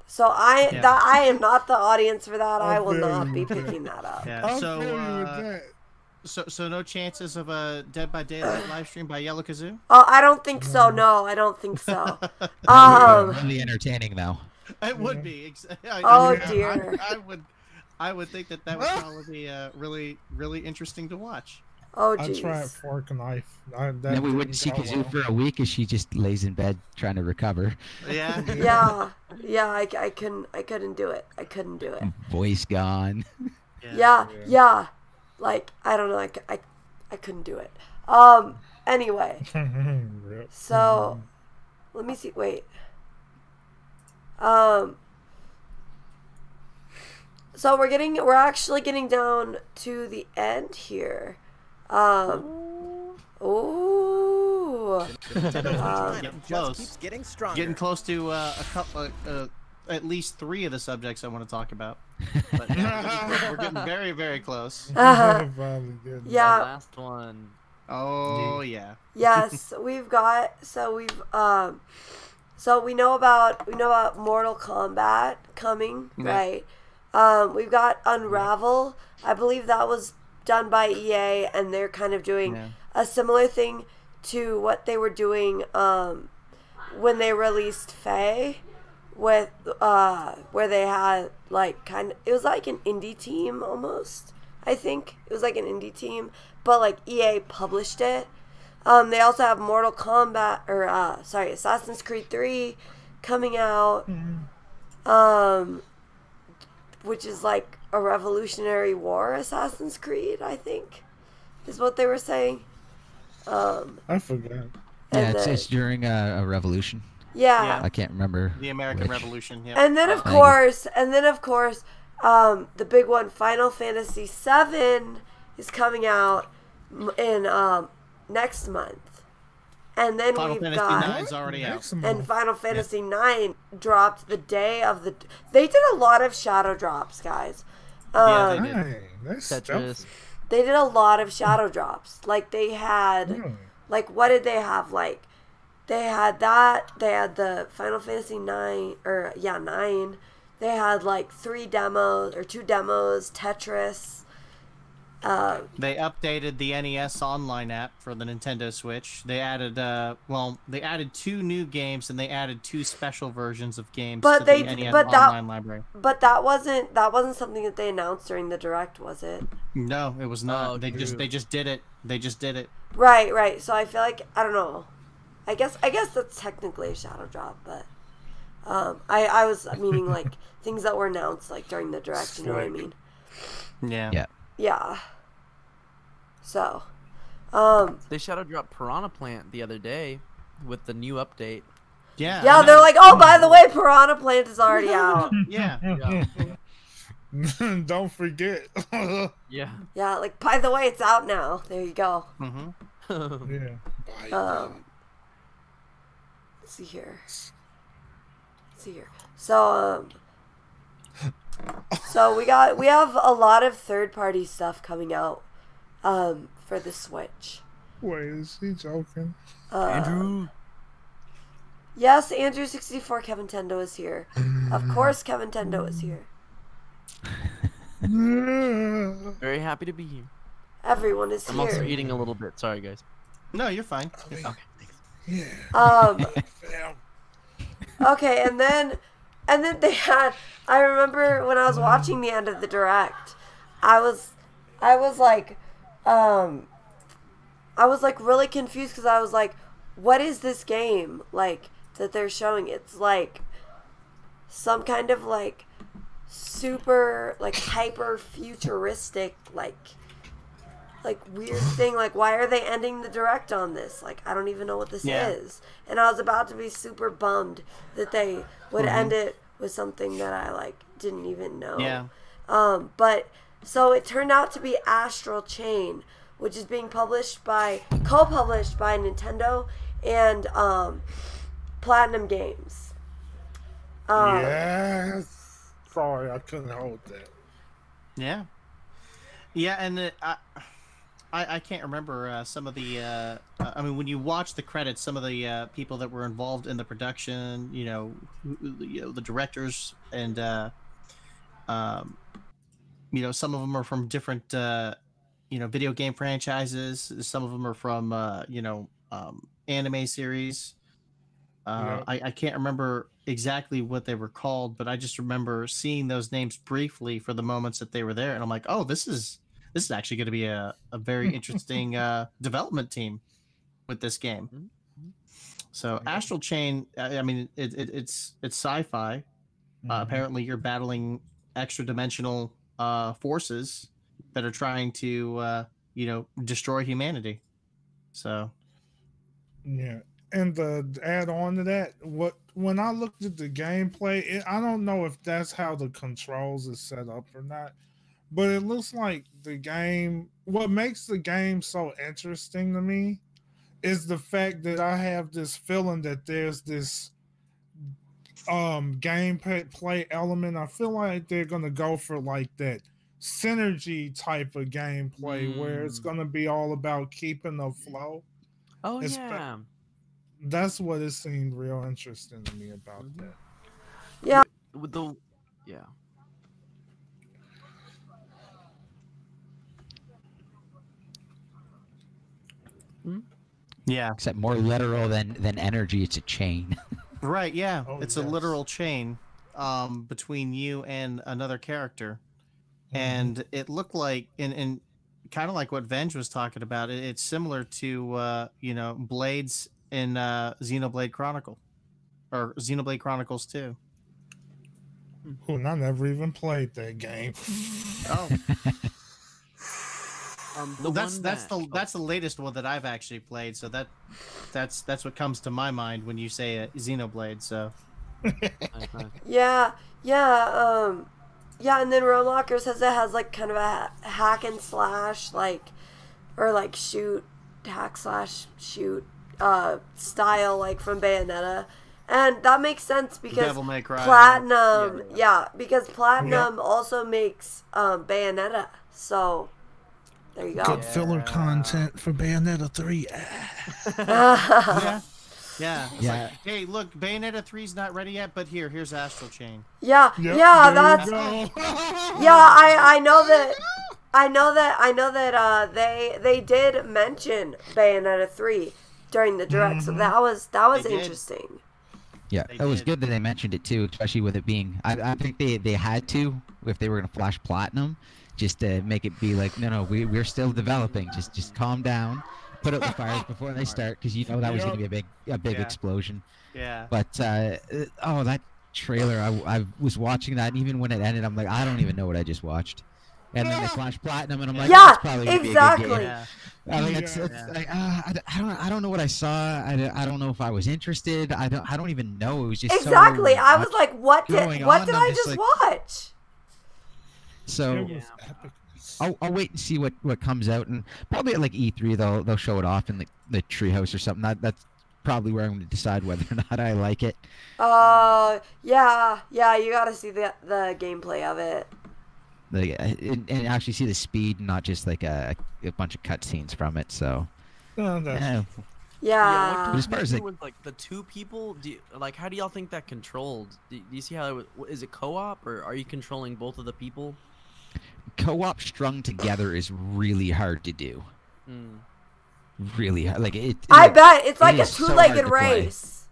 So I am not the audience for that. I will not be picking that up. Yeah. So no chances of a Dead by Daylight live stream by TheYellowKazoo? Oh, I don't think so. No, I don't think so. Really entertaining though. It would be. Dear. I would think that would probably be really, really interesting to watch. Oh, I tried jeez. fork and knife. Then we wouldn't see Kazoo for a week as she just lays in bed trying to recover. Yeah. Yeah. I couldn't do it. I couldn't do it. Voice gone. Yeah. Like, I don't know. I couldn't do it. Anyway. So, let me see. Wait. So we're actually getting down to the end here. Getting close. Keeps getting stronger. Getting close to a couple, at least 3 of the subjects I want to talk about. But yeah, we're getting very, very close. Yeah. Last one. Oh yeah. Yes, we've got. So we know about Mortal Kombat coming, right? We've got Unravel. I believe that was done by EA, and they're kind of doing a similar thing to what they were doing when they released Faye, with where they had like it was like an indie team almost. I think it was like an indie team, but like EA published it. They also have Mortal Kombat Assassin's Creed 3 coming out. Which is like a Revolutionary War Assassin's Creed, I think, is what they were saying. I forgot. Yeah, it's during a revolution. Yeah. I can't remember. The American which. Revolution. Yeah. And then of course, the big one, Final Fantasy VII, is coming out in next month. And then Final Fantasy IX's already out. And Final Fantasy IX dropped the day of the. They did a lot of shadow drops, guys. Yeah, they did. That's Tetris. They did a lot of shadow drops. Like they had, like what did they have? Like they had that. They had the Final Fantasy 9. They had like 3 demos or 2 demos. Tetris. They updated the NES Online app for the Nintendo Switch. They added, they added 2 new games and they added 2 special versions of games to the NES Online library. But that wasn't something that they announced during the Direct, was it? No, it was not. They just did it. They just did it. Right. So I feel like I don't know. I guess that's technically a shadow drop, but I was meaning like things that were announced like during the Direct. You know what I mean? Yeah. Yeah. So, They shadow dropped Piranha Plant the other day with the new update. Yeah. they're like, oh, by the way, Piranha Plant is already out. Yeah. Don't forget. Yeah. Yeah, like by the way, it's out now. There you go. Yeah. Let's see here. So, so we have a lot of third-party stuff coming out for the Switch. Wait, is he joking? Andrew. Yes, Andrew64 Kevintendo is here. Of course, Kevintendo is here. Very happy to be here. Everyone is I'm here. also eating a little bit. Sorry, guys. No, you're fine. Okay, thanks. Yeah. Okay, and then they had. I remember when I was watching the end of the Direct, I was like really confused because I was like, what is this game like that they're showing? It's like some kind of like super like hyper futuristic like weird thing. Like, why are they ending the Direct on this? Like, I don't even know what this is. And I was about to be super bummed that they would end it with something that I like didn't even know. Yeah. But so it turned out to be Astral Chain, which is being co-published by Nintendo and Platinum Games. Yes. Sorry, I couldn't hold that. Yeah. Yeah, and I can't remember some of the. I mean, when you watch the credits, some of the people that were involved in the production, the directors, and some of them are from different, video game franchises. Some of them are from, anime series. I can't remember exactly what they were called, but I just remember seeing those names briefly for the moments that they were there, and I'm like, oh, this is this is actually going to be a very interesting development team with this game. So Astral Chain, I mean, it's sci-fi. Apparently, you're battling extra dimensional forces that are trying to destroy humanity. So yeah. And to add on to that, when I looked at the gameplay, I don't know if that's how the controls is set up or not, but it looks like the game. What makes the game so interesting to me is the fact that I have this feeling that there's this gameplay element. I feel like they're gonna go for like that synergy type of gameplay where it's gonna be all about keeping the flow. Oh yeah. That's what it seemed real interesting to me about that. Yeah. With the yeah, Except more literal than energy. It's a chain. right. Yeah, Oh, it's yes. a literal chain between you and another character, and it looked like in kind of like what Venge was talking about. It's similar to Blades in Xenoblade Chronicle or Xenoblade Chronicles 2. Oh, I never even played that game. Oh, the that's one that's the latest one that I've actually played. So that's what comes to my mind when you say Xenoblade. So Yeah, and then Roadlocker says it has like kind of a hack and slash or hack slash shoot style like from Bayonetta, and that makes sense because Devil May Cry. Platinum, because Platinum also makes Bayonetta, so there you go. Good filler content for Bayonetta 3. Yeah. It's like, hey, look, Bayonetta 3's not ready yet, but here's Astral Chain. Yeah, Yep, that's there you go. I know that they did mention Bayonetta 3 during the direct, so that was They did. interesting. Yeah, They it was did. good that they mentioned it too, especially with it being. I think they had to if they were gonna flash Platinum, just to make it be like, no, we're still developing. Just calm down, put out the fires before they start, because that was gonna be a big explosion. Yeah. But that trailer, I was watching that, and even when it ended, I'm like, I don't even know what I just watched. And then they flash Platinum, and I'm like, Yeah, that's probably gonna exactly. be a good game. Yeah. I mean, it's like I don't know what I saw. I don't know if I was interested. I don't even know. It was just Exactly. So I was like, what did going I on, I'm just just watch? So It was epic. I'll wait and see what comes out, and probably at like E3 they'll show it off in the treehouse or something. That's probably where I'm going to decide whether or not I like it. Yeah, you gotta see the gameplay of it. Like, and actually see the speed, not just like a bunch of cutscenes from it. So No, that's- Yeah. What But as far as, could you do with, like the two people, how do y'all think that controlled? Do you see how is it co-op, or are you controlling both of the people? co-op strung together is really hard to do. Really hard. Like it. I bet it's like a is so two-legged hard to play. race.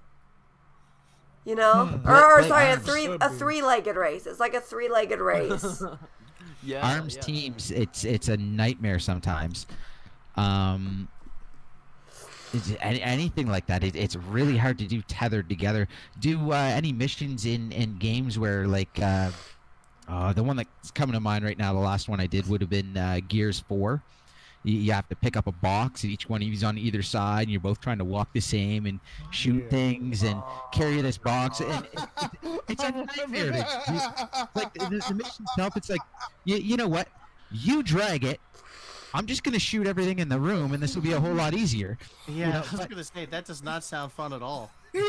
You know, But sorry, a Arms. three-legged race. It's like a three-legged race. Yeah. Arms teams, it's a nightmare sometimes. Anything like that, it's really hard to do tethered together. Do any missions in games where like the one that's coming to mind right now, the last one I did would have been Gears 4. You have to pick up a box, and each one of you's on either side, and you're both trying to walk the same and shoot things and carry this box. And it's a nightmare. Like the mission itself, it's like, you know what? You drag it. I'm just gonna shoot everything in the room, and this will be a whole lot easier. Yeah, I was gonna say that does not sound fun at all. There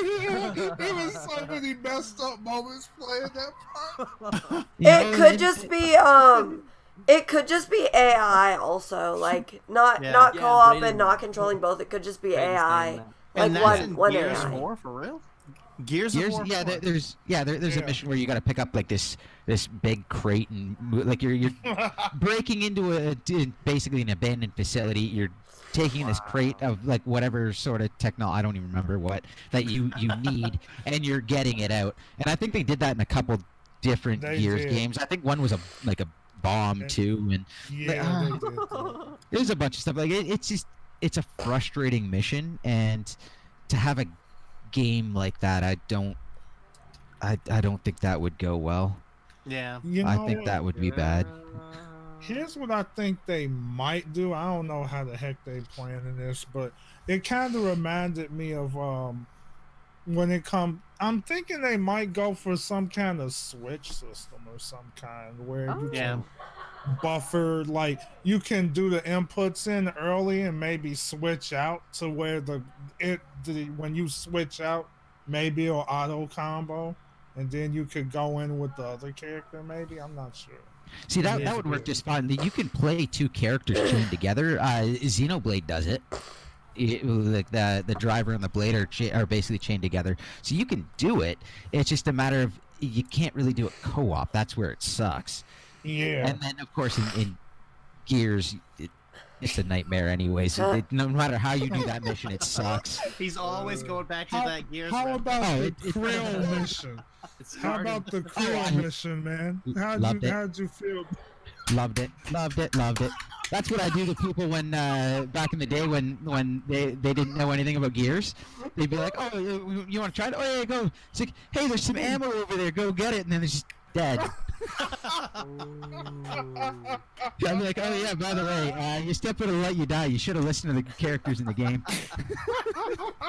was so many messed up moments playing that part. It could just be AI also, like not co-op and not controlling both. It could just be AI, like And that's in one Gears AI. 4 for real? Gears of War. Yeah, 4? there's a mission where you got to pick up like this big crate, and like you're breaking into basically an abandoned facility. You're taking this crate of like whatever sort of technology, I don't even remember what, that you need, and you're getting it out. And I think they did that in a couple different Gears games. I think one was a bomb too, and yeah, they did that. there's a bunch of stuff like it's a frustrating mission, and to have a game like that, I don't think that would go well. Yeah. I think that would be bad. Here's what I think they might do. I don't know how the heck they planning this, but it kind of reminded me of when it comes. I'm thinking they might go for some kind of switch system or some kind where you can buffer, like you can do the inputs in early and maybe switch out to where when you switch out, maybe it'll auto combo, and then you could go in with the other character. Maybe, I'm not sure. See, that would work just fine. You can play two characters chained together. Xenoblade does it. Like the driver and the blade are basically chained together, so you can do it. It's just a matter of you can't really do it co-op. That's where it sucks. Yeah. And then of course in Gears, it's a nightmare anyway. So no matter how you do that mission, it sucks. He's always going back to that Gears. How about the Krill mission? How about the Krill mission, man? How'd you feel? Loved it. That's what I do to people when back in the day when they didn't know anything about Gears. They'd be like, "Oh, you want to try it? Oh yeah, go." It's like, "Hey, there's some ammo over there. Go get it." And then it's just dead. I'd be like, "Oh yeah, by the way, you step in a light, you die. You should have listened to the characters in the game."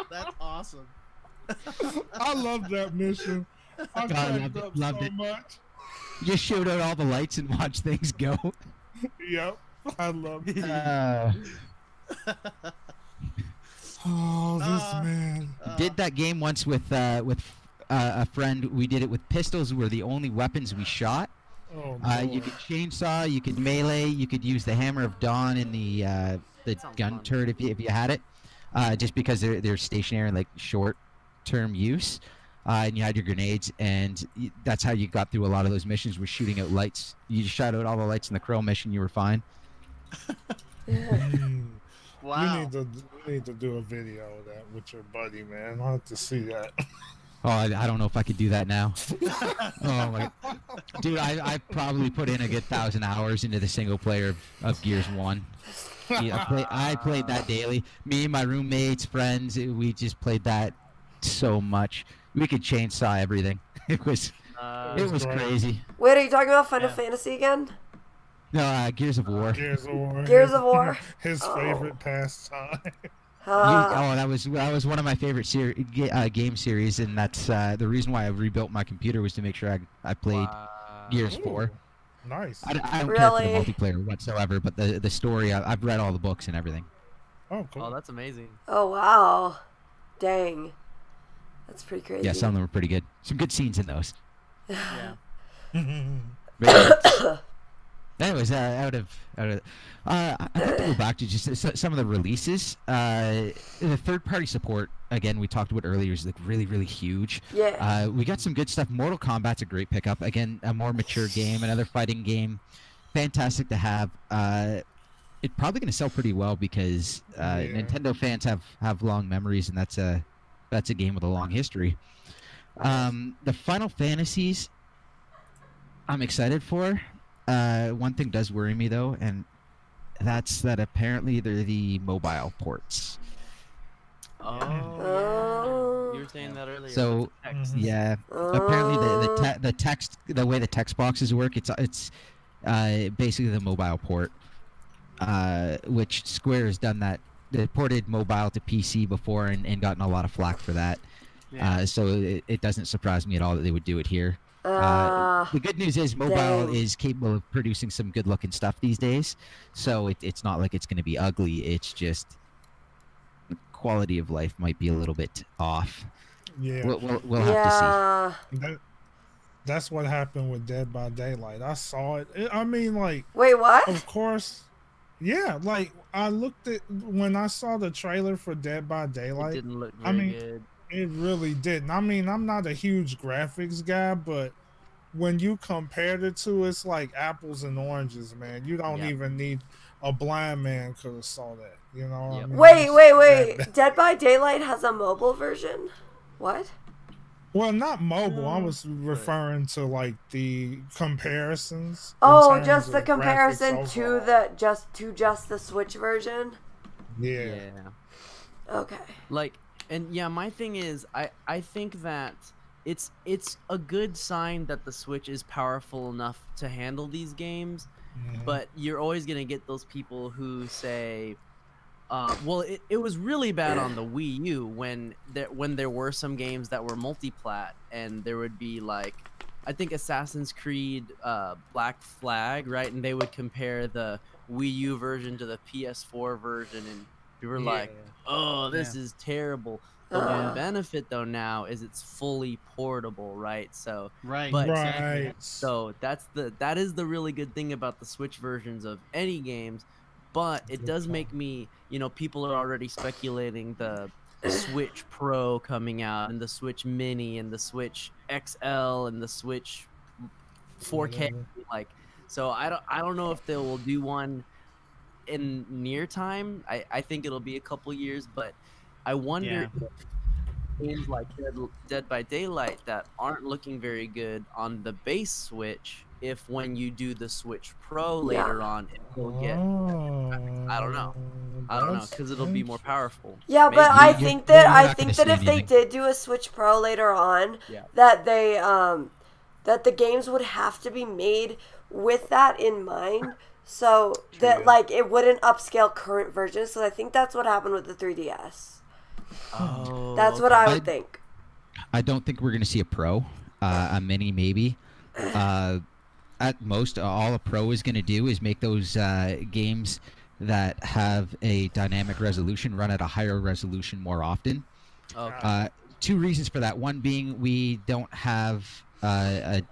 That's awesome. I love that mission. I loved it. Much. You just shoot out all the lights and watch things go. Yep, I love it. This man. Did that game once with a friend. We did it with pistols. Were the only weapons we shot. Oh, you could chainsaw, you could melee, you could use the hammer of dawn in the gun turret if you had it. Just because they're stationary and like short-term use. And you had your grenades, and that's how you got through a lot of those missions, was shooting out lights. You just shot out all the lights in the Krill mission, you were fine. Wow. You need to do a video of that with your buddy, man. I have to see that. Oh, I don't know if I could do that now. Oh my God. Dude, I probably put in a good 1,000 hours into the single player of Gears 1. I played that daily. Me and my roommates, friends, we just played that so much. We could chainsaw everything. It was crazy. Wait, are you talking about Final Fantasy again? No, Gears of War. Gears of War. Gears of War. His favorite pastime. That was one of my favorite game series, and that's the reason why I rebuilt my computer, was to make sure I played Gears 4. Nice. I don't care for the multiplayer whatsoever, but the story, I've read all the books and everything. Oh, cool. Oh, that's amazing. Oh, wow. Dang. That's pretty crazy. Yeah, some of them were pretty good. Some good scenes in those. Yeah. Anyways, I'd like to go back to just some of the releases. The third-party support, again, we talked about earlier, is like really, really huge. Yeah. We got some good stuff. Mortal Kombat's a great pickup. Again, a more mature game, another fighting game. Fantastic to have. It's probably going to sell pretty well because Nintendo fans have long memories, and that's a game with a long history. The Final Fantasies, I'm excited for. One thing does worry me though, and that's that apparently they're the mobile ports. Oh, you were saying that earlier. So yeah, apparently the text, the way the text boxes work, it's basically the mobile port, which Square has done that. They ported mobile to PC before and gotten a lot of flack for that. Yeah. So it doesn't surprise me at all that they would do it here. The good news is mobile is capable of producing some good-looking stuff these days, so it's not like it's going to be ugly. It's just the quality of life might be a little bit off. Yeah, we'll have to see. That's what happened with Dead by Daylight. I saw it. I mean, like, wait, what? Of course. Yeah, like I looked at when I saw the trailer for Dead by Daylight. It didn't look very good. It really didn't. I mean, I'm not a huge graphics guy, but when you compared it to, it's like apples and oranges, man. You don't even need a blind man could have saw that. You know what I mean? Wait. Dead by Daylight has a mobile version? What? Well, not mobile. I was referring to like the comparisons. Oh, just the comparison to the Switch version. Yeah. Okay. Like, and yeah, my thing is, I think that it's a good sign that the Switch is powerful enough to handle these games, but you're always gonna get those people who say, well, it was really bad on the Wii U when there were some games that were multi-plat, and there would be like, I think Assassin's Creed Black Flag, right? And they would compare the Wii U version to the PS4 version, and you were like, oh, this is terrible. The one benefit though now is it's fully portable, right? So exactly. So that is the really good thing about the Switch versions of any games. But it does make me, people are already speculating the Switch Pro coming out, and the Switch Mini, and the Switch XL, and the Switch 4K. Like, so I don't know if they will do one in near time. I think it'll be a couple years, but I wonder if games like Dead by Daylight that aren't looking very good on the base Switch, if when you do the Switch Pro later on, it will get. I don't know, because it'll be more powerful. Yeah, but I think that if they did do a Switch Pro later on, that they that the games would have to be made with that in mind, so that like it wouldn't upscale current versions. So I think that's what happened with the 3DS. Oh, that's what I would think. I don't think we're going to see a Pro, a Mini maybe. At most, all a Pro is going to do is make those games that have a dynamic resolution run at a higher resolution more often. Okay. Two reasons for that. One being we don't have a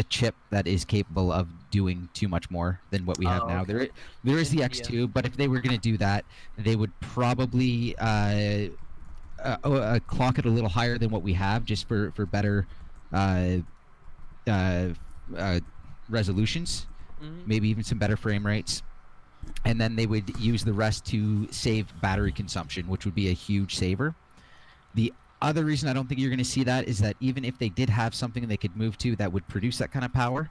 chip that is capable of doing too much more than what we have now. There is the X2, but if they were going to do that, they would probably clock it a little higher than what we have, just for better resolutions, maybe even some better frame rates, and then they would use the rest to save battery consumption, which would be a huge saver. The other reason I don't think you're going to see that is that even if they did have something they could move to that would produce that kind of power,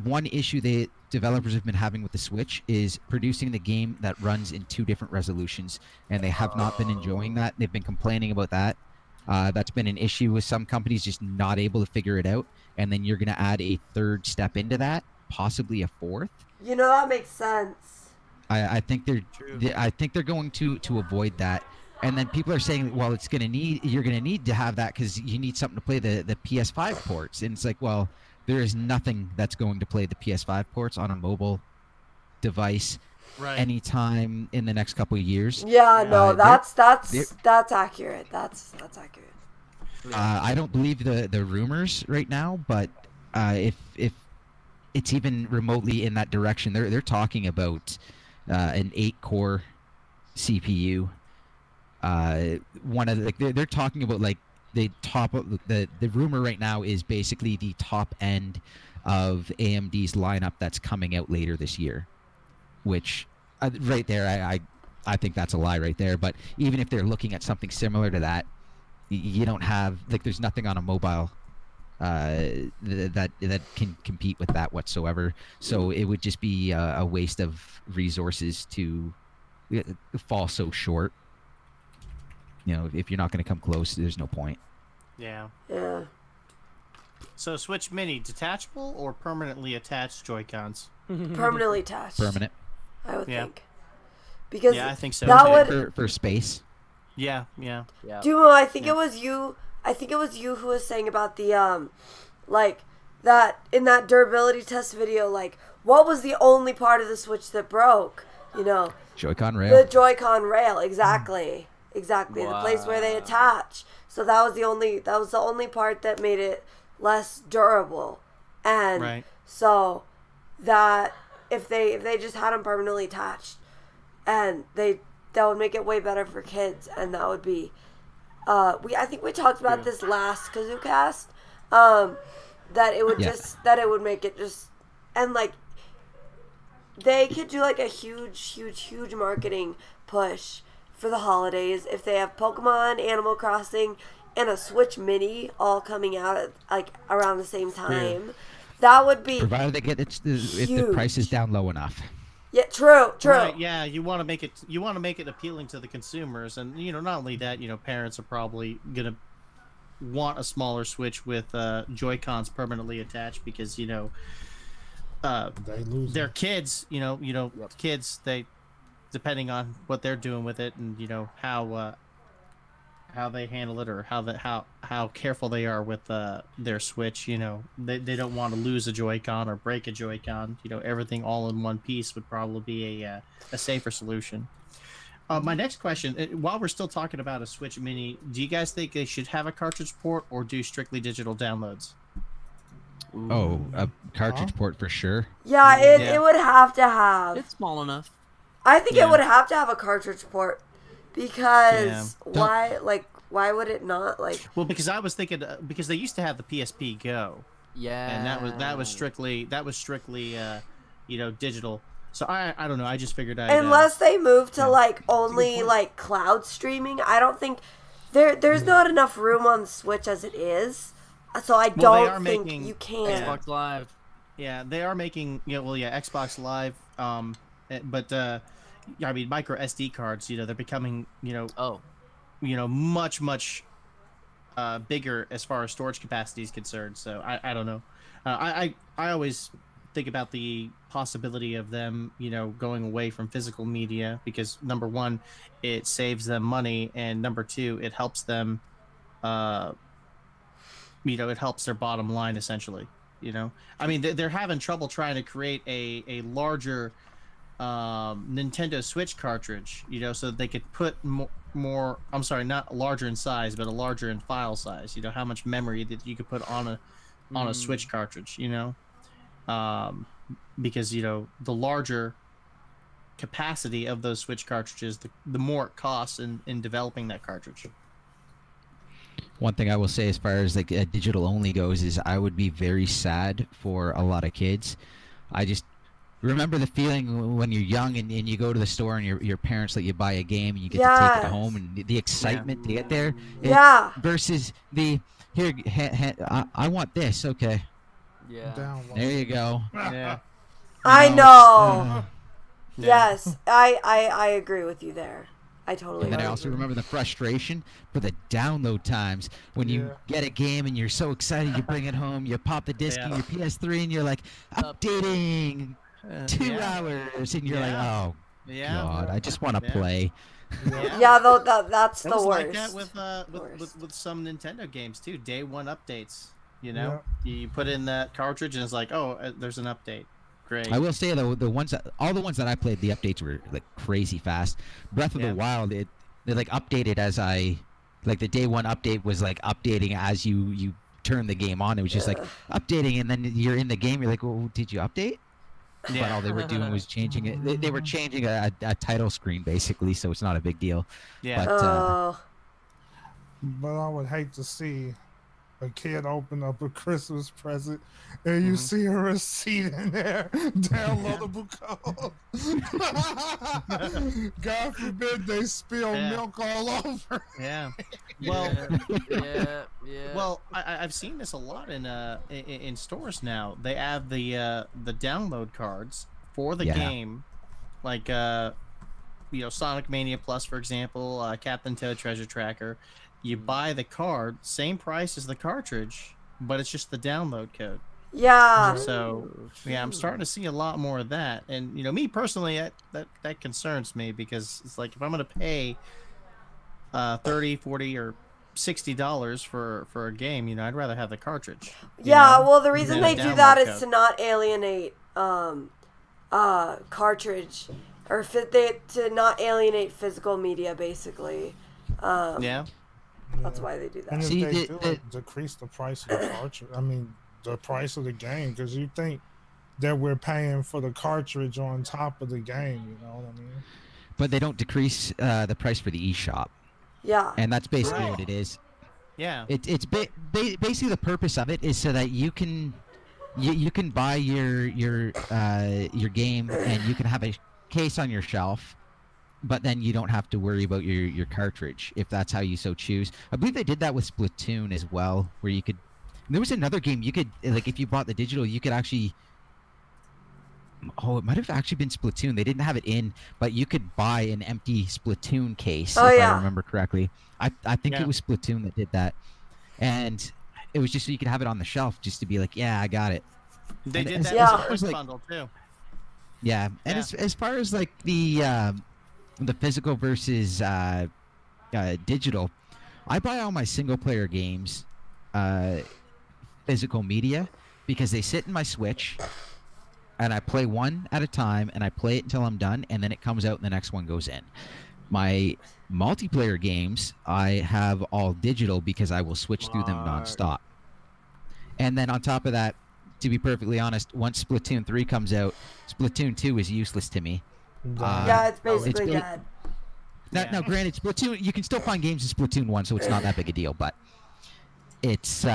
one issue the developers have been having with the Switch is producing the game that runs in 2 different resolutions, and they have not been enjoying that. They've been complaining about that. That's been an issue with some companies just not able to figure it out, and then you're going to add a 3rd step into that, possibly a 4th. That makes sense. I think they're going to avoid that. And then people are saying, well, you're going to need to have that because you need something to play the PS5 ports. And it's like, well, there is nothing that's going to play the PS5 ports on a mobile device anytime in the next couple of years. Yeah, no, that's accurate. That's accurate. I don't believe the rumors right now, but if it's even remotely in that direction, they're talking about an 8-core CPU. One of they're talking about like the top of the rumor right now is basically the top end of AMD's lineup that's coming out later this year, which right there I think that's a lie right there. But even if they're looking at something similar to that, you don't have there's nothing on a mobile that can compete with that whatsoever. So it would just be a waste of resources to fall so short. If you're not going to come close, there's no point. Yeah. So Switch Mini, detachable or permanently attached Joy-Cons? Permanently attached. Permanent. I would think. Because I think so. That would for space. Yeah. Dumo, I think it was you. I think it was you who was saying about the like that in that durability test video. Like, what was the only part of the Switch that broke? Joy-Con rail. The Joy-Con rail, exactly. Exactly, wow. The place where they attach. So that was the only part that made it less durable. And so that if they just had them permanently attached, and that would make it way better for kids, and that would be I think we talked about this last KazooCast, that it would that it would make it just, and like they could do like a huge marketing push for the holidays if they have Pokemon, Animal Crossing, and a Switch Mini all coming out at, like around the same time. That would be provided they get if the price is down low enough. Yeah, true. Right, yeah, you want to make it appealing to the consumers, and not only that, parents are probably gonna want a smaller Switch with Joy-Cons permanently attached because their kids, kids, they, depending on what they're doing with it and how they handle it or how careful they are with their Switch, they don't want to lose a Joy-Con or break a Joy-Con. Everything all in one piece would probably be a safer solution. My next question, while we're still talking about a Switch Mini, do you guys think they should have a cartridge port or do strictly digital downloads? Ooh. Oh, a cartridge port for sure. Yeah, it would have to have. It's small enough. I think it would have to have a cartridge port. Because why would it not Well, because I was thinking because they used to have the PSP Go. Yeah. And that was strictly digital. So I don't know. I just figured unless they move to only cloud streaming, I don't think there's not enough room on the Switch as it is. So I don't think you can. Xbox Live. Yeah, they are making Xbox Live. But I mean, micro SD cards, they're becoming, much bigger as far as storage capacity is concerned. So I don't know. I always think about the possibility of them, going away from physical media because number one, it saves them money, and number two, it helps them, it helps their bottom line essentially. I mean, they're having trouble trying to create a larger Nintendo Switch cartridge, so that they could put more. I'm sorry, not larger in size, but a larger in file size. How much memory that you could put on a Switch cartridge. Because the larger capacity of those Switch cartridges, the more it costs in developing that cartridge. One thing I will say as far as digital only goes is I would be very sad for a lot of kids. I just remember the feeling when you're young and you go to the store and your parents let you buy a game and you get to take it home and the excitement to get there. Versus the I want this. Okay. Yeah. There you go. Yeah. I know. Yes, I agree with you there. I totally And then I also remember the frustration for the download times when you get a game and you're so excited, you bring it home, you pop the disc in your PS3 and you're like, updating 2 hours, and you're like, oh God, I just want to play. That's the worst. Like that with some Nintendo games too. Day one updates. You put in that cartridge and it's like, oh, there's an update. Great. I will say though, all the ones that I played, the updates were crazy fast. Breath of the Wild, they updated as the day one update was updating as you turn the game on. It was just updating, and then you're in the game. You're like, well, did you update? Yeah. But all they were doing was changing it. They were changing a title screen basically, so it's not a big deal. Yeah. But I would hate to see a kid open up a Christmas present and you see a receipt in there, downloadable code. God forbid they spill milk all over. Yeah. Well, Well, I've seen this a lot in stores now. They have the download cards for the game, like Sonic Mania Plus, for example, Captain Toad Treasure Tracker. You buy the card, same price as the cartridge, but it's just the download code. Yeah. So, I'm starting to see a lot more of that. And, me personally, that concerns me because it's like if I'm going to pay $30, $40, or $60 for a game, I'd rather have the cartridge. Well, the reason they do that is to not alienate cartridge, or to not alienate physical media, basically. That's why they do that. And if they do decrease the price of the cartridge, the price of the game, because you think that we're paying for the cartridge on top of the game, you know what I mean? But they don't decrease the price for the eShop. Yeah. And that's basically what it is. Yeah. It's basically the purpose of it is so that you can buy your game and you can have a case on your shelf but then you don't have to worry about your cartridge if that's how you so choose. I believe they did that with Splatoon as well, where you could. There was another game you could, like, if you bought the digital, you could actually. Oh, it might have actually been Splatoon. They didn't have it in, but you could buy an empty Splatoon case, if I remember correctly. I think it was Splatoon that did that, and it was just so you could have it on the shelf, just to be like, yeah, I got it. They and did that as a quick bundle too. Yeah, and as far as like the physical versus digital, I buy all my single player games physical media because they sit in my Switch. And I play one at a time, and I play it until I'm done, and then it comes out and the next one goes in. My multiplayer games, I have all digital because I will switch through them nonstop. And then on top of that, to be perfectly honest, once Splatoon 3 comes out, Splatoon 2 is useless to me. It's basically dead. Now, granted, Splatoon, you can still find games in Splatoon 1, so it's not that big a deal, but it's...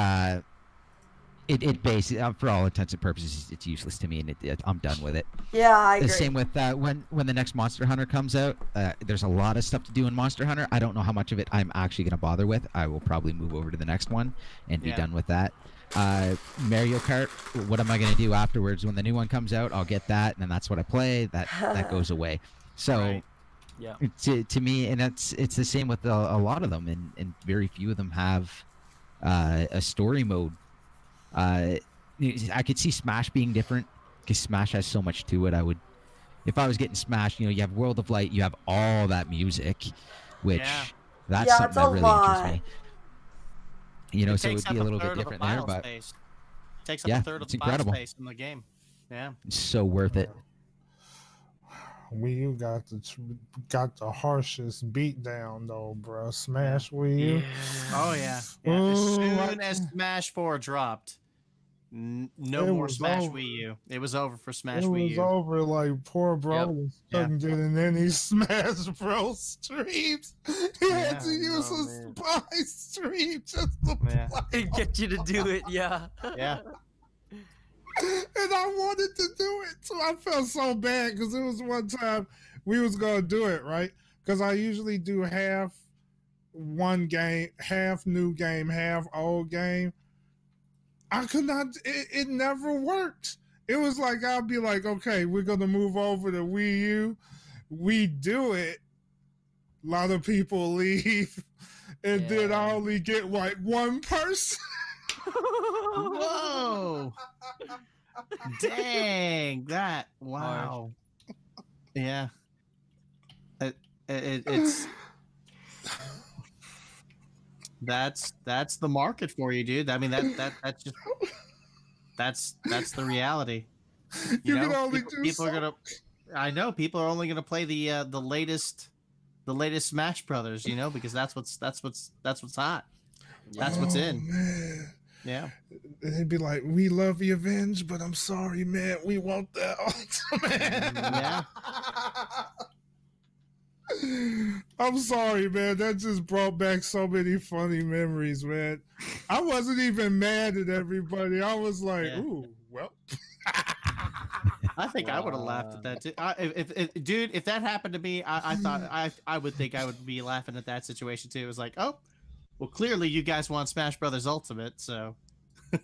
It basically, for all intents and purposes, it's useless to me, and I'm done with it. Yeah, I agree. The same with when the next Monster Hunter comes out. There's a lot of stuff to do in Monster Hunter. I don't know how much of it I'm actually going to bother with. I will probably move over to the next one and be done with that. Mario Kart, what am I going to do afterwards? When the new one comes out, I'll get that, and then that's what I play. That goes away. So, to me, and it's the same with a lot of them, and very few of them have a story mode. I could see Smash being different because Smash has so much to it. If I was getting Smash, you have World of Light, you have all that music, which that's something that really interests me. So it would be a little bit different there, but it takes up a third of the file space in the game. Yeah, it's so worth it. Wii U got the harshest beat down though, bro. Smash Wii U. Oh yeah. As soon as Smash 4 dropped, no more Smash Wii U. It was over for Smash Wii U. It was over. Like poor bro couldn't get in any Smash Bros streams. He had to use a spy stream just to play. Get you to do it. Yeah. Yeah. And I wanted to do it, so I felt so bad because it was one time we was gonna do it, right? Because I usually do half one game, half new game, half old game. I could not. It never worked. It was like I'd be like, okay, we're gonna move over to Wii U. We do it. A lot of people leave, and then I only get like one person. Whoa! Dang that! Wow. Yeah. It's that's the market for you, dude. I mean that's just that's the reality. You can only people are gonna. I know people are only gonna play the latest Smash Brothers, because that's what's hot. That's what's in. Man. Yeah. They'd be like, we love you, Venge, but I'm sorry, man. We want that Ultimate. Yeah. I'm sorry, man. That just brought back so many funny memories, man. I wasn't even mad at everybody. I was like, ooh, well. I think I would have laughed at that too. If that happened to me, I thought I would think I would be laughing at that situation too. It was like, oh, well, clearly you guys want Smash Brothers Ultimate, so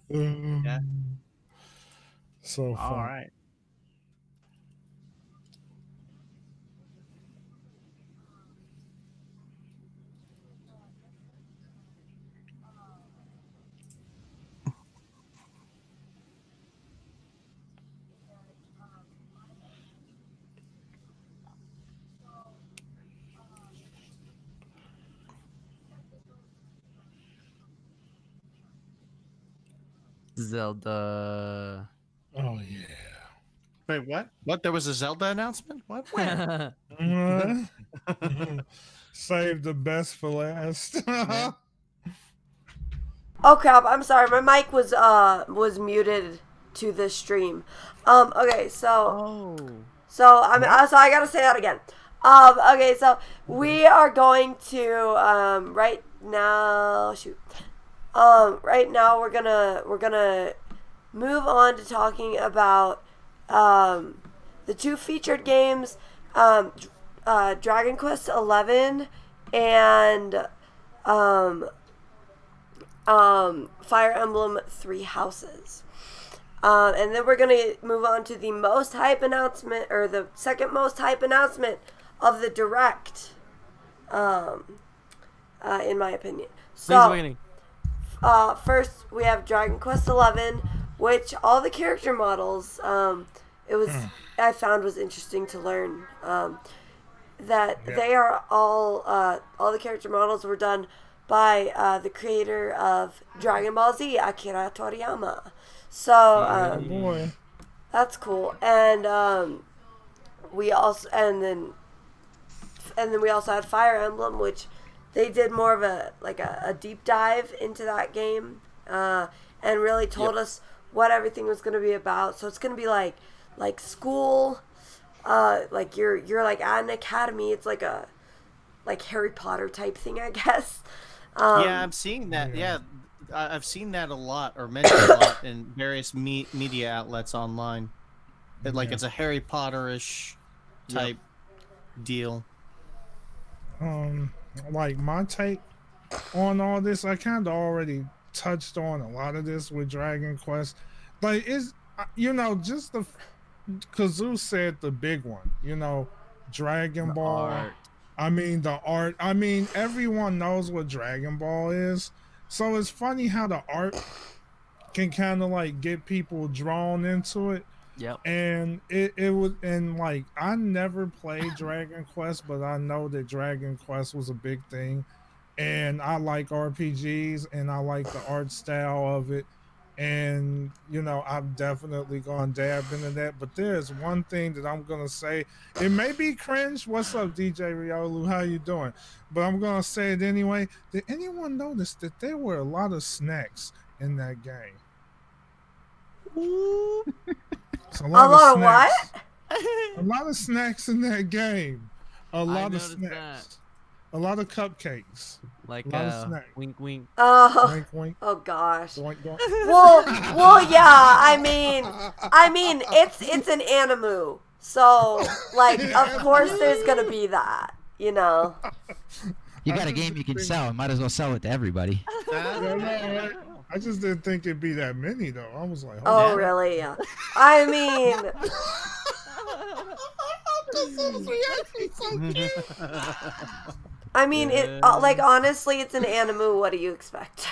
yeah. So fun. All right. Zelda. Oh yeah. Wait, what? What? There was a Zelda announcement? What? When? Save the best for last. Oh crap! I'm sorry. My mic was muted to this stream. Okay, so I gotta say that again. Okay, so we are going to right now. Shoot. Right now we're gonna move on to talking about the two featured games. Dragon Quest 11 and Fire Emblem Three Houses. And then we're going to move on to the most hype announcement, or the second most hype announcement of the Direct, in my opinion. So, first we have Dragon Quest 11, which all the character models, I found was interesting to learn, that they are all the character models were done by the creator of Dragon Ball Z, Akira Toriyama. So that's cool. And we also then we also had Fire Emblem, which they did more of a deep dive into that game, and really told us what everything was going to be about. So it's going to be like school, like you're like at an academy. It's like a Harry Potter type thing, I guess. Yeah, I'm seeing that. Yeah, I've seen that a lot, or mentioned a lot in various media outlets online. It's a Harry Potter-ish type deal. Like my take on all this, I kind of already touched on a lot of this with Dragon Quest. Like, just the Kazoo said the big one, Dragon Ball. Art. The art. Everyone knows what Dragon Ball is. So it's funny how the art can kind of like get people drawn into it. Yep. And it was, and like, I never played Dragon Quest, but I know that Dragon Quest was a big thing. And I like RPGs and I like the art style of it. And, I've definitely gone dab into that. But there's one thing that I'm going to say. It may be cringe. What's up, DJ Riolu? How you doing? But I'm going to say it anyway. Did anyone notice that there were a lot of snacks in that game? A lot of what? A lot of snacks in that game. A lot of snacks. That. A lot of cupcakes. Like wink, wink. Oh, wink, wink. Oh gosh. Doink, doink. Well, yeah. I mean, it's an anime, so like, of course, there's gonna be that. You got a game you can sell. Might as well sell it to everybody. I just didn't think it'd be that many, though. I was like, oh, really? Yeah. I mean, honestly, it's an anime. What do you expect?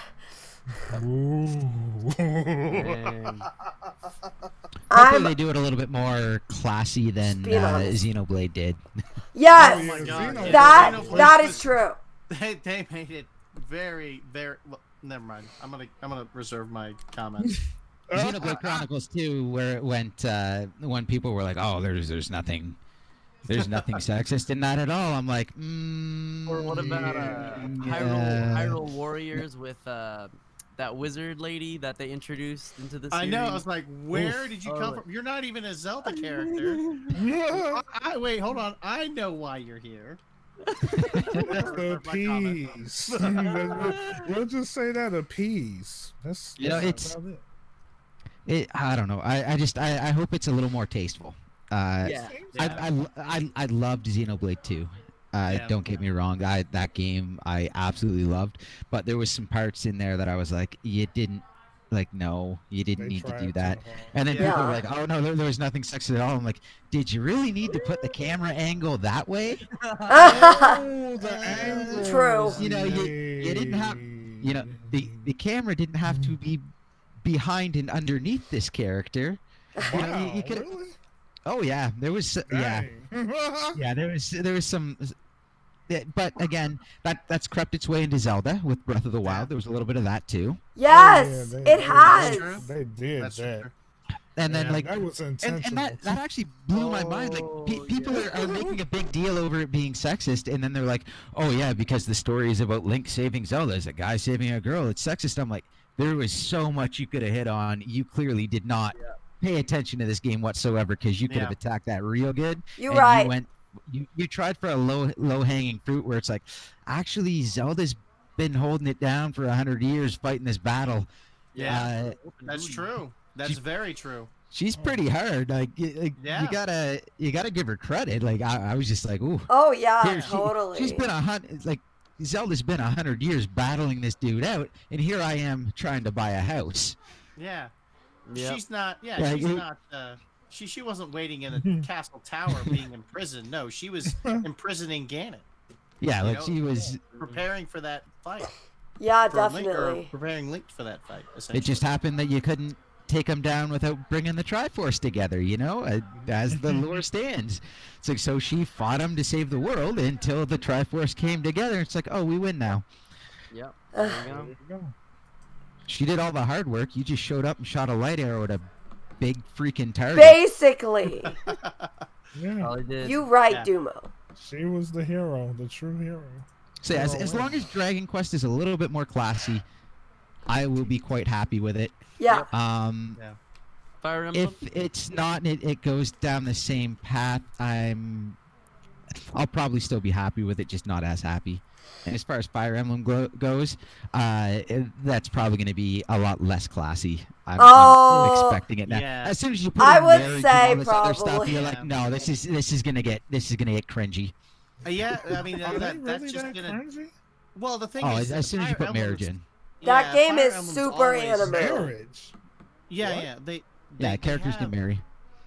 Hopefully they do it a little bit more classy than Xenoblade did. Yes, oh my God. That is true. They made it very, very. Well, never mind. I'm gonna reserve my comments. Xenoblade Chronicles 2, where it went when people were like, "Oh, there's nothing sexist in that at all." I'm like, Or what about Hyrule Warriors with that wizard lady that they introduced into the series? I know. I was like, where did you come from? You're not even a Zelda character. Wait, hold on. I know why you're here. Appease. We'll just say that, appease. That's it's it. I don't know. I hope it's a little more tasteful. I loved Xenoblade 2. Don't get me wrong. That game I absolutely loved, but there was some parts in there that I was like, you didn't need to do that. And then people were like, oh no, there was nothing sexy at all. I'm like, did you really need to put the camera angle that way? The angle. True. You didn't have, the camera didn't have to be behind and underneath this character. Wow, you could. really? Oh yeah, there was there was some. But again, that's crept its way into Zelda with Breath of the Wild. There was a little bit of that too. Yes, it has. They did that. And then that was intentional. And that actually blew my mind. Like people are making a big deal over it being sexist, and then they're like, "Oh yeah, because the story is about Link saving Zelda, as a guy saving a girl. It's sexist." I'm like, there was so much you could have hit on. You clearly did not pay attention to this game whatsoever, because you could have attacked that real good. You're right. You tried for a low hanging fruit where it's like, actually Zelda's been holding it down for 100 years fighting this battle. Yeah, that's true. That's very true. She's pretty hard. Like, Yeah. you gotta give her credit. Like I was just like, ooh. Oh yeah, Here, totally. She's been 100. Like Zelda's been 100 years battling this dude out, and here I am trying to buy a house. Yeah. Yep. She's not. Yeah, Yeah, she's not. She wasn't waiting in a castle tower being imprisoned. No, she was imprisoning Ganon. Yeah, like she was preparing for that fight. Yeah, for Link, or definitely. preparing Link for that fight. It just happened that you couldn't take him down without bringing the Triforce together, you know, as the lore stands. It's like, so she fought him to save the world until the Triforce came together. It's like, oh, we win now. Yep. There you go. She did all the hard work. You just showed up and shot a light arrow at a big freaking target. Basically. Yeah. All he did. You right, Yeah. Dumo. She was the hero, the true hero. So as long as Dragon Quest is a little bit more classy, I will be quite happy with it. Yeah. Fire Emblem. If it's not, it goes down the same path. I'll probably still be happy with it, just not as happy. And as far as Fire Emblem goes, that's probably going to be a lot less classy. I'm expecting it now. Yeah. As soon as you put I in would marriage say and all this other stuff, probably. you're like, no, this is gonna get cringy. Yeah, I mean Are they that's really just that gonna. cringy? Well, the thing Oh, is, as soon as you Fire put marriage Emblem's- in. That game Fire is Emblem's super always- anime. Marriage. Yeah, What? yeah, Yeah, characters have, can marry.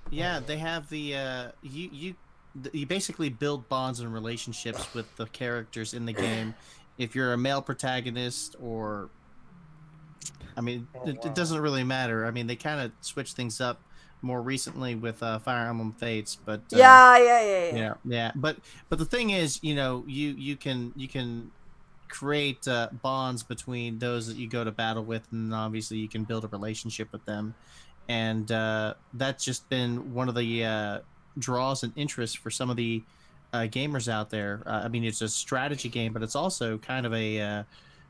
Yeah, they have the you basically build bonds and relationships with the characters in the game. If you're a male protagonist, or I mean, it doesn't really matter. I mean, they kind of switch things up more recently with Fire Emblem Fates, but Yeah. But the thing is, you can create bonds between those that you go to battle with, and obviously you can build a relationship with them, and that's just been one of the draws and interests for some of the gamers out there. I mean, it's a strategy game, but it's also kind of a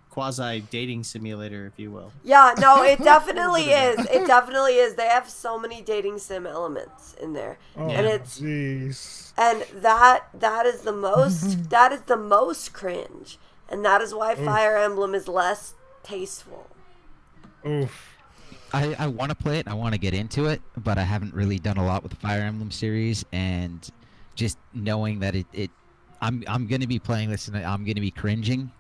quasi dating simulator, if you will. Yeah, no, it definitely is. It definitely is. They have so many dating sim elements in there. Oh, And it's jeez. and that is the most cringe. And that is why Fire Emblem is less tasteful. Oof. I want to play it. I want to get into it, but I haven't really done a lot with the Fire Emblem series, and just knowing that I'm going to be playing this and I'm going to be cringing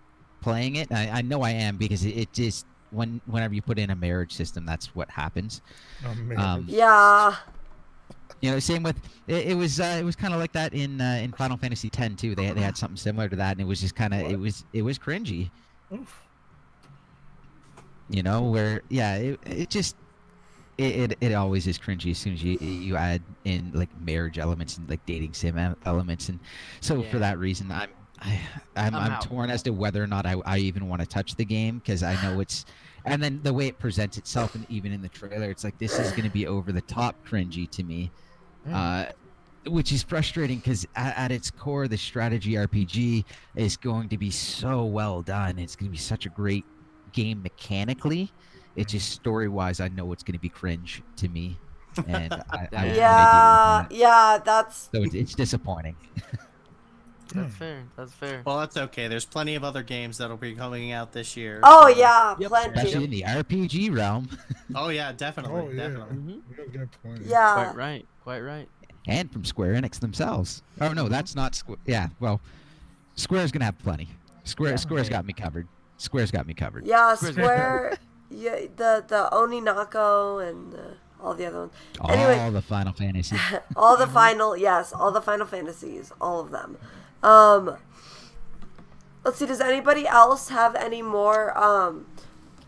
playing it. I know I am, because it just whenever you put in a marriage system, that's what happens. Oh, man. Yeah. Same with it was kind of like that in Final Fantasy X too. They had something similar to that, and it was just kind of it was cringy. Oof. Where it always is cringy as soon as you add in like marriage elements and like dating sim elements, and so for that reason I'm torn as to whether or not I even want to touch the game, because I know it's, and then the way it presents itself, and even in the trailer, it's like this is going to be over the top cringy to me, which is frustrating, because at its core, the strategy RPG is going to be so well done. It's going to be such a great game mechanically. It's just story-wise, I know it's going to be cringe to me, and that's so it's disappointing. That's fair. That's fair. Well, that's okay. There's plenty of other games that'll be coming out this year. Oh yeah, Especially plenty. in the RPG realm. Oh yeah, definitely, Oh, yeah. definitely. We'll get plenty. Yeah. Quite right. Quite right. And from Square Enix themselves. Oh no, that's not Square. Yeah, well, Square's gonna have plenty. Square's got me covered. Square's got me covered. Yeah, Square. Yeah, the Oninako and all the other ones. Anyway, All the Final Fantasy. all the final Fantasies, all of them. Let's see. Does anybody else have any more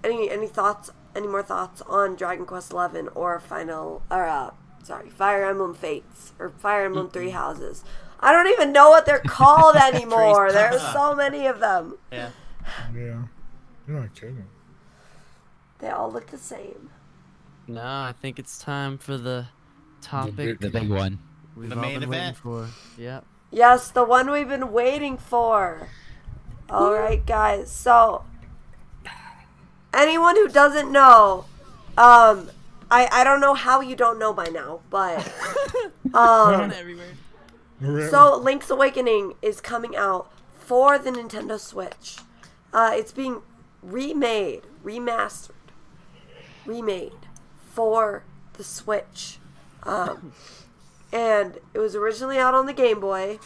any thoughts? Any more thoughts on Dragon Quest XI or Fire Emblem Fates or Fire Emblem Three Houses? I don't even know what they're called anymore. There's so many of them. Yeah. Yeah. You're not kidding. They all look the same. No, I think it's time for the topic. The big one. We've The all main been waiting event. for. Yep. Yes, the one we've been waiting for. All right, guys. So, anyone who doesn't know, I don't know how you don't know by now, but Everywhere. so Link's Awakening is coming out for the Nintendo Switch. It's being remade for the Switch, and it was originally out on the Game Boy.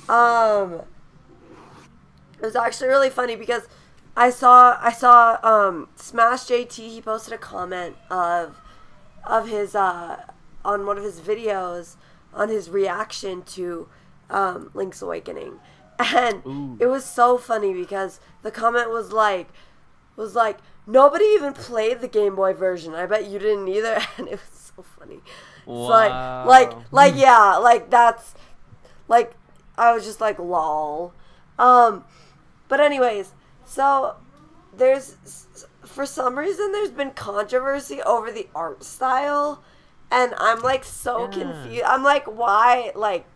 It was actually really funny because I saw Smash JT. He posted a comment of his on one of his videos on his reaction to Link's Awakening, and it was so funny because the comment was like nobody even played the Game Boy version. I bet you didn't either, and it was so funny. Wow. It's like yeah, like that's like I was just like lol. But anyways, so for some reason there's been controversy over the art style, and I'm like so confused. I'm like, why? Like,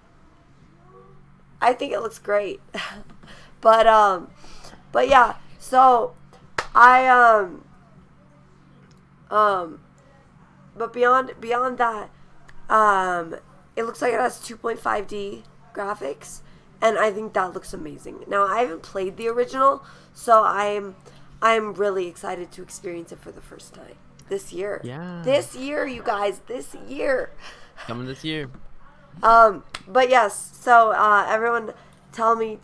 I think it looks great. but yeah, so but beyond that, it looks like it has 2.5D graphics, and I think that looks amazing. Now, I haven't played the original, so I'm really excited to experience it for the first time this year. Yeah. This year, you guys, this year. Coming this year. But yes, so everyone, tell me you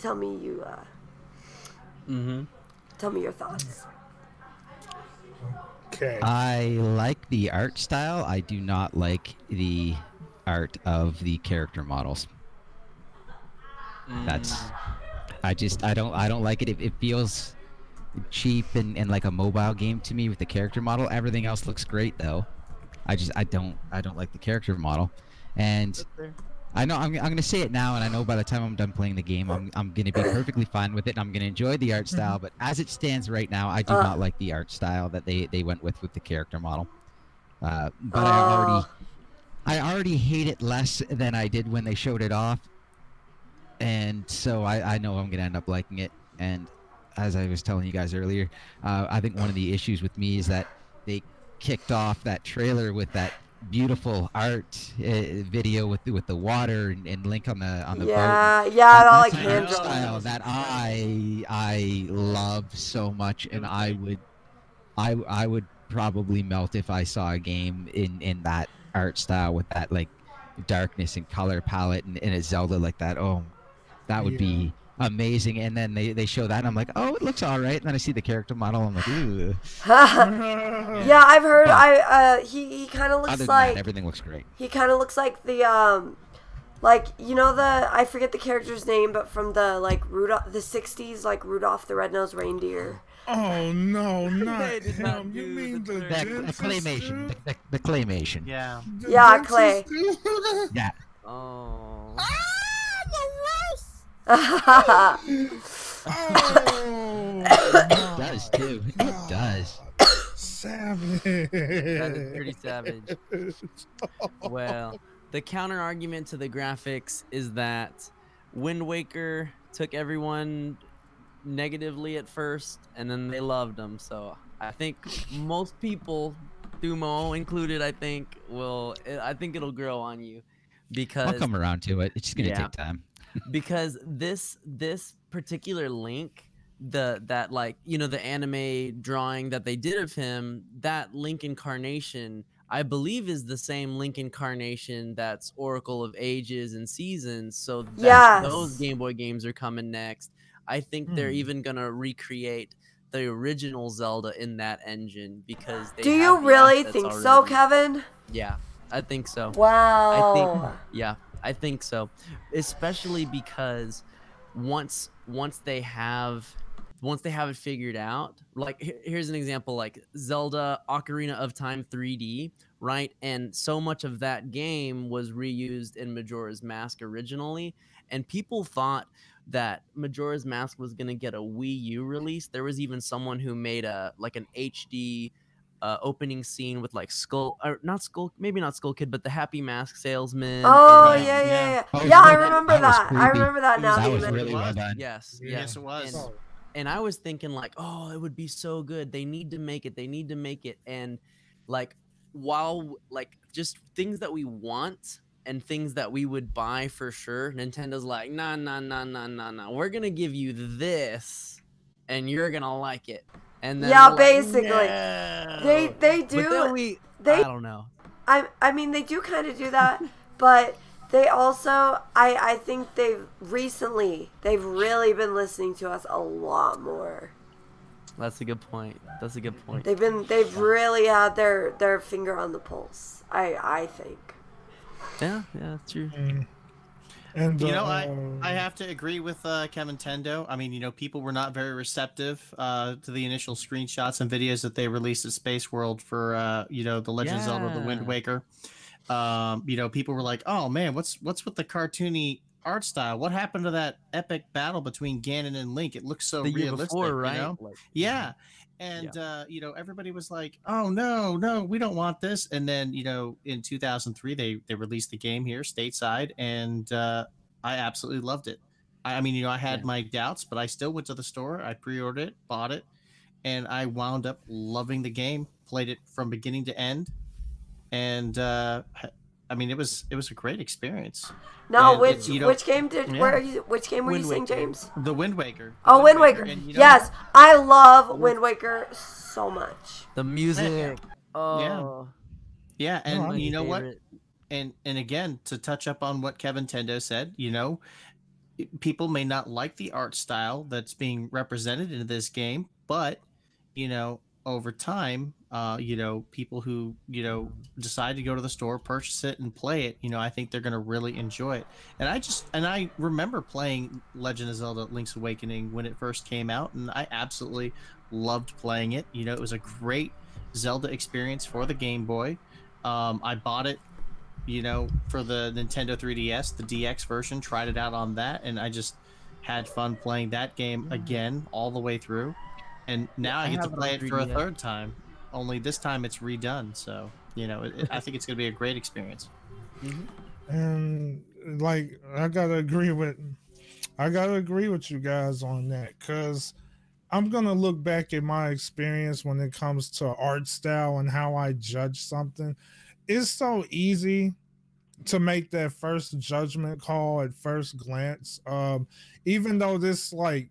tell me your thoughts. Okay. I like the art style. I do not like the art of the character models. That's I don't like it. It feels cheap and like a mobile game to me with the character model. Everything else looks great though. I don't like the character model. And I know I'm gonna say it now, and I know by the time I'm done playing the game, I'm gonna be perfectly fine with it, and I'm gonna enjoy the art style. But as it stands right now, I do not like the art style that they went with the character model. But I already hate it less than I did when they showed it off, and so I know I'm gonna end up liking it. And as I was telling you guys earlier, I think one of the issues with me is that they kicked off that trailer with that beautiful art video with the water and Link on the boat. Yeah, That's like an hand art style that I love so much, and I would probably melt if I saw a game in that art style with that like darkness and color palette and a Zelda like that. Oh, that would be amazing. And then they show that and I'm like, oh, it looks all right. And then I see the character model, I'm like, ooh. Yeah, I've heard. He kind of looks Other than like that, everything looks great. he kind of looks like the like, you know, I forget the character's name, but from the like Rudolph, the '60s, like Rudolph the Red-Nosed Reindeer. Oh no, not They did not him. You do mean the the The claymation. The claymation. Yeah. Yeah, Clay. Yeah. Oh. Oh, It does too. It does. savage. That is pretty savage. Well, the counter argument to the graphics is that Wind Waker took everyone negatively at first, and then they loved them. So I think most people, Dumo included, I think it'll grow on you, because I'll come around to it. It's just gonna take time. Because this particular Link, that like, you know, the anime drawing that they did of him, that Link incarnation, I believe is the same Link incarnation that's Oracle of Ages and Seasons. So those Game Boy games are coming next. I think they're even gonna recreate the original Zelda in that engine, because they Do you really think so, Kevin? Yeah, I think so. Wow. I think so, especially because once they have it figured out, like here's an example, like Zelda Ocarina of Time 3D, right? And so much of that game was reused in Majora's Mask originally, and people thought that Majora's Mask was gonna get a Wii U release. There was even someone who made an HD opening scene with like maybe not Skull Kid, but the Happy Mask Salesman. Oh, yeah. Oh, Yeah, I that remember was that. creepy. I remember that now. That that you was mention really it. well done. Yes, Yes, it was. And I was thinking like, oh, it would be so good. They need to make it. And like, while like just things that we want and things that we would buy for sure, Nintendo's like, nah. We're gonna give you this, and you're gonna like it. And then basically, no. they do. I don't know. I mean, they do kind of do that, but they also, I think they've really been listening to us a lot more. That's a good point. They've really had their finger on the pulse. I think. Yeah, that's true. And you know, I have to agree with Kevintendo. I mean, you know, people were not very receptive to the initial screenshots and videos that they released at Space World for you know, the Legend of Zelda: The Wind Waker. You know, people were like, "Oh man, what's with the cartoony art style? What happened to that epic battle between Ganon and Link? It looks so realistic, before, right? You know?" Like, yeah. And you know, everybody was like, "Oh no, we don't want this." And then, you know, in 2003, they released the game here stateside, and I absolutely loved it. I mean, you know, I had my doubts, but I still went to the store. I pre-ordered it, bought it, and I wound up loving the game. Played it from beginning to end, and I mean, it was a great experience. No, and which game were you saying, James? The Wind Waker. Oh, Wind Waker. And, you know, yes, I love Wind Waker so much. The music. Oh. Yeah, and you know what? And again, to touch up on what Kevintendo said, you know, people may not like the art style that's being represented in this game, but you know, over time, you know, people who, you know, decide to go to the store, purchase it, and play it, you know, I think they're going to really enjoy it. And I remember playing Legend of Zelda: Link's Awakening when it first came out, and I absolutely loved playing it. You know, it was a great Zelda experience for the Game Boy. I bought it, you know, for the Nintendo 3DS, the DX version, tried it out on that, and I just had fun playing that game again all the way through. And now I get to play it for a third time, only this time it's redone. So, you know, I think it's going to be a great experience. And like, I gotta agree with you guys on that, because I'm gonna look back at my experience when it comes to art style and how I judge something. It's so easy to make that first judgment call at first glance. Even though this, like,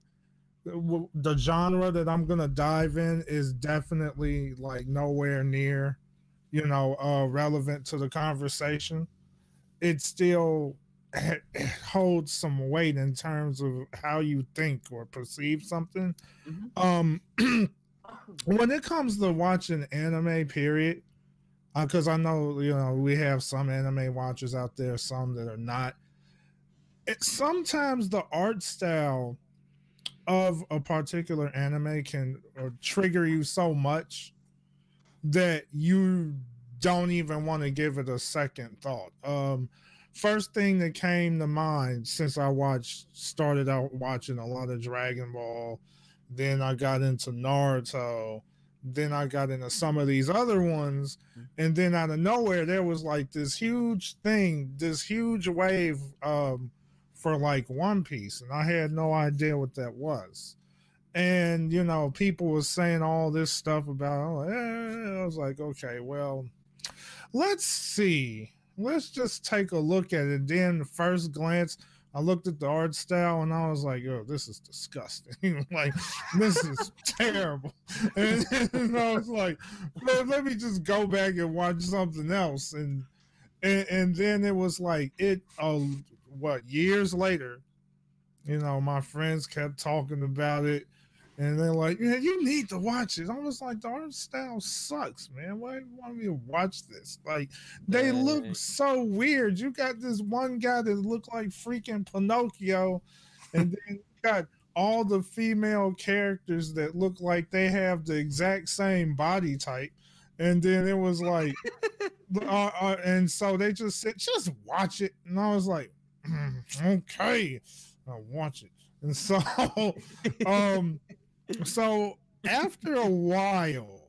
the genre that I'm gonna dive in is definitely like nowhere near, you know, relevant to the conversation, it still holds some weight in terms of how you think or perceive something. When it comes to watching anime, period, because I know, you know, we have some anime watchers out there, some that are not. Sometimes the art style of a particular anime can trigger you so much that you don't even want to give it a second thought. First thing that came to mind, since I started out watching a lot of Dragon Ball, then I got into Naruto, then I got into some of these other ones, and then out of nowhere there was like this huge wave for like One Piece, and I had no idea what that was. And, you know, people were saying all this stuff about, I was like, okay, well, let's see. Let's just take a look at it. Then the first glance, I looked at the art style and I was like, oh, this is disgusting. Like, this is terrible. And I was like, well, let me just go back and watch something else. And then it was like, years later, you know, my friends kept talking about it, and they're like, yeah, you need to watch it. I was like, the art style sucks, man. Why do you want me to watch this? Like, they look so weird. You got this one guy that looked like freaking Pinocchio, and then you got all the female characters that look like they have the exact same body type. And then it was like, and so they just said, just watch it. And I was like, okay, I'll watch it. And so, so after a while,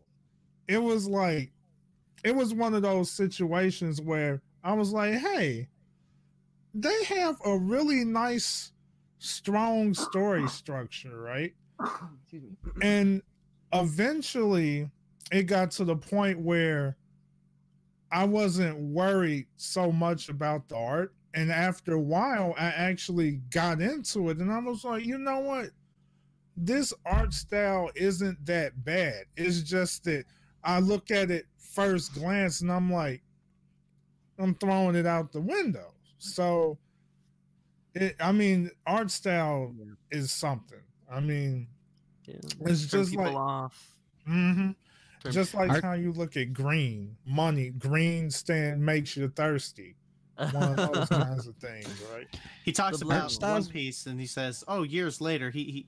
it was one of those situations where I was like, hey, they have a really nice, strong story structure, right? And eventually it got to the point where I wasn't worried so much about the art. And after a while, I actually got into it, and I was like, you know what? This art style isn't that bad. It's just that I look at it first glance, and I'm like, I'm throwing it out the window. So, I mean, art style is something. I mean, it's Turn just people like, off. just like how you look at green money. Green makes you thirsty. One of those kinds of things, right? He talks about One Piece, and he says, "Oh, years later, you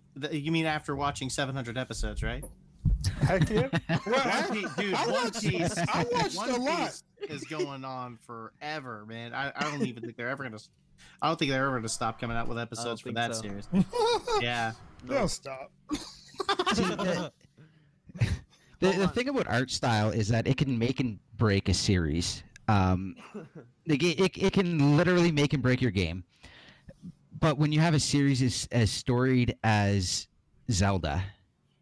mean after watching 700 episodes, right?" Heck yeah! Well, One Piece a lot. Is going on forever, man. I don't even think they're ever gonna. I don't think they're ever gonna stop coming out with episodes for that series. Yeah, they'll stop. The thing about art style is that it can make and break a series. It can literally make and break your game. But when you have a series as storied as Zelda,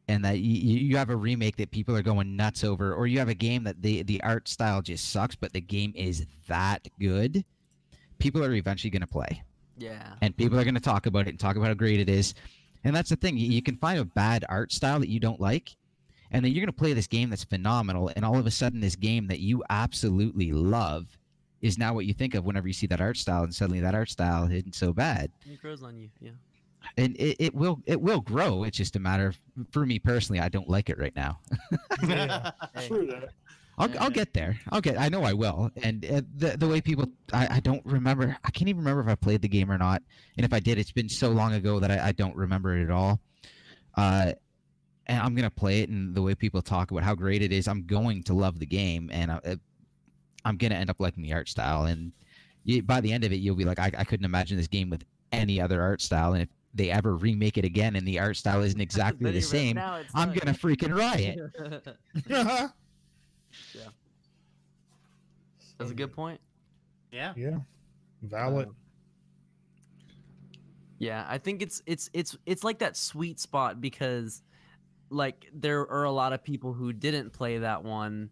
and that you have a remake that people are going nuts over, or you have a game that the art style just sucks, but the game is that good, people are eventually going to play. Yeah. And people are going to talk about it and talk about how great it is. And that's the thing. You can find a bad art style that you don't like, and then you're going to play this game that's phenomenal, and all of a sudden this game that you absolutely love is now what you think of whenever you see that art style, and suddenly that art style isn't so bad. It grows on you, yeah. And it will grow. It's just a matter of, for me personally, I don't like it right now. Yeah, true that. I'll get there. I know I will. And the way people, I don't remember. I can't even remember if I played the game or not. And if I did, it's been so long ago that I don't remember it at all. And I'm gonna play it, and the way people talk about how great it is, I'm going to love the game, and I'm gonna end up liking the art style. And by the end of it, you'll be like, I couldn't imagine this game with any other art style. And if they ever remake it again and the art style isn't exactly the same, I'm gonna freaking riot. Yeah, that's a good point. Yeah, valid. Yeah, I think it's like that sweet spot, because like there are a lot of people who didn't play that one,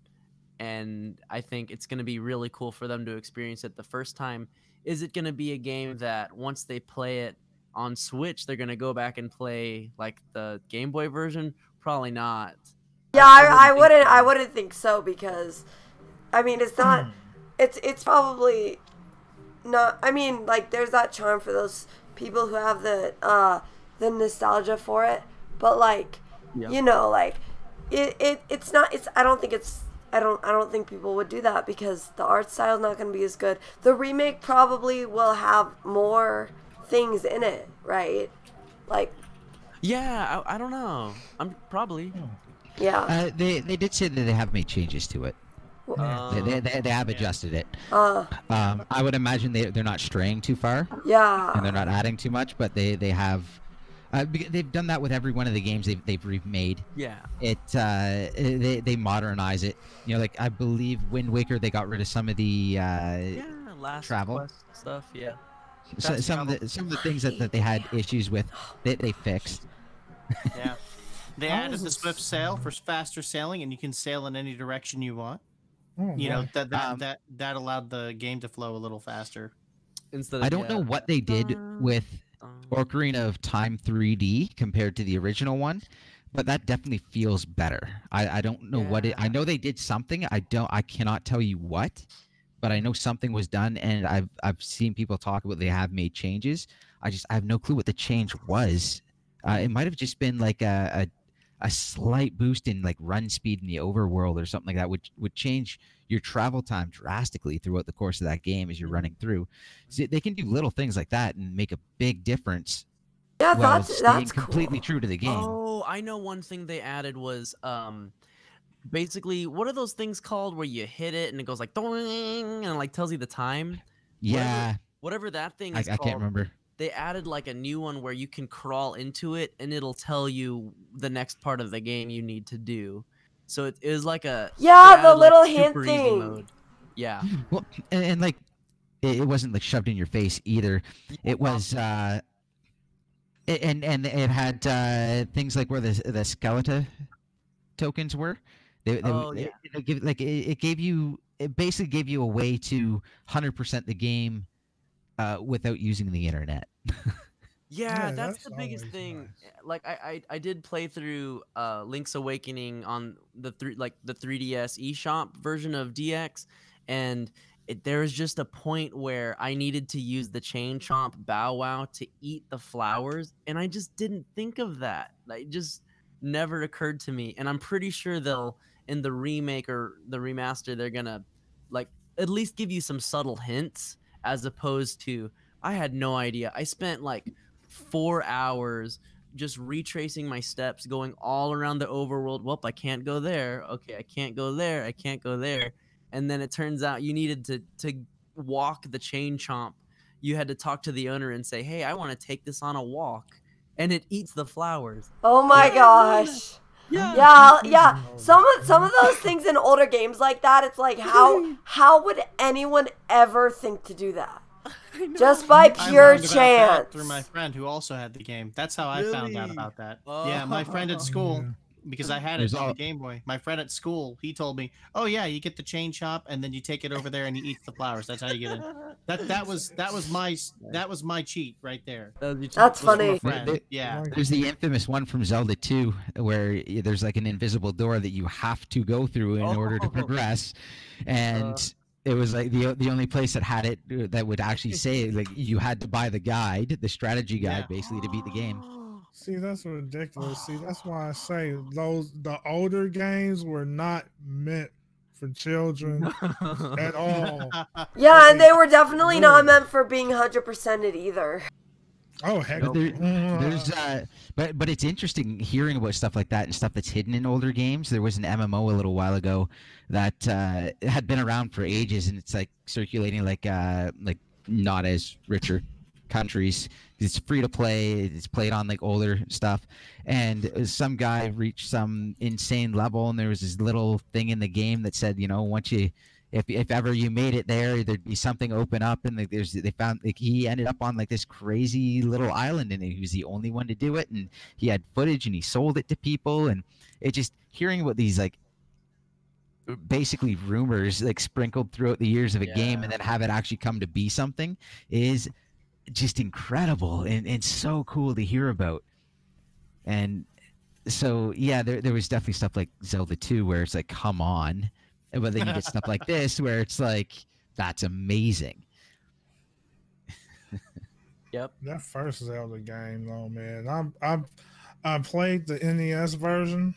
and I think it's going to be really cool for them to experience it the first time. Is it going to be a game that once they play it on Switch, they're going to go back and play like the Game Boy version? Probably not. Yeah, I wouldn't think so, because I mean, it's not it's probably not. I mean, like, there's that charm for those people who have the nostalgia for it, but like, you know, like it's not, I don't think people would do that, because the art style is not going to be as good. The remake probably will have more things in it, right? Like, yeah, I don't know. I'm probably. Yeah. They did say that they have made changes to it. They have adjusted it. I would imagine they're not straying too far. Yeah. And they're not adding too much, but they have. They've done that with every one of the games they've remade. Yeah. They modernize it. You know, like, I believe Wind Waker, they got rid of some of the last travel quest stuff. Yeah. So, some of the things that they had issues with, they fixed. Yeah. They added the swift sail for faster sailing, and you can sail in any direction you want. You know, that allowed the game to flow a little faster. Instead of, I don't know what they did with Ocarina of Time 3D compared to the original one, but that definitely feels better. I don't know what it. I know they did something. I cannot tell you what, but I know something was done, and I've seen people talk about they have made changes. I have no clue what the change was. It might have just been like a slight boost in like run speed in the overworld or something like that, which would change your travel time drastically throughout the course of that game as you're running through. So they can do little things like that and make a big difference. Yeah, while that's staying cool. Completely true to the game. Oh, I know one thing they added was basically, what are those things called where you hit it and it goes like doing and like tells you the time? Yeah. Whatever that thing is I can't remember. They added like a new one where you can crawl into it and it'll tell you the next part of the game you need to do. So it is like a the little hint thing. Mode. Yeah. Well, and like it wasn't like shoved in your face either. It was and it had things like where the skeleton tokens were. It basically gave you a way to 100% the game without using the internet. Yeah, that's the biggest thing. Nice. Like I did play through Link's Awakening on the 3DS eShop version of DX, and there was just a point where I needed to use the chain chomp Bow Wow to eat the flowers, and I just didn't think of that. Like, it just never occurred to me. And I'm pretty sure they'll, in the remake or the remaster, they're gonna like at least give you some subtle hints, as opposed to, I had no idea. I spent like 4 hours just retracing my steps, going all around the overworld. Well, I can't go there. Okay, I can't go there. I can't go there. And then it turns out you needed to walk the chain chomp. You had to talk to the owner and say, hey, I want to take this on a walk. And it eats the flowers. Oh my gosh. Yeah. Some of those things in older games like that, it's like, how would anyone ever think to do that? Just by pure chance. Through my friend who also had the game. That's how I found out about that. Yeah, my friend at school, because I had it on the Game Boy. My friend at school, he told me, "Oh yeah, you get the chain chomp and then you take it over there and you eat the flowers. That's how you get in." That was my cheat right there. That's funny. Yeah. There's the infamous one from Zelda 2 where there's like an invisible door that you have to go through in order to progress, and it was like the only place that had it that would actually say like you had to buy the guide, the strategy guide, basically to beat the game. See, that's ridiculous. See, that's why I say the older games were not meant for children at all. Yeah, and they were definitely not meant for being 100%ed either. Oh heck, but it's interesting hearing about stuff like that and stuff that's hidden in older games. There was an MMO a little while ago that had been around for ages, and it's like circulating like not as richer countries. It's free to play. It's played on like older stuff, and some guy reached some insane level, and there was this little thing in the game that said, once you. If ever you made it there, there'd be something open up, and like they found like he ended up on like this crazy little island, and he was the only one to do it, and he had footage, and he sold it to people, and it just hearing about these like basically rumors like sprinkled throughout the years of a game, and then have it actually come to be something is just incredible and so cool to hear about. And so there was definitely stuff like Zelda 2 where it's like, come on. But then you get stuff like this where it's like, that's amazing. Yep. That first Zelda game, though, man. I played the NES version.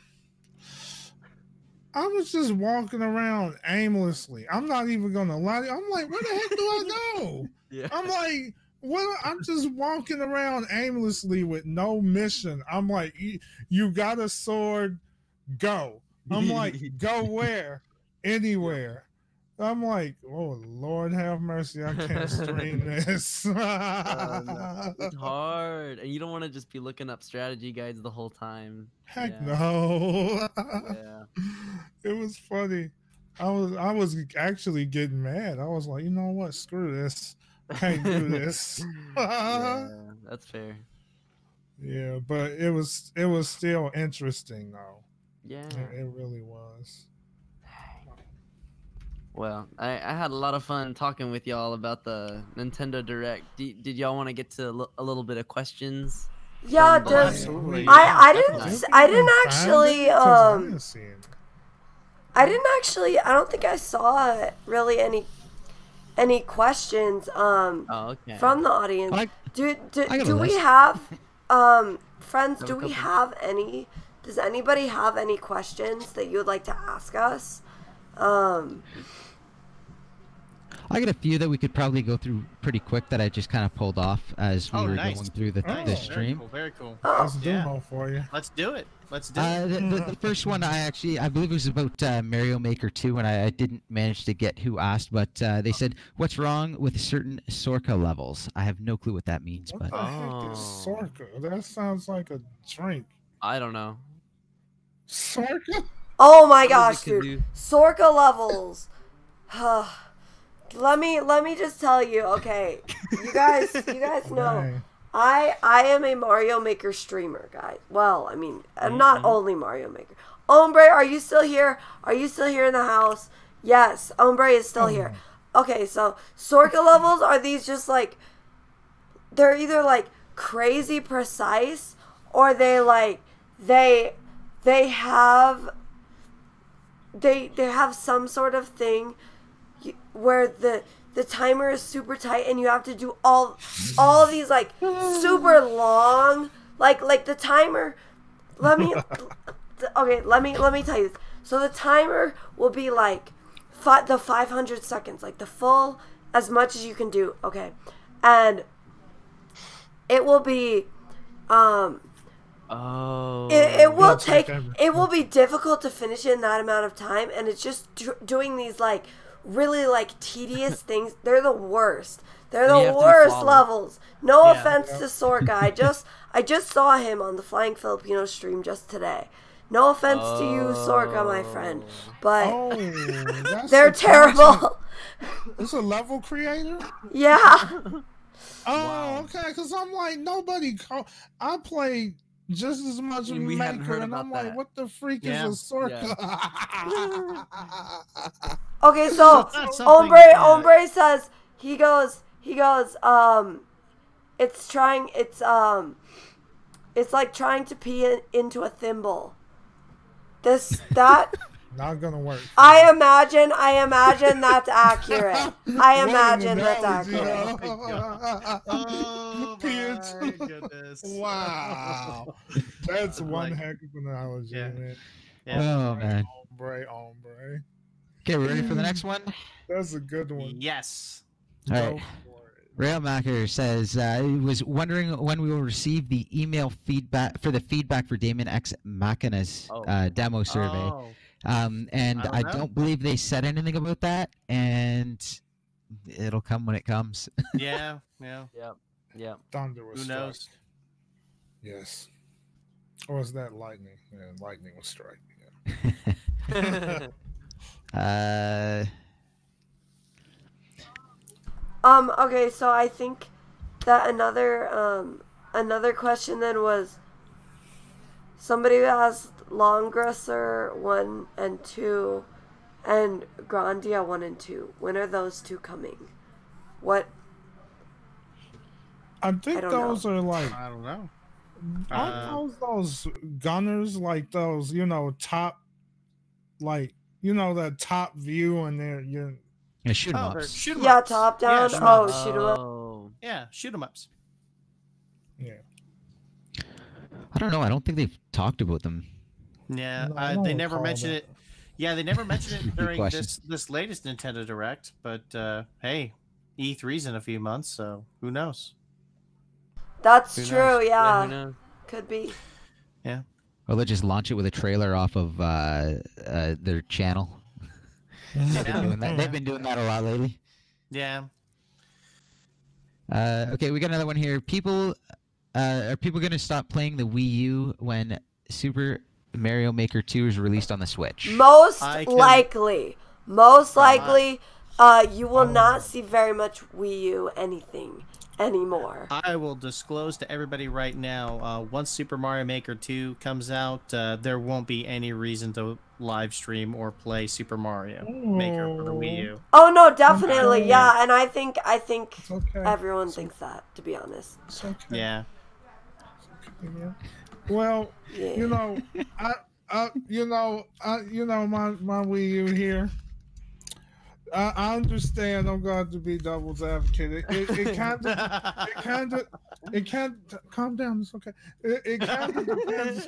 I was just walking around aimlessly. I'm not even gonna lie to you. I'm like, where the heck do I go? I'm like, what? I'm just walking around aimlessly with no mission. I'm like, you got a sword, go. I'm like, go where? Anywhere. I'm like, oh Lord have mercy, I can't stream this. No, it's hard, and you don't want to just be looking up strategy guides the whole time. Heck no. Yeah. It was funny. I was actually getting mad. I was like, you know what? Screw this. I can't do this. Yeah, that's fair. Yeah, but it was still interesting though. Yeah. It really was. Well, I had a lot of fun talking with y'all about the Nintendo Direct. Did y'all want to get to a little bit of questions? Yeah, absolutely. I didn't actually I don't think I saw really any questions from the audience. Do we have friends, do we have any? Does anybody have any questions that you would like to ask us? I got a few that we could probably go through pretty quick that I just kind of pulled off as we were going through the stream. Very cool. That's Dumo for you. Let's do it. The first one I believe it was about Mario Maker 2, and I didn't manage to get who asked, but they said, what's wrong with certain Sorka levels? I have no clue what that means. What the heck is Sorka? That sounds like a drink. I don't know. Sorka? Oh my gosh, dude. Sorka levels. Let me just tell you, okay. You guys know I am a Mario Maker streamer, guys. Well, I mean, I'm not only Mario Maker. Ombre, are you still here? Are you still here in the house? Yes, Ombre is still here. Okay, so Sorka levels, are these just like, they're either like crazy precise, or they like they have some sort of thing. where the timer is super tight and you have to do all these like super long like the timer. Let me tell you this. So the timer will be like the 500 seconds, like the full as much as you can do. Okay, and it will be it will be difficult to finish it in that amount of time, and it's just doing these like really like tedious things. They're the worst. They're the worst levels. No offense to Sorka. I just saw him on the Flying Filipino stream just today. No offense to you, Sorka, my friend, but they're terrible. It's a level creator? Yeah. Okay, because I'm like, I play just as much as Maker, and I'm like, what the freak is a Sorka? Yeah. Okay, so Ombre says, he goes, it's like trying to pee into a thimble. That not gonna work. I imagine that's accurate. I imagine that's accurate. Oh my goodness! Wow, that's one heck of an analogy, man. Oh man, ombre. Okay, we're ready for the next one. That's a good one. Yes. All right. Railmaker says, I was wondering when we will receive the email feedback for Daemon X Machina's demo survey. And I don't believe they said anything about that, and it'll come when it comes. Yeah. Yep. Thunder was Who knows? Yes. Or is that lightning? Yeah, lightning was striking. Yeah. Okay, so I think that another question then was somebody who asked Longresser 1 and 2 and Grandia 1 and 2. When are those two coming? What? I think those are like, I don't know. Aren't those gunners like those, top, like, the top view and they're shoot 'em ups. Shoot 'em yeah, ups. top down. Yeah, shoot 'em up. Yeah, shoot 'em ups. Yeah. I don't know. I don't think they've talked about them. Yeah, they never mentioned it. Yeah, they never mentioned it during this latest Nintendo Direct. But hey, E3's in a few months, so who knows? That's Who true. knows? Yeah, who knows? could be. Yeah. Or they'll just launch it with a trailer off of their channel. They've been doing that a lot lately. Yeah. Okay, we got another one here. Are people going to stop playing the Wii U when Super Mario Maker 2 is released on the Switch? Most likely, you will not see very much Wii U anything anymore. I will disclose to everybody right now, once Super Mario Maker 2 comes out, there won't be any reason to live stream or play Super Mario Maker for the Wii U. Oh no, definitely, yeah, and I think everyone thinks that, to be honest. It's okay. Yeah. Well, my Wii U here. I understand. I'm going to be devil's advocate. It kind of calm down. It's okay. It kind of depends.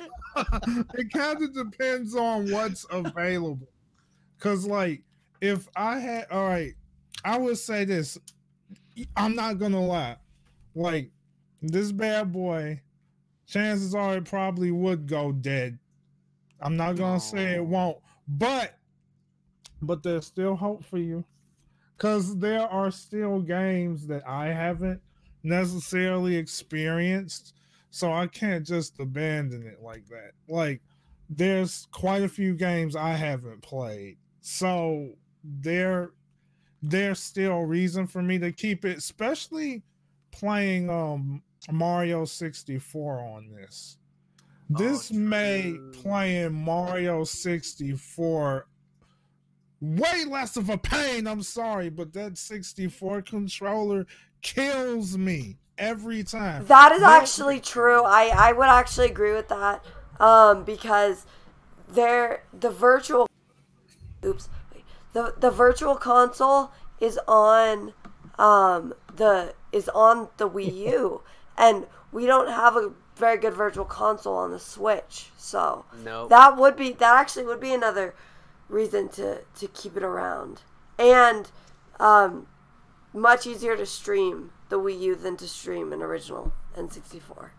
It kind of depends on what's available. Cause like if I had, all right, I would say this. I'm not gonna lie. Like this bad boy, chances are it probably would go dead. I'm not gonna say it won't, but there's still hope for you, because there are still games that I haven't necessarily experienced, so I can't just abandon it like that. Like, there's quite a few games I haven't played, so there's still reason for me to keep it, especially playing Mario 64 on this. This made playing Mario 64 way less of a pain. I'm sorry, but that 64 controller kills me every time. That is actually true. I would actually agree with that, because the the virtual console is on the Wii U, and we don't have a very good virtual console on the Switch. So that actually would be another reason to keep it around, and much easier to stream the Wii U than to stream an original N64.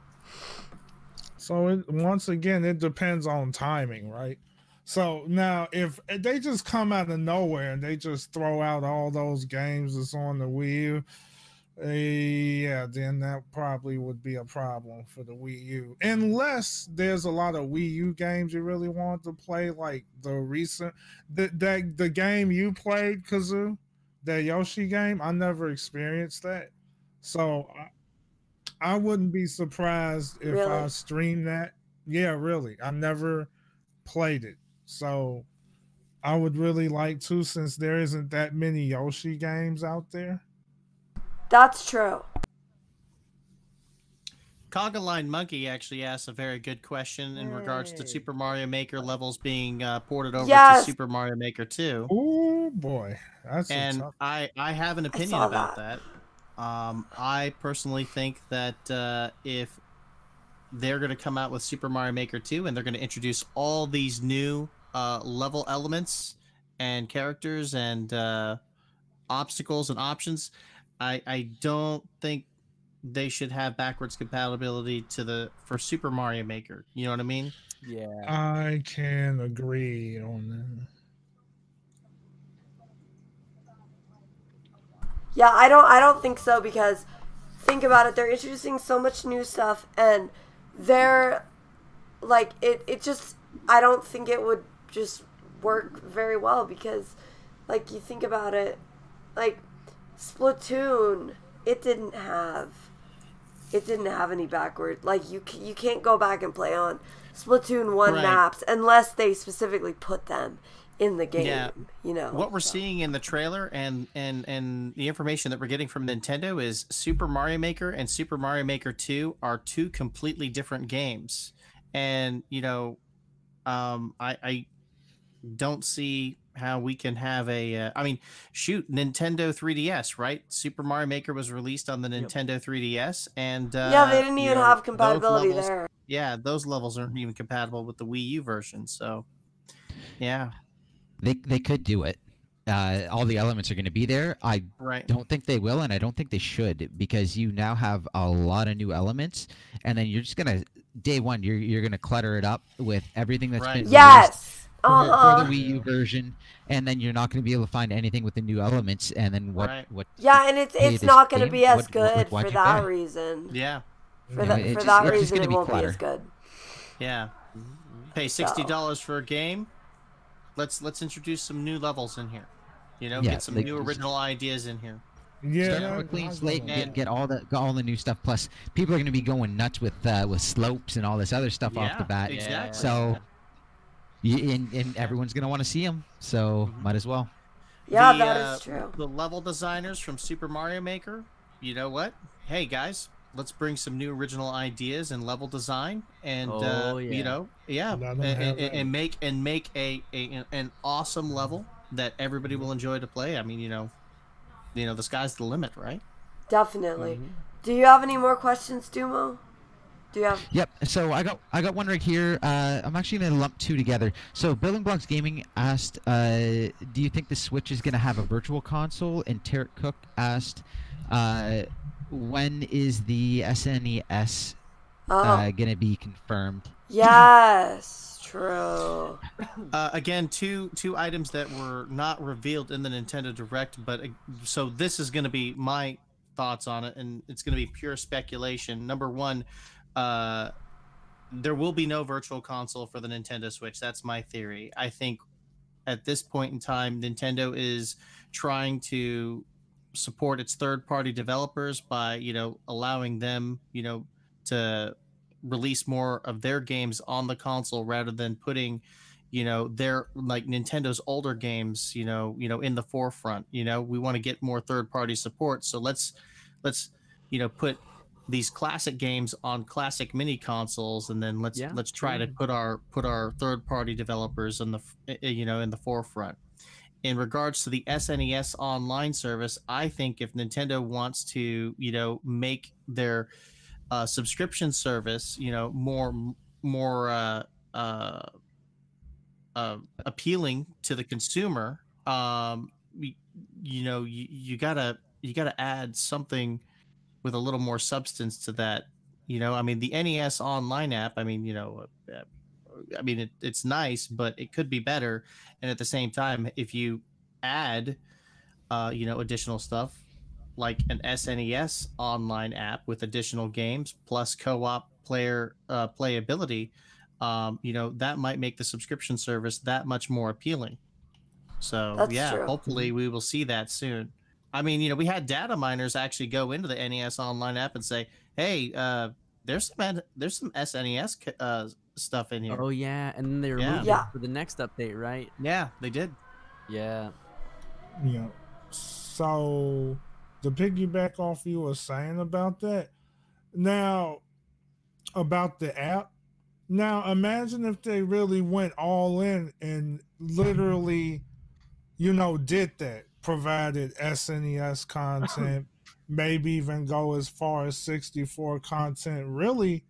So once again, it depends on timing, right? So now, if they just come out of nowhere and they just throw out all those games that's on the Wii U, yeah, then that probably would be a problem for the Wii U. Unless there's a lot of Wii U games you really want to play, like the game you played, Kazoo, that Yoshi game. I never experienced that, so I wouldn't be surprised if I streamed that. Yeah, really, I never played it, so I would really like to, since there isn't that many Yoshi games out there. That's true. Coggaline Monkey actually asked a very good question in regards to Super Mario Maker levels being ported over to Super Mario Maker 2. Oh boy, that's tough. I have an opinion about that. I personally think that if they're going to come out with Super Mario Maker 2 and they're going to introduce all these new level elements and characters and obstacles and options, I don't think they should have backwards compatibility for Super Mario Maker. You know what I mean? Yeah. I can agree on that. Yeah, I don't think so, because think about it, they're introducing so much new stuff, and they're like it just, I don't think it would just work very well, because like you think about it, like Splatoon, it didn't have any backward, like you can't go back and play on Splatoon 1 maps unless they specifically put them in the game. Yeah. You know what we're seeing in the trailer and the information that we're getting from Nintendo is Super Mario Maker and Super Mario Maker 2 are two completely different games, and I don't see how we can have a I mean, shoot, Nintendo 3DS, right? Super Mario Maker was released on the Nintendo 3DS, and they didn't even have compatibility there. Yeah, those levels aren't even compatible with the Wii U version. So yeah, they could do it. All the elements are going to be there. I don't think they will, and I don't think they should, because you now have a lot of new elements, and then you're just gonna day one you're gonna clutter it up with everything that's been released for the Wii U version, and then you're not going to be able to find anything with the new elements, and then what and it's not going to be as good for that reason. Yeah, for that reason it won't be as good. Yeah, pay $60 for a game. Let's introduce some new levels in here. Get some new original ideas in here. Start with a clean slate and get all the new stuff. Plus, people are going to be going nuts with slopes and all this other stuff off the bat. Exactly. So. And everyone's going to want to see them, so might as well. Yeah, that is true. The level designers from Super Mario Maker, you know what? Hey, guys, let's bring some new original ideas and level design, and and make an awesome level that everybody will enjoy to play. I mean, the sky's the limit, right? Definitely. Do you have any more questions, Dumo? Yep. So I got one right here. I'm actually going to lump two together. So Building Blocks Gaming asked, do you think the Switch is going to have a virtual console? And Tarek Cook asked, when is the SNES going to be confirmed? Yes, true. Again, two items that were not revealed in the Nintendo Direct, but so this is going to be my thoughts on it, and it's going to be pure speculation. Number one, there will be no virtual console for the Nintendo Switch. That's my theory. I think at this point in time, Nintendo is trying to support its third-party developers by, allowing them, to release more of their games on the console rather than putting, their like Nintendo's older games, in the forefront. We want to get more third-party support. So let's put these classic games on classic mini consoles, and then let's try to put our third party developers in the in the forefront. in regards to the SNES online service, I think if Nintendo wants to, make their subscription service, more appealing to the consumer, you gotta add something with a little more substance to that. I mean, the NES online app, it's nice, but it could be better. And at the same time, if you add, additional stuff like an SNES online app with additional games plus co-op player playability, that might make the subscription service that much more appealing. So That's true. hopefully we will see that soon. I mean, we had data miners actually go into the NES online app and say, "Hey, there's some SNES stuff in here." Oh yeah, and then they removed it for the next update, right? Yeah, they did. Yeah. Yeah. So, to piggyback off you were saying about that, now about the app. Now, imagine if they really went all in and literally, did that, provided SNES content, maybe even go as far as 64 content. Really,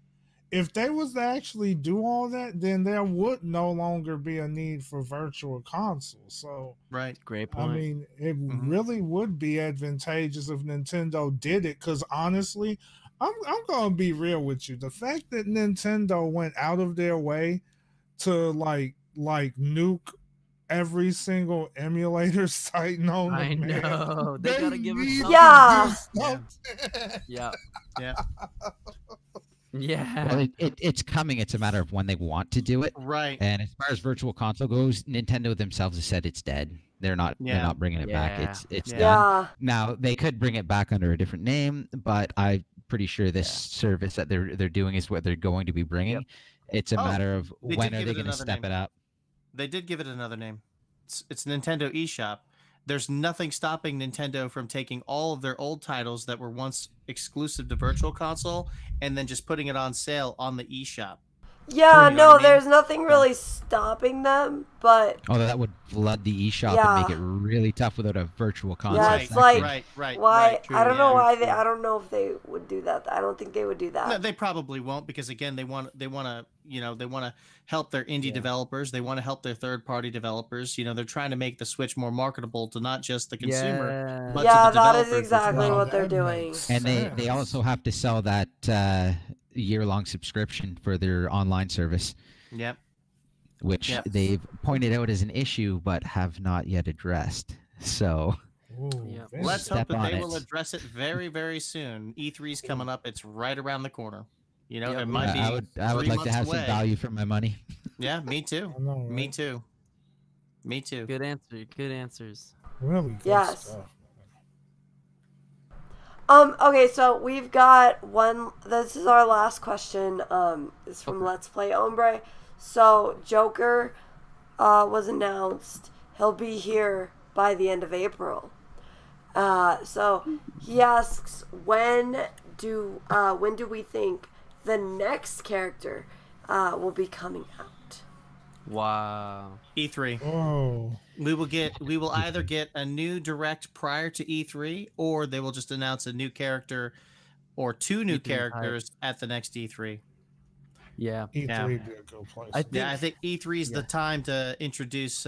if they was to actually do all that, then there would no longer be a need for virtual consoles. So, right, great point. I mean, it really would be advantageous if Nintendo did it, because honestly, I'm gonna be real with you. The fact that Nintendo went out of their way to like nuke every single emulator site known to man. I know. They gotta give it something. Yeah. Well, it's coming. It's a matter of when they want to do it. Right. And as far as virtual console goes, Nintendo themselves has said it's dead. They're not bringing it back. It's done. Now they could bring it back under a different name, but I'm pretty sure this service that they're doing is what they're going to be bringing. Yep. It's a matter of when are they going to step it up. They did give it another name. It's Nintendo eShop. There's nothing stopping Nintendo from taking all of their old titles that were once exclusive to Virtual Console and then just putting it on sale on the eShop. Yeah, no, there's nothing really stopping them, but... Oh, that would flood the eShop and make it really tough without a virtual console. Yeah, it's like, right. Why? I don't know why I don't know if they would do that. I don't think they would do that. No, they probably won't, because again, they want to help their indie developers. They want to help their third-party developers. They're trying to make the Switch more marketable to not just the consumer, but to the developers. That is exactly what they're doing. And they also have to sell that year-long subscription for their online service. Yep. Which they've pointed out as an issue, but have not yet addressed. So, let's hope that they will address it very, very soon. E3's coming up; it's right around the corner. It might be. I would like to have some value for my money. Yeah, me too. Me too. Me too. Good answer. Good answers. Really good stuff. Okay, so we've got one. This is our last question. It's from Let's Play Ombre. So Joker was announced. He'll be here by the end of April. So he asks, when do we think the next character will be coming out? Wow. E3. Oh. We will either get a new direct prior to E3, or they will just announce a new character or two new characters at the next E3. Yeah. E3 would be a good place. I think E3 is the time to introduce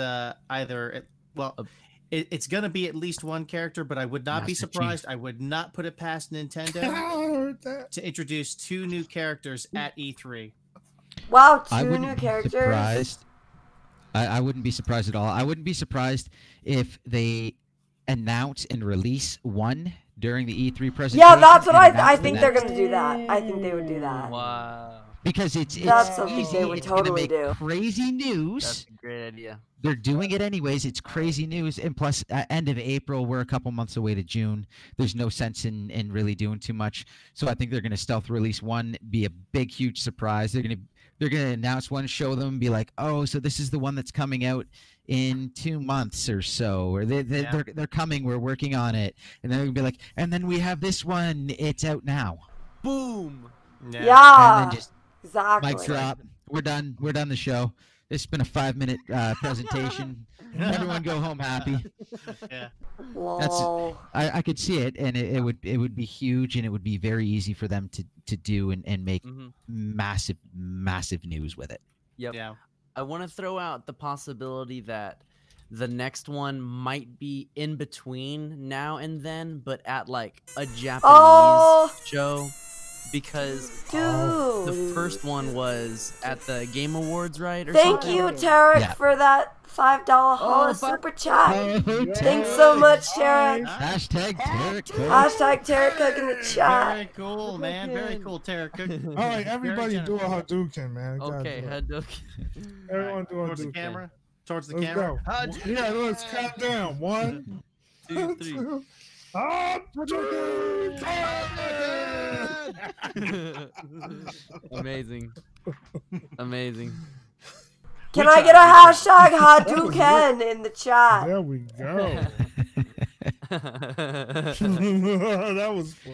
it's going to be at least one character, but I would not be surprised. I would not put it past Nintendo to introduce two new characters at E3. Wow, two new characters. Surprised. I wouldn't be surprised at all. I wouldn't be surprised if they announce and release one during the E3 presentation. Yeah, that's what I think they're going to do that. I think they would do that. Wow. Because it's something easy. they would totally do. Crazy news. That's a great idea. They're doing it anyways. It's crazy news. And plus, end of April, we're a couple months away to June. There's no sense in really doing too much. So I think they're going to stealth release one, be a big, huge surprise. They're going to announce one, show them, be like, oh, so this is the one that's coming out in 2 months or so, or they're coming, we're working on it, and then they're gonna be like, and then we have this one, it's out now. Boom. Yeah. And then just exactly. mic drop. We're done the show. It's been a 5-minute presentation. Everyone go home happy. Yeah. Lol. I could see it, and it would be huge, and it would be very easy for them to do and make massive news with it. Yep. Yeah. I want to throw out the possibility that the next one might be in between now and then, but at like a Japanese show, because the first one was at the Game Awards, right? Or Thank something? you, Tarek, for that $5 holla super chat. Thanks so much, Tarek. Hashtag Tarek Cook. Hashtag Tarek Cook in the chat. Very cool, man. Very cool, Tarek Cook. All right, everybody do a Hadouken, man. Okay, Hadouken. Everyone do a Towards the Hadouken. camera. Towards the Let's camera. go. Yeah, let's count down. 1, 2, 3. Amazing. Amazing. Can I get a hashtag Hadouken in the chat? There we go. That was fun.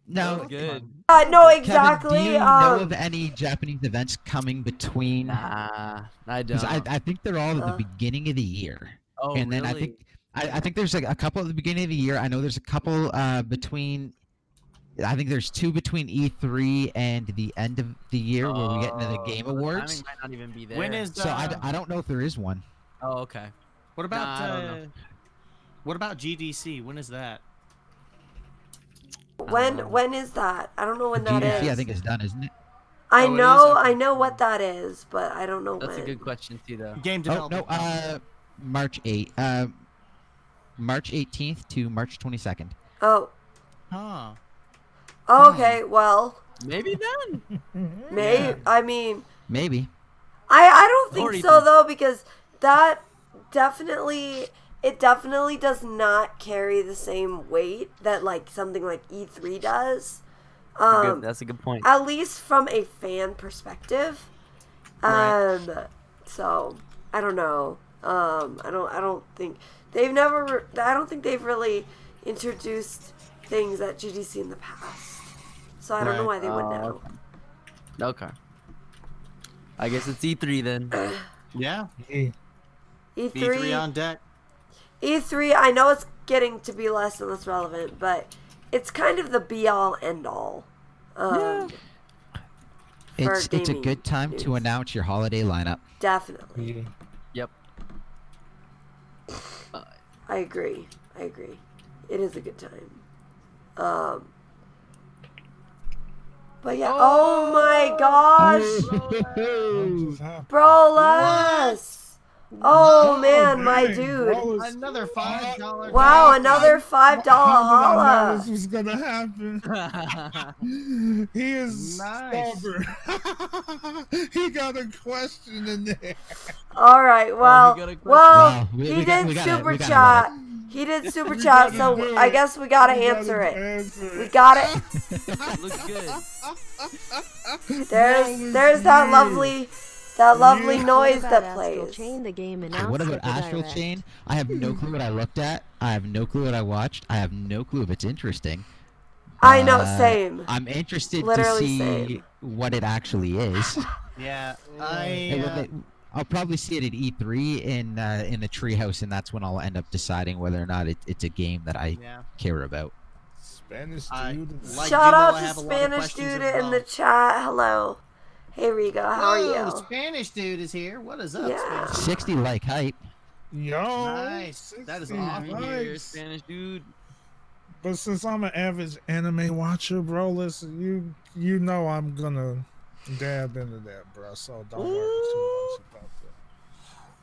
No, Good. No, exactly. Kevin, do you know of any Japanese events coming between? Nah, I 'Cause don't. I think they're all at the beginning of the year. Oh, And then really? I think there's like a couple at the beginning of the year. I know there's a couple between. I think there's 2 between E3 and the end of the year where we get into the Game The Awards. timing might not even be there. When is So I don't know if there is one. Oh, okay. What about Nah, I don't know. what about GDC? When is that? When is that? I don't know when that GDC, is. I think it's done, isn't it? I Oh, it know, is? Okay. I know what that is, but I don't know That's when. a good question too, though. Game Oh development. no, March 8. March 18th to March 22nd. Oh, Huh. okay. Well, Maybe then. maybe. I mean, Maybe. I don't think Already so done. though, because that definitely does not carry the same weight that like something like E3 does. That's a good point. At least from a fan perspective. So I don't know. I don't think they've never. I don't think they've really introduced things at GDC in the past. So I don't know why they would know. Okay. I guess it's E3 then. Yeah. Yeah. E3 on deck. E3, I know it's getting to be less and less relevant, but it's kind of the be-all, end-all. It's a gaming good time news. to announce your holiday lineup. Definitely. Yep. I agree. It is a good time. But yeah. Oh my gosh! What just happened? Broless! Oh man, my dang, dude. bro, it's- Another $5. Wow, another $5 How did I know holla. this was gonna happen? He is Nice. stubborn. He got a question in there. All right, well, got a question. Wow, we he got- did we gotta- super we gotta chat. He did super chat, so do I it. guess we gotta You gotta answer it. answer We got it. Looks good. There's that lovely noise What that about Astral plays. Chain, the game Okay, announced what at about the Astral Direct? Chain? I have no clue what I looked at. I have no clue what I watched. I have no clue if it's interesting. I know, same. I'm interested to Literally see same. what it actually is. Yeah. I'll probably see it at E3 in the treehouse, and that's when I'll end up deciding whether or not it's a game that I Yeah. care about. Spanish I dude. like Shout Dumo, out I to have a lot of Spanish questions dude as in the well. chat. Hello. Hey Rigo, how are Whoa, you? Spanish dude is here. What is up, Yeah. Spanish? 60 like hype. Yo, Nice. That is 60 awesome. Here, likes. Spanish dude. But since I'm an average anime watcher, bro, listen, you know I'm gonna dab into that, bro. So don't worry too much about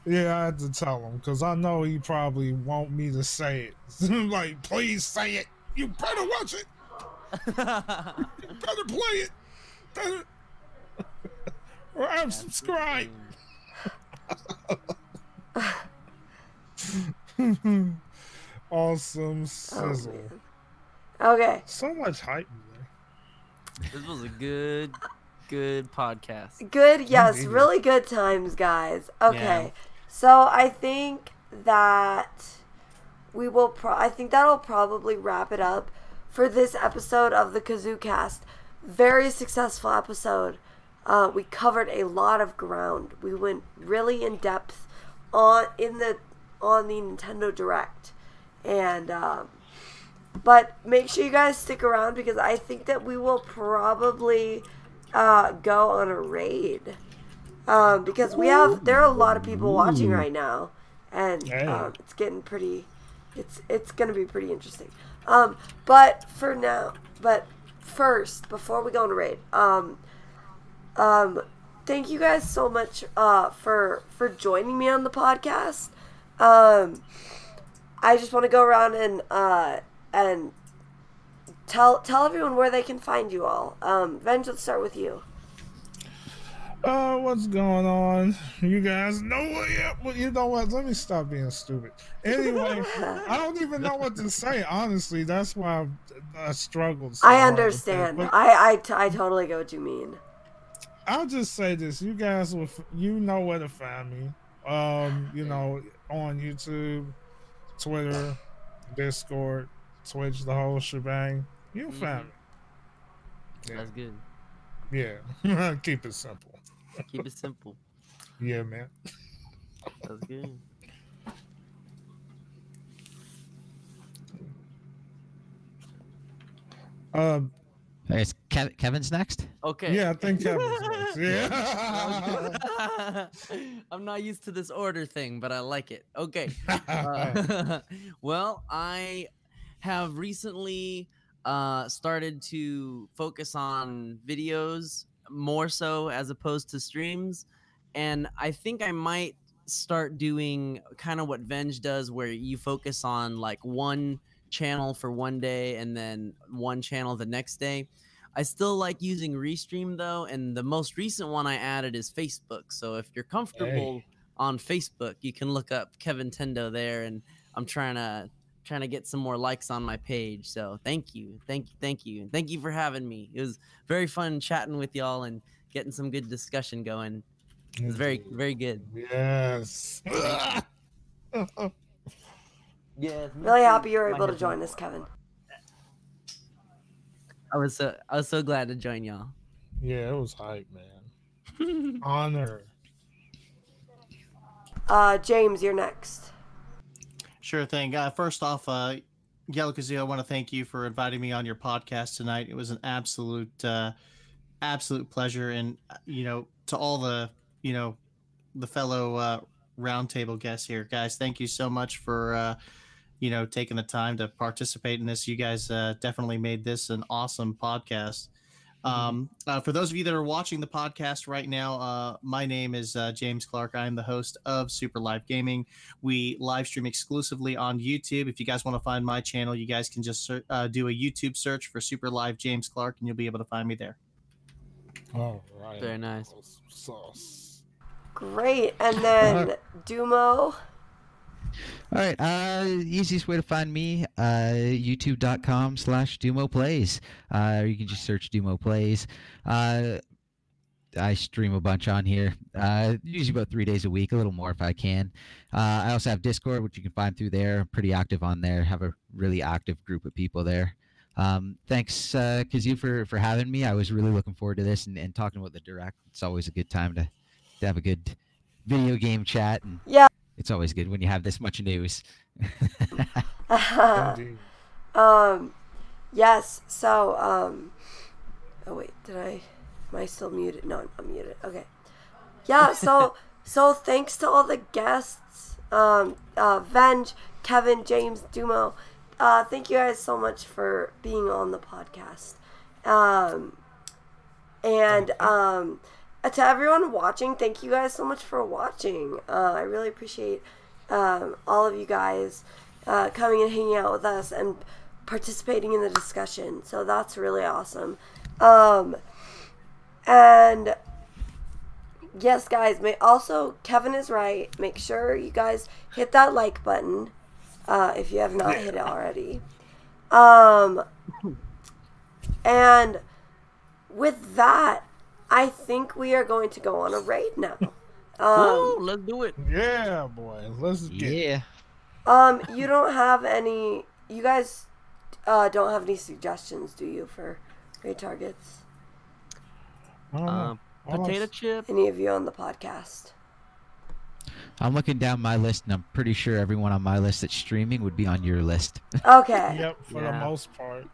that. Yeah, I had to tell him because I know he probably want me to say it. Like, please say it. You better watch it. You better play it. Better. Or unsubscribe. Awesome Oh, sizzle. man. Okay. So much hype, man. This was a good podcast. Good, yes, Indeed. really good times, guys. Okay. Yeah. So I think that we will I think that'll probably wrap it up for this episode of the KazooCast. Very successful episode. We covered a lot of ground. We went really in depth on the Nintendo Direct, and but make sure you guys stick around because I think that we will probably go on a raid because there are a lot of people watching right now, and it's getting pretty. It's gonna be pretty interesting. But first, before we go on a raid, thank you guys so much for joining me on the podcast. I just want to go around and tell everyone where they can find you all. Venge, let's start with you. What's going on? You guys know what? Well, you know what? Let me stop being stupid. Anyway, I don't even know what to say. Honestly, that's why I struggled. So I understand. I totally get what you mean. I'll just say this: you guys, you know where to find me. You know, on YouTube, Twitter, Discord, Twitch, the whole shebang. You'll find me. Yeah. That's good. Yeah, keep it simple. Keep it simple. Yeah, man. That's good. It's Kevin's next. Okay. Yeah, I think Kevin's next. Yeah. I'm not used to this order thing, but I like it. Okay. Well, I have recently started to focus on videos more so as opposed to streams, and I think I might start doing kind of what Venge does, where you focus on like one channel for one day and then one channel the next day. I still like using Restream though, and the most recent one I added is Facebook. So if you're comfortable on Facebook, you can look up Kevintendo there, and I'm trying to get some more likes on my page. So thank you for having me. It was very fun chatting with y'all and getting some good discussion going. It was very, very good. Yes. Yeah, really happy you were able to join us, Kevin. I was so glad to join y'all. Yeah, it was hype, man. Honor. James, you're next. Sure thing. First off, TheYellowKazoo, I want to thank you for inviting me on your podcast tonight. It was an absolute pleasure, and to all the the fellow roundtable guests here, guys, thank you so much for taking the time to participate in this. You guys definitely made this an awesome podcast. For those of you that are watching the podcast right now, my name is James Clark. I am the host of Super Live Gaming. We live stream exclusively on YouTube. If you guys want to find my channel, you guys can just do a YouTube search for Super Live James Clark, and you'll be able to find me there. All right. Very nice. Sauce. Great. And then Dumo. All right, easiest way to find me, youtube.com/Dumo Plays. You can just search Dumo Plays. I stream a bunch on here, usually about 3 days a week, a little more if I can. I also have Discord, which you can find through there. I'm pretty active on there, have a really active group of people there. Thanks, Kazoo, for having me. I was really looking forward to this and talking about the Direct. It's always a good time to have a good video game chat. And yeah. It's always good when you have this much news. Yes. So, oh wait, am I still muted? No, I'm not muted. Okay. Yeah. So thanks to all the guests, Venge, Kevin, James, Dumo. Thank you guys so much for being on the podcast. To everyone watching, thank you guys so much for watching. I really appreciate all of you guys coming and hanging out with us and participating in the discussion. So that's really awesome. And yes, guys, Kevin is right. Make sure you guys hit that like button if you have not hit it already. And with that, I think we are going to go on a raid now. Let's do it. Yeah, boy. Let's get it. You don't have any... You guys don't have any suggestions, do you, for raid targets? I Potato chip. Any of you on the podcast? I'm looking down my list, and I'm pretty sure everyone on my list that's streaming would be on your list. Okay. Yep, for the most part.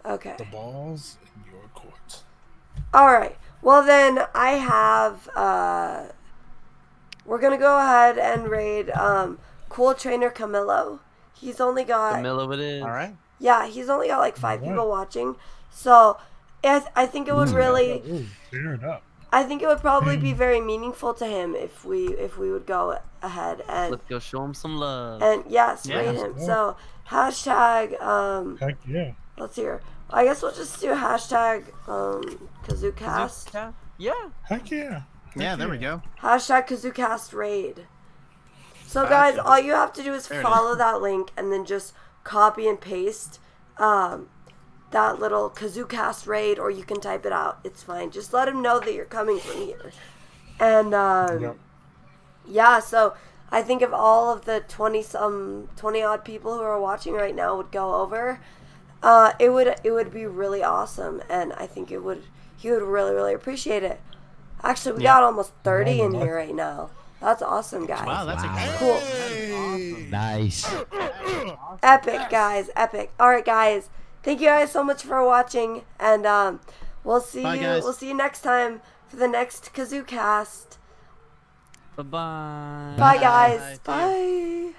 Okay. The ball's in your court. All right. Well, then I have. We're gonna go ahead and raid Cool Trainer Camillo. He's only got. Camillo it is. All right. Yeah, he's only got like 5 people watching, so I think it would really. Clear it up. I think it would probably be very meaningful to him if we would go ahead and. Let's go show him some love. And yes, raid him. So hashtag. Heck yeah. Let's hear. I guess we'll just do hashtag KazooCast. Yeah. Heck yeah. Yeah, there we go. Hashtag KazooCast raid. So guys, all you have to do is follow that link and then just copy and paste that little KazooCast raid, or you can type it out. It's fine. Just let him know that you're coming from here. And yeah, so I think if all of the 20 odd people who are watching right now would go over, it would be really awesome, and I think he would really appreciate it. Actually, we got almost 30 in here right now. That's awesome, guys. Wow, that's cool. awesome. Nice. Epic, guys, epic. All right, guys, thank you guys so much for watching, and we'll see Bye, you. guys. We'll see you next time for the next KazooCast. Bye-bye. Bye, guys. Bye.